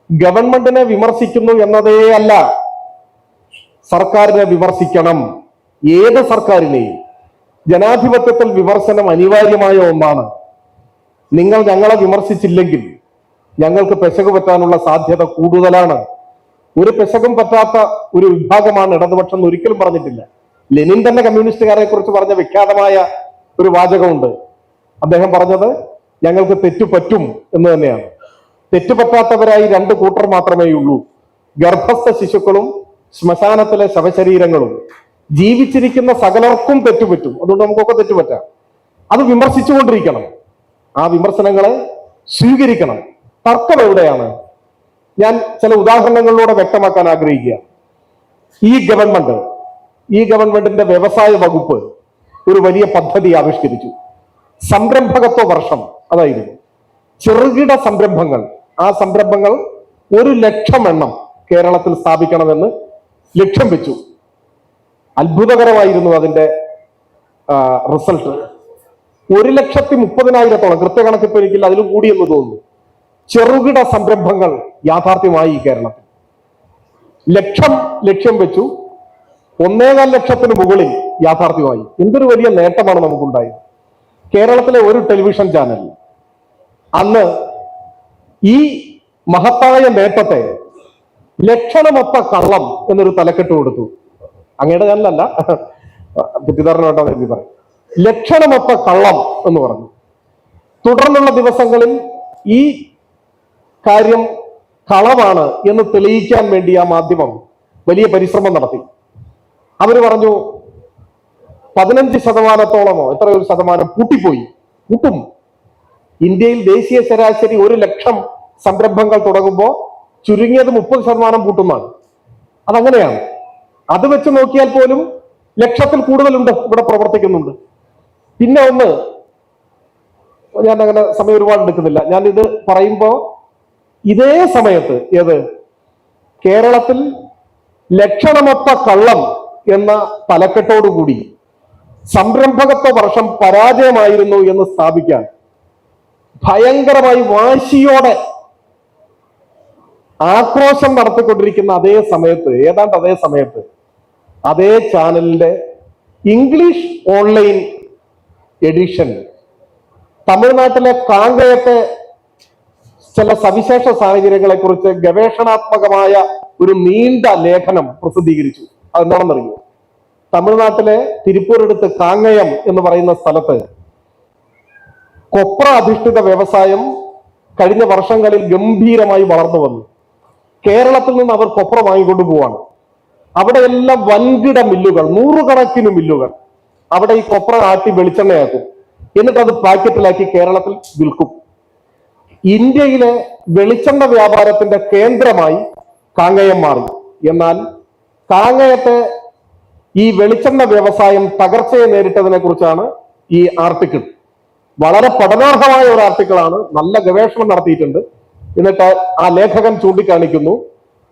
ഗവൺമെന്റിനെ വിമർശിക്കുന്നു എന്നതേ അല്ല, സർക്കാരിനെ വിമർശിക്കണം. ഏത് സർക്കാരിനെയും. ജനാധിപത്യത്തിൽ വിമർശനം അനിവാര്യമായ ഒന്നാണ്. നിങ്ങൾ ഞങ്ങളെ വിമർശിച്ചില്ലെങ്കിൽ ഞങ്ങൾക്ക് പെശക് പറ്റാനുള്ള സാധ്യത കൂടുതലാണ്. ഒരു പെശകും പറ്റാത്ത ഒരു വിഭാഗമാണ് ഇടതുപക്ഷം എന്ന് ഒരിക്കലും പറഞ്ഞിട്ടില്ല. ലെനിൻ തന്നെ കമ്മ്യൂണിസ്റ്റുകാരെ കുറിച്ച് പറഞ്ഞ വിഖ്യാതമായ ഒരു വാചകമുണ്ട്. അദ്ദേഹം പറഞ്ഞത് ഞങ്ങൾക്ക് തെറ്റുപറ്റും എന്ന് തന്നെയാണ്. തെറ്റുപറ്റാത്തവരായി രണ്ട് കൂട്ടർ മാത്രമേ ഉള്ളൂ: ഗർഭസ്ഥ ശിശുക്കളും ശ്മശാനത്തിലെ ശവശരീരങ്ങളും. ജീവിച്ചിരിക്കുന്ന സകലർക്കും തെറ്റുപറ്റും. അതുകൊണ്ട് നമുക്കൊക്കെ തെറ്റുപറ്റാം. അത് വിമർശിച്ചുകൊണ്ടിരിക്കണം. ആ വിമർശനങ്ങളെ സ്വീകരിക്കണം. തർക്കം എവിടെയാണ്? ഞാൻ ചില ഉദാഹരണങ്ങളിലൂടെ വ്യക്തമാക്കാൻ ആഗ്രഹിക്കുക. ഈ ഗവൺമെന്റിന്റെ വ്യവസായ വകുപ്പ് ഒരു വലിയ പദ്ധതി ആവിഷ്കരിച്ചു. സംരംഭകത്വ വർഷം അതായിരുന്നു. ചെറുകിട സംരംഭങ്ങൾ, ആ സംരംഭങ്ങൾ 1,00,000 എണ്ണം കേരളത്തിൽ സ്ഥാപിക്കണമെന്ന് ലക്ഷ്യം വെച്ചു. അത്ഭുതകരമായിരുന്നു അതിന്റെ റിസൾട്ട്. 1,30,000-ഓളം, കൃത്യകണക്കിപ്പോ എനിക്കില്ല, അതിലും കൂടിയെന്ന് തോന്നുന്നു, ചെറുകിട സംരംഭങ്ങൾ യാഥാർത്ഥ്യമായി കേരളത്തിൽ. ലക്ഷ്യം വെച്ചു. 1,4 ലക്ഷത്തിന് മുകളിൽ യാഥാർത്ഥ്യമായി. എന്തൊരു വലിയ നേട്ടമാണ് നമുക്കുണ്ടായത്. കേരളത്തിലെ ഒരു ടെലിവിഷൻ ചാനൽ അന്ന് ഈ മഹത്തായ നേട്ടത്തെ ലക്ഷണമൊത്ത കള്ളം എന്നൊരു തലക്കെട്ട് കൊടുത്തു. അങ്ങയുടെ ചാനലല്ല, തെറ്റിദ്ധാരണ എഴുതി പറയും. ലക്ഷണമൊത്ത കള്ളം എന്ന് പറഞ്ഞു. തുടർന്നുള്ള ദിവസങ്ങളിൽ ഈ കാര്യം കളവാണ് എന്ന് തെളിയിക്കാൻ വേണ്ടി ആ മാധ്യമം വലിയ പരിശ്രമം നടത്തി. അവർ പറഞ്ഞു 15%-ഓളമോ എത്രയോ ശതമാനം പൂട്ടും. ഇന്ത്യയിൽ ദേശീയ ശരാശരി 1,00,000 സംരംഭങ്ങൾ തുടങ്ങുമ്പോൾ ചുരുങ്ങിയത് 30% കൂട്ടുന്നതാണ്. അതങ്ങനെയാണ്. അത് വെച്ച് നോക്കിയാൽ പോലും ലക്ഷത്തിൽ കൂടുതലുണ്ട് ഇവിടെ പ്രവർത്തിക്കുന്നുണ്ട്. പിന്നെ ഒന്ന്, ഞാൻ അങ്ങനെ സമയം ഒരുപാട് എടുക്കുന്നില്ല. ഞാൻ ഇത് പറയുമ്പോ ഇതേ സമയത്ത് കേരളത്തിൽ ലക്ഷണമൊത്ത കള്ളം എന്ന തലക്കെട്ടോടുകൂടി സംരംഭകത്വ വർഷം പരാജയമായിരുന്നു എന്ന് സ്ഥാപിക്കാൻ ഭയങ്കരമായി വാശിയോടെ ആക്രോശം നടത്തിക്കൊണ്ടിരിക്കുന്ന ഏതാണ്ട് അതേ സമയത്ത് അതേ ചാനലിന്റെ ഇംഗ്ലീഷ് ഓൺലൈൻ എഡിഷൻ തമിഴ്നാട്ടിലെ കാങ്കയത്തെ ചില സവിശേഷ സാഹചര്യങ്ങളെ കുറിച്ച് ഗവേഷണാത്മകമായ ഒരു നീണ്ട ലേഖനം പ്രസിദ്ധീകരിച്ചു. അതെന്താണെന്നറിയോ? തമിഴ്നാട്ടിലെ തിരുപ്പൂരടുത്ത് കാങ്കയം എന്ന് പറയുന്ന സ്ഥലത്ത് കൊപ്ര അധിഷ്ഠിത വ്യവസായം കഴിഞ്ഞ വർഷങ്ങളിൽ ഗംഭീരമായി വളർന്നു വന്നു. കേരളത്തിൽ നിന്ന് അവർ കൊപ്ര വാങ്ങിക്കൊണ്ടു പോവാണ്. അവിടെ എല്ലാം വൻകിട മില്ലുകൾ, 100 കണക്കിന് മില്ലുകൾ അവിടെ ഈ കൊപ്ര ആട്ടി വെളിച്ചെണ്ണയാക്കും. എന്നിട്ട് അത് പാക്കറ്റിലാക്കി കേരളത്തിൽ വിൽക്കും. ഇന്ത്യയിലെ വെളിച്ചെണ്ണ വ്യാപാരത്തിന്റെ കേന്ദ്രമായി കാങ്കയം മാറി. എന്നാൽ കാങ്കയത്തെ ഈ വെളിച്ചെണ്ണ വ്യവസായം തകർച്ചയെ നേരിട്ടതിനെ കുറിച്ചാണ് ഈ ആർട്ടിക്കിൾ. വളരെ പഠനാർഹമായ ഒരു ആർട്ടിക്കിളാണ്. നല്ല ഗവേഷണം നടത്തിയിട്ടുണ്ട്. എന്നിട്ട് ആ ലേഖകൻ ചൂണ്ടിക്കാണിക്കുന്നു,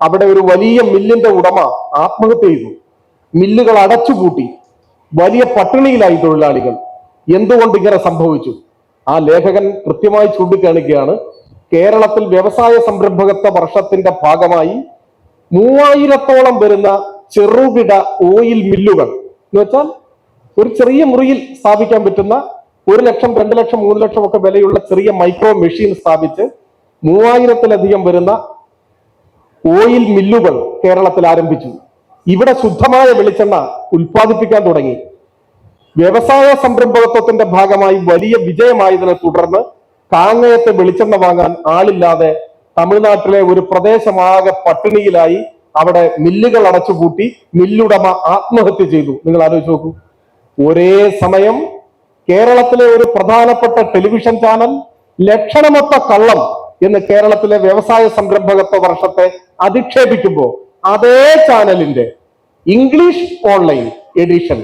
അവിടെ ഒരു വലിയ മില്ലിന്റെ ഉടമ ആത്മഹത്യ ചെയ്തു. മില്ലുകൾ അടച്ചുപൂട്ടി. വലിയ പട്ടിണിയിലായി തൊഴിലാളികൾ. എന്തുകൊണ്ട് ഇങ്ങനെ സംഭവിച്ചു? ആ ലേഖകൻ കൃത്യമായി ചൂണ്ടിക്കാണിക്കുകയാണ്, കേരളത്തിൽ വ്യവസായ സംരംഭകത്വ വർഷത്തിന്റെ ഭാഗമായി 3000-ഓളം വരുന്ന ചെറുകിട ഓയിൽ മില്ലുകൾ എന്ന് വെച്ചാൽ ഒരു ചെറിയ മുറിയിൽ സ്ഥാപിക്കാൻ പറ്റുന്ന 1 ലക്ഷം, 2 ലക്ഷം, 3 ലക്ഷം ഒക്കെ വിലയുള്ള ചെറിയ മൈക്രോ മെഷീൻ സ്ഥാപിച്ച് 3000-ലധികം വരുന്ന ഓയിൽ മില്ലുകൾ കേരളത്തിൽ ആരംഭിച്ചു. ഇവിടെ ശുദ്ധമായ വെളിച്ചെണ്ണ ഉൽപ്പാദിപ്പിക്കാൻ തുടങ്ങി. വ്യവസായ സംരംഭകത്വത്തിന്റെ ഭാഗമായി വലിയ വിജയമായതിനെ തുടർന്ന് കാങ്ങയത്തെ വെളിച്ചെണ്ണ വാങ്ങാൻ ആളില്ലാതെ തമിഴ്നാട്ടിലെ ഒരു പ്രദേശമാകെ പട്ടിണിയിലായി. അവിടെ മില്ലുകൾ അടച്ചുപൂട്ടി. മില്ലുടമ ആത്മഹത്യ ചെയ്തു. നിങ്ങൾ ആലോചിച്ച് നോക്കൂ. ഒരേ സമയം കേരളത്തിലെ ഒരു പ്രധാനപ്പെട്ട ടെലിവിഷൻ ചാനൽ ലക്ഷണമൊത്ത കള്ളം എന്ന് കേരളത്തിലെ വ്യവസായ സംരംഭകത്വ വർഷത്തെ അധിക്ഷേപിക്കുമ്പോൾ അതേ ചാനലിന്റെ ഇംഗ്ലീഷ് ഓൺലൈൻ എഡിഷൻ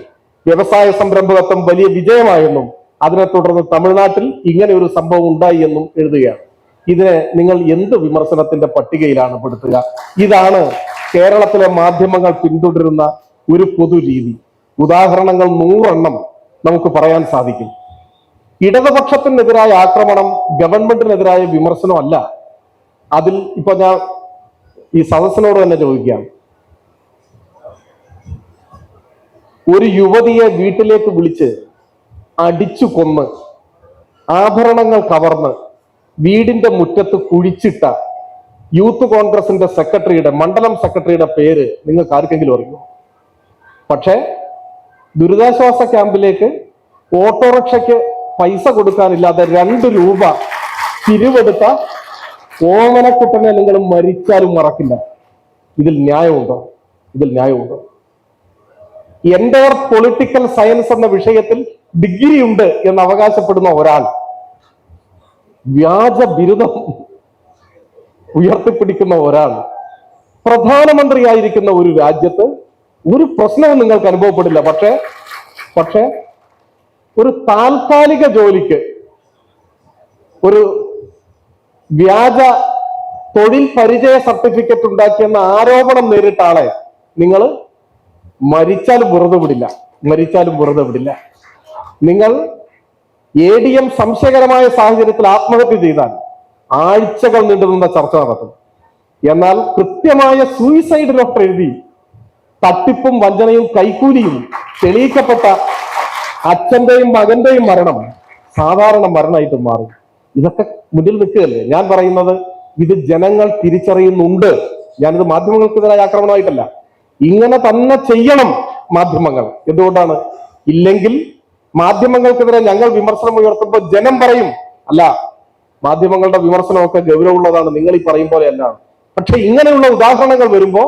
വ്യവസായ സംരംഭകത്വം വലിയ വിജയമായെന്നും അതിനെ തുടർന്ന് തമിഴ്നാട്ടിൽ ഇങ്ങനെ ഒരു സംഭവം ഉണ്ടായി എന്നും എഴുതുകയാണ്. ഇതിനെ നിങ്ങൾ എന്ത് വിമർശനത്തിന്റെ പട്ടികയിലാണ് പെടുത്തുക? ഇതാണ് കേരളത്തിലെ മാധ്യമങ്ങൾ പിന്തുടരുന്ന ഒരു പൊതുരീതി. ഉദാഹരണങ്ങൾ 100 എണ്ണം നമുക്ക് പറയാൻ സാധിക്കും. ഇടതുപക്ഷത്തിനെതിരായ ആക്രമണം ഗവൺമെന്റിനെതിരായ വിമർശനമല്ല. അതിൽ ഇപ്പൊ ഞാൻ ഈ സദസ്സിനോട് തന്നെ ചോദിക്കാം, ഒരു യുവതിയെ വീട്ടിലേക്ക് വിളിച്ച് അടിച്ചു കൊന്ന് ആഭരണങ്ങൾ കവർന്ന് വീടിന്റെ മുറ്റത്ത് കുഴിച്ചിട്ട യൂത്ത് കോൺഗ്രസിന്റെ മണ്ഡലം സെക്രട്ടറിയുടെ പേര് നിങ്ങൾക്ക് ആർക്കെങ്കിലും അറിയുമോ? പക്ഷേ ദുരിതാശ്വാസ ക്യാമ്പിലേക്ക് ഓട്ടോറിക്ഷയ്ക്ക് പൈസ കൊടുക്കാനില്ലാതെ 2 രൂപ പിരിവെടുത്ത ഓമനക്കുട്ടനെ നിങ്ങൾ മരിച്ചാലും മറക്കില്ല. ഇതിൽ ന്യായമുണ്ടോ? എന്റെ പൊളിറ്റിക്കൽ സയൻസ് എന്ന വിഷയത്തിൽ ഡിഗ്രി ഉണ്ട് എന്ന് അവകാശപ്പെടുന്ന ഒരാൾ വ്യാജ ബിരുദം ഉയർത്തിപ്പിടിക്കുന്ന ഒരാൾ പ്രധാനമന്ത്രിയായിരിക്കുന്ന ഒരു രാജ്യത്ത് ഒരു പ്രശ്നവും നിങ്ങൾക്ക് അനുഭവപ്പെടില്ല. പക്ഷേ ഒരു താൽക്കാലിക ജോലിക്ക് ഒരു വ്യാജ തൊഴിൽ പരിചയ സർട്ടിഫിക്കറ്റ് ഉണ്ടാക്കിയെന്ന ആരോപണം നേരിട്ട ആളെ നിങ്ങൾ മരിച്ചാലും വെറുതെ വിടില്ല. നിങ്ങൾ ADM സംശയകരമായ സാഹചര്യത്തിൽ ആത്മഹത്യ ചെയ്താൽ ആഴ്ചകൾ നീണ്ടുനിന്ന ചർച്ച നടത്തും. എന്നാൽ കൃത്യമായ സൂയിസൈഡ് നോട്ട് എഴുതി തട്ടിപ്പും വഞ്ചനയും കൈക്കൂലിയും തെളിയിക്കപ്പെട്ട അച്ഛന്റെയും മകന്റെയും മരണം സാധാരണ മരണമായിട്ട് മാറും. ഇതൊക്കെ മുന്നിൽ നിൽക്കുകയല്ലേ? ഞാൻ പറയുന്നത് ഇത് ജനങ്ങൾ തിരിച്ചറിയുന്നുണ്ട്. ഞാനിത് മാധ്യമങ്ങൾക്കെതിരായ ആക്രമണമായിട്ടല്ല. ഇങ്ങനെ തന്നെ ചെയ്യണം മാധ്യമങ്ങൾ. എന്തുകൊണ്ടാണ്? ഇല്ലെങ്കിൽ മാധ്യമങ്ങൾക്കെതിരെ ഞങ്ങൾ വിമർശനം ഉയർത്തുമ്പോൾ ജനം പറയും, അല്ല, മാധ്യമങ്ങളുടെ വിമർശനമൊക്കെ ഗൗരവമുള്ളതാണ്, നിങ്ങൾ ഈ പറയും പോലെയല്ല. പക്ഷെ ഇങ്ങനെയുള്ള ഉദാഹരണങ്ങൾ വരുമ്പോൾ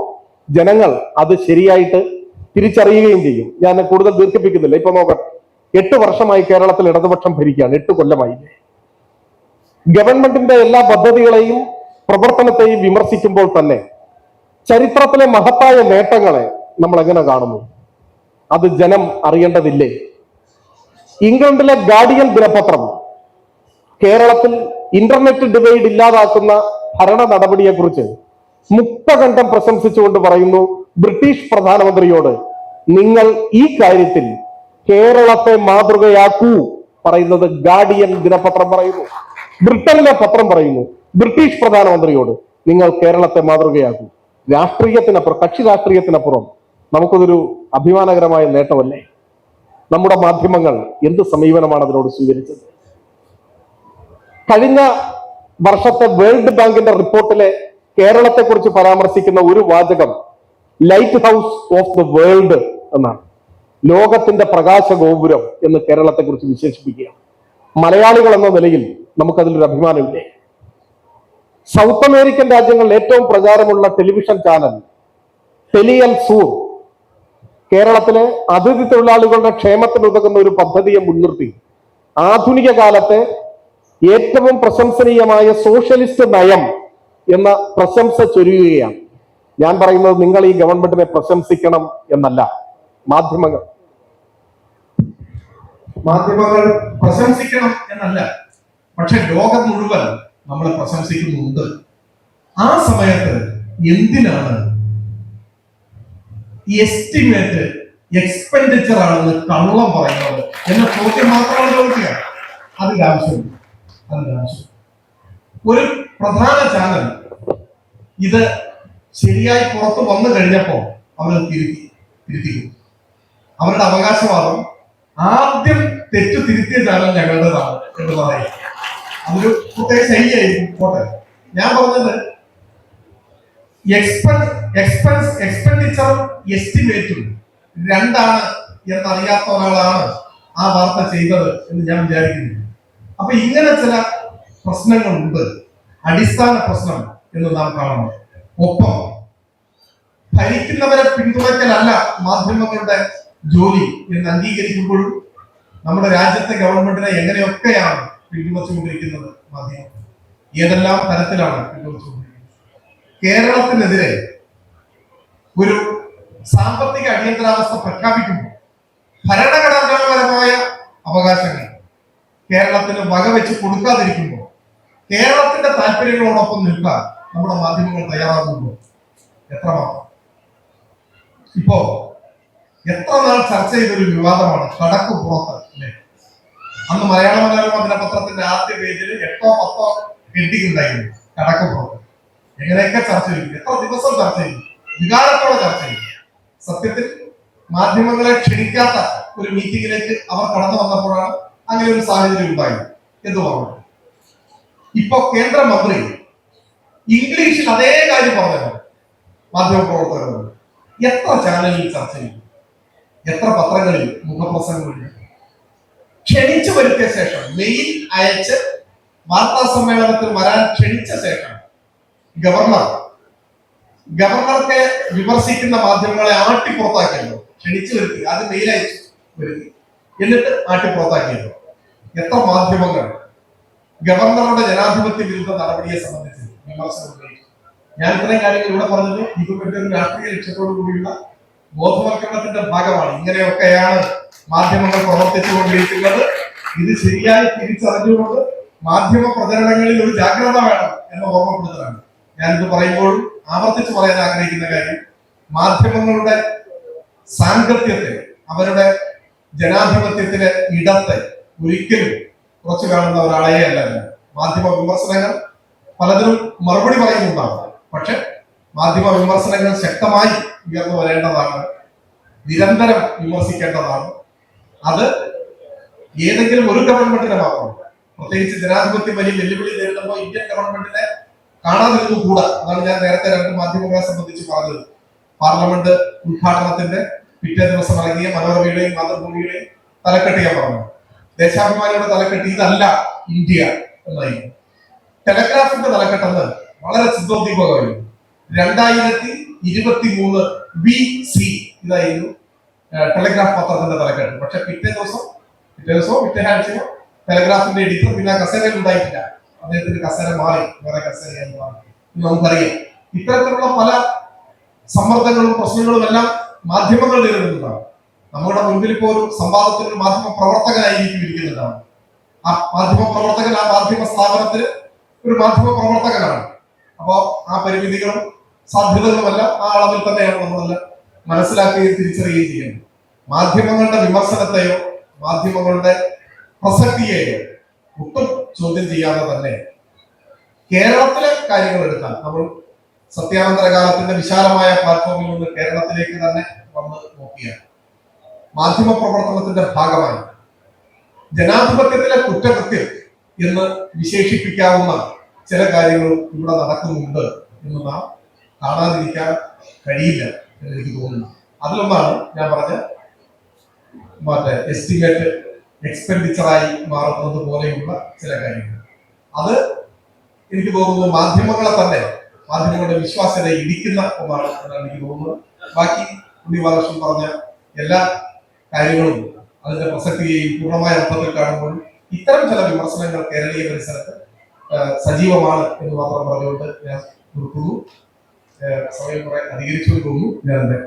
ജനങ്ങൾ അത് ശരിയായിട്ട് തിരിച്ചറിയുകയും ചെയ്യും. ഞാൻ കൂടുതൽ ദീർഘിപ്പിക്കുന്നില്ല. ഇപ്പൊ നോക്കട്ടെ, 8 വർഷമായി കേരളത്തിൽ ഇടതുപക്ഷം ഭരിക്കുകയാണ്. 8 കൊല്ലമായി. ഗവൺമെന്റിന്റെ എല്ലാ പദ്ധതികളെയും പ്രവർത്തനത്തെയും വിമർശിക്കുമ്പോൾ തന്നെ ചരിത്രത്തിലെ മഹത്തായ നേട്ടങ്ങളെ നമ്മൾ എങ്ങനെ കാണുന്നു? അത് ജനം അറിയേണ്ടതില്ലേ? ഇംഗ്ലണ്ടിലെ ഗാർഡിയൻ ദിനപത്രം കേരളത്തിൽ ഇന്റർനെറ്റ് ഡിവൈഡ് ഇല്ലാതാക്കുന്ന ഭരണ നടപടിയെക്കുറിച്ച് മുക്തകണ്ഠം പ്രശംസിച്ചുകൊണ്ട് പറയുന്നു, ബ്രിട്ടീഷ് പ്രധാനമന്ത്രിയോട് നിങ്ങൾ ഈ കാര്യത്തിൽ കേരളത്തെ മാതൃകയാക്കൂ. പറയുന്നത് ഗാർഡിയൻ ദിനപത്രം പറയുന്നു, ബ്രിട്ടനിലെ പത്രം പറയുന്നു, ബ്രിട്ടീഷ് പ്രധാനമന്ത്രിയോട് നിങ്ങൾ കേരളത്തെ മാതൃകയാക്കൂ. രാഷ്ട്രീയത്തിനപ്പുറം, കക്ഷി രാഷ്ട്രീയത്തിനപ്പുറം നമുക്കതൊരു അഭിമാനകരമായ നേട്ടമല്ലേ? നമ്മുടെ മാധ്യമങ്ങൾ എന്ത് സമീപനമാണ് അതിനോട് സ്വീകരിച്ചത്? കഴിഞ്ഞ വർഷത്തെ വേൾഡ് ബാങ്കിന്റെ റിപ്പോർട്ടിലെ കേരളത്തെക്കുറിച്ച് പരാമർശിക്കുന്ന ഒരു വാചകം light house of the world എന്നാണ്. ലോകത്തിന്റെ പ്രകാശ ഗോപുരം എന്ന് കേരളത്തെക്കുറിച്ച് വിശേഷിപ്പിക്കുകയാണ്. മലയാളികൾ എന്ന നിലയിൽ നമുക്കതിലൊരു അഭിമാനമില്ലേ? സൗത്ത് അമേരിക്കൻ രാജ്യങ്ങളിൽ ഏറ്റവും പ്രചാരമുള്ള ടെലിവിഷൻ ചാനൽ ടെലിയൽ സൂർ കേരളത്തിലെ അതിഥി തൊഴിലാളികളുടെ ക്ഷേമത്തിനുതകുന്ന ഒരു പദ്ധതിയെ മുൻനിർത്തി ആധുനിക കാലത്തെ ഏറ്റവും പ്രശംസനീയമായ സോഷ്യലിസ്റ്റ് നയം എന്ന പ്രശംസ ചൊരിയുകയാണ്. ഞാൻ പറയുന്നത് നിങ്ങൾ ഈ ഗവൺമെന്റിനെ പ്രശംസിക്കണം എന്നല്ല, മാധ്യമങ്ങൾ പ്രശംസിക്കണം എന്നല്ല, പക്ഷെ ലോകം മുഴുവൻ നമ്മളെ പ്രശംസിക്കുന്നുണ്ട്. ആ സമയത്ത് എന്തിനാണ് എസ്റ്റിമേറ്റ് എക്സ്പെൻഡിച്ചർ ആണെന്ന് കള്ളം പറയുന്നത് എന്ന ചോദ്യം മാത്രമാണ് ചോദിക്കുക. അതിന്റെ ആവശ്യമില്ല. ഒരു പ്രധാന ചാനൽ ഇത് ശരിയായി പുറത്തു വന്നു കഴിഞ്ഞപ്പോ അവർ തിരുത്തിക്കും. അവരുടെ അവകാശവാദം ആദ്യം തെറ്റു തിരുത്തിയ ചാനൽ ഞങ്ങളുടേതാണ് എന്ന് പറയും. അതൊരു പ്രത്യേക ശൈലിയായിരിക്കും. പോട്ടെ, ഞാൻ പറഞ്ഞത് എക്സ്പെൻഡിച്ചറും എസ്റ്റിമേറ്റും രണ്ടാണ് എന്നറിയാത്ത ഒരാളാണ് ആ വാർത്ത ചെയ്തത് എന്ന് ഞാൻ വിചാരിക്കുന്നു. അപ്പൊ ഇങ്ങനെ ചില പ്രശ്നങ്ങളുണ്ട്, അടിസ്ഥാന പ്രശ്നം എന്ന് നാം കാണണം. ഒപ്പം ഭരിക്കുന്നവരെ പിന്തുണയ്ക്കലല്ല മാധ്യമങ്ങളുടെ ജോലി എന്ന് അംഗീകരിക്കുമ്പോഴും നമ്മുടെ രാജ്യത്തെ ഗവൺമെന്റിനെ എങ്ങനെയൊക്കെയാണ് പിന്തുണച്ചുകൊണ്ടിരിക്കുന്നത് മാധ്യമം, ഏതെല്ലാം തരത്തിലാണ് പിന്തുണച്ചുകൊണ്ടിരിക്കുന്നത്. കേരളത്തിനെതിരെ ഒരു സാമ്പത്തിക അടിയന്തരാവസ്ഥ പ്രഖ്യാപിക്കുമ്പോൾ ഭരണഘടനാപരമായ അവകാശങ്ങൾ കേരളത്തിന് വകവെച്ച് കൊടുക്കാതിരിക്കുമ്പോൾ കേരളത്തിന്റെ താല്പര്യങ്ങളോടൊപ്പം നിൽക്കാൻ നമ്മുടെ മാധ്യമങ്ങൾ തയ്യാറാകുമ്പോൾ എത്രമാത്രം ഇപ്പോ എത്ര നാൾ ചർച്ച ചെയ്തൊരു വിവാദമാണ് കടക്ക് പുറത്ത് അല്ലെ? അന്ന് മലയാള മനോരമ ദിനപത്രത്തിന്റെ ആദ്യ പേജിൽ 8 or 10 ഹെഡിങ് ഉണ്ടായിരുന്നു കടക്ക് പുറത്ത്. എങ്ങനെയൊക്കെ ചർച്ച ചെയ്തു, എത്ര ദിവസം ചർച്ച ചെയ്തു, വികാരത്തോടെ ചർച്ച ചെയ്തു. സത്യത്തിൽ മാധ്യമങ്ങളെ ക്ഷണിക്കാത്ത ഒരു മീറ്റിംഗിലേക്ക് അവർ കടന്നു വന്നപ്പോഴാണ് അങ്ങനെ ഒരു സാഹചര്യം ഉണ്ടായത് എന്ന് പറഞ്ഞു. ഇപ്പൊ കേന്ദ്രമന്ത്രി ഇംഗ്ലീഷിൽ അതേ കാര്യം പറഞ്ഞു. മാധ്യമ പ്രവർത്തകർ എത്ര ചാനലിൽ ചർച്ച ചെയ്തു, എത്ര പത്രങ്ങളിൽ മുഖപ്രസംഗങ്ങളിൽ ക്ഷണിച്ചു വരുത്തിയ ശേഷം, മെയിൽ അയച്ച് വാർത്താ സമ്മേളനത്തിൽ വരാൻ ക്ഷണിച്ച ശേഷം ഗവർണർക്ക് വിമർശിക്കുന്ന മാധ്യമങ്ങളെ ആട്ടി പുറത്താക്കിയല്ലോ. ക്ഷണിച്ചു വരുത്തി, അത് മെയിൽ അയച്ചു വരുത്തി, എന്നിട്ട് ആട്ടി പുറത്താക്കിയല്ലോ. എത്ര മാധ്യമങ്ങൾ ഗവർണറുടെ ജനാധിപത്യ വിരുദ്ധ നടപടിയെ സംബന്ധിച്ച് വിമർശനം ഉന്നയിച്ചു. ഞാൻ ഇത്രയും കാര്യങ്ങൾ ഇവിടെ പറഞ്ഞത് ഇതുപോലെ ഒരു രാഷ്ട്രീയ ലക്ഷ്യത്തോടു കൂടിയുള്ള ബോധവൽക്കരണത്തിന്റെ ഭാഗമാണ്. ഇങ്ങനെയൊക്കെയാണ് മാധ്യമങ്ങൾ പ്രവർത്തിച്ചുകൊണ്ടിരിക്കുന്നത്. ഇത് ശരിയായി തിരിച്ചറിഞ്ഞുകൊണ്ട് മാധ്യമ പ്രചരണങ്ങളിൽ ഒരു ജാഗ്രത വേണം എന്ന് ഓർമ്മപ്പെടുത്തലാണ് ഞാനിത് പറയുമ്പോഴും ആവർത്തിച്ച് പറയാൻ ആഗ്രഹിക്കുന്ന കാര്യം. മാധ്യമങ്ങളുടെ സാങ്കത്യത്തെ, അവരുടെ ജനാധിപത്യത്തിലെ ഇടത്തെ ഒരിക്കലും കുറച്ചു കാണുന്ന ഒരാളെ അല്ല. മാധ്യമ വിമർശനങ്ങൾ പലതിനും മറുപടി പറയുന്നുണ്ടാവും, പക്ഷെ മാധ്യമ വിമർശനങ്ങൾ ശക്തമായി ഉയർന്നു വരേണ്ടതാണ്, നിരന്തരം വിമർശിക്കേണ്ടതാണ്. അത് ഏതെങ്കിലും ഒരു ഗവൺമെന്റിനെ മാത്രം, പ്രത്യേകിച്ച് ജനാധിപത്യം വലിയ വെല്ലുവിളി നേരിടുമ്പോൾ ഇന്ത്യൻ ഗവൺമെന്റിനെ കാണാതിരുന്നു കൂടാ. അതാണ് ഞാൻ നേരത്തെ 2 മാധ്യമങ്ങളെ സംബന്ധിച്ച് പറഞ്ഞത്. പാർലമെന്റ് ഉദ്ഘാടനത്തിന്റെ പിറ്റേ ദിവസം ഇറങ്ങിയ മനോരമയുടെയും മാതൃഭൂമിയുടെയും തലക്കെട്ട് ഞാൻ പറഞ്ഞു. ദേശാഭിമാനിയുടെ തലക്കെട്ട് ഇതല്ല ഇന്ത്യ എന്നായിരുന്നു. ടെലഗ്രാഫിന്റെ തലക്കെട്ടെന്ന് വളരെ ചിന്തോദ്ദീപകമായിരുന്നു. 2023 BC ഇതായിരുന്നു ടെലഗ്രാഫ് പത്രത്തിന്റെ തലക്കെട്ട്. പക്ഷെ പിറ്റേ ടെലഗ്രാഫിന്റെ എഡിറ്റർ പിന്നെ കസേരയിൽ ഉണ്ടായിട്ടില്ല. അദ്ദേഹത്തിന്റെ കസേര മാറി, വേറെ കസേര എന്ന് പറഞ്ഞു. എന്ന് നമുക്കറിയാം. ഇത്തരത്തിലുള്ള പല സമ്മർദ്ദങ്ങളും പ്രശ്നങ്ങളും എല്ലാം മാധ്യമങ്ങൾ നേരിടുന്നതാണ്. നമ്മുടെ മുൻപിൽ ഇപ്പോൾ ഒരു സംവാദത്തിൽ ഒരു മാധ്യമ പ്രവർത്തകനായിരിക്കും ഇരിക്കുന്നതാണ്. ആ മാധ്യമ പ്രവർത്തകൻ ആ മാധ്യമ സ്ഥാപനത്തിന് ഒരു മാധ്യമ പ്രവർത്തകനാണ്. അപ്പോ ആ പരിമിതികളും സാധ്യതകളുമെല്ലാം ആ അളവിൽ തന്നെയാണ് നമ്മളെല്ലാം മനസ്സിലാക്കുകയും തിരിച്ചറിയുകയും ചെയ്യുന്നത്. മാധ്യമങ്ങളുടെ വിമർശനത്തെയോ മാധ്യമങ്ങളുടെ പ്രസക്തിയെയോ ഒട്ടും ചോദ്യം ചെയ്യാതെ തന്നെ കേരളത്തിലെ കാര്യങ്ങൾ എടുത്താൽ നമ്മൾ സത്യാനന്തര കാലത്തിന്റെ വിശാലമായ പ്ലാറ്റ്ഫോമിൽ നിന്ന് കേരളത്തിലേക്ക് തന്നെ വന്ന് നോക്കിയാണ് മാധ്യമ പ്രവർത്തനത്തിന്റെ ഭാഗമായി ജനാധിപത്യത്തിലെ കുറ്റകൃത്യം എന്ന് വിശേഷിപ്പിക്കാവുന്ന ചില കാര്യങ്ങളും ഇവിടെ നടക്കുന്നുണ്ട് എന്ന് നാം കാണാതിരിക്കാൻ കഴിയില്ല എന്ന് എനിക്ക് തോന്നുന്നു. അതിലൊന്നാണ് ഞാൻ പറഞ്ഞ എസ്റ്റിമേറ്റ് എക്സ്പെൻഡിച്ചറായി മാറുന്നത് പോലെയുള്ള ചില കാര്യങ്ങൾ. അത് എനിക്ക് തോന്നുന്നു മാധ്യമങ്ങളെ തന്നെ മാധ്യമങ്ങളുടെ വിശ്വാസ്യത ഇടിക്കുന്ന ഒന്നാണ് എന്നാണ് എനിക്ക് തോന്നുന്നത്. ബാക്കി ഉണ്ണിബാലകൃഷ്ണൻ പറഞ്ഞ എല്ലാ കാര്യങ്ങളും അതിന്റെ പ്രസക്തിയെയും പൂർണ്ണമായ അർത്ഥത്തിൽ കാണുമ്പോൾ ഇത്തരം ചില വിമർശനങ്ങൾ കേരളീയ പരിസരത്ത് സജീവമാണ് എന്ന് മാത്രം പറഞ്ഞുകൊണ്ട് ഞാൻ നിർത്തുന്നു. സമയം കുറെ അധികരിച്ചു തോന്നുന്നു. ഞാൻ എന്റെ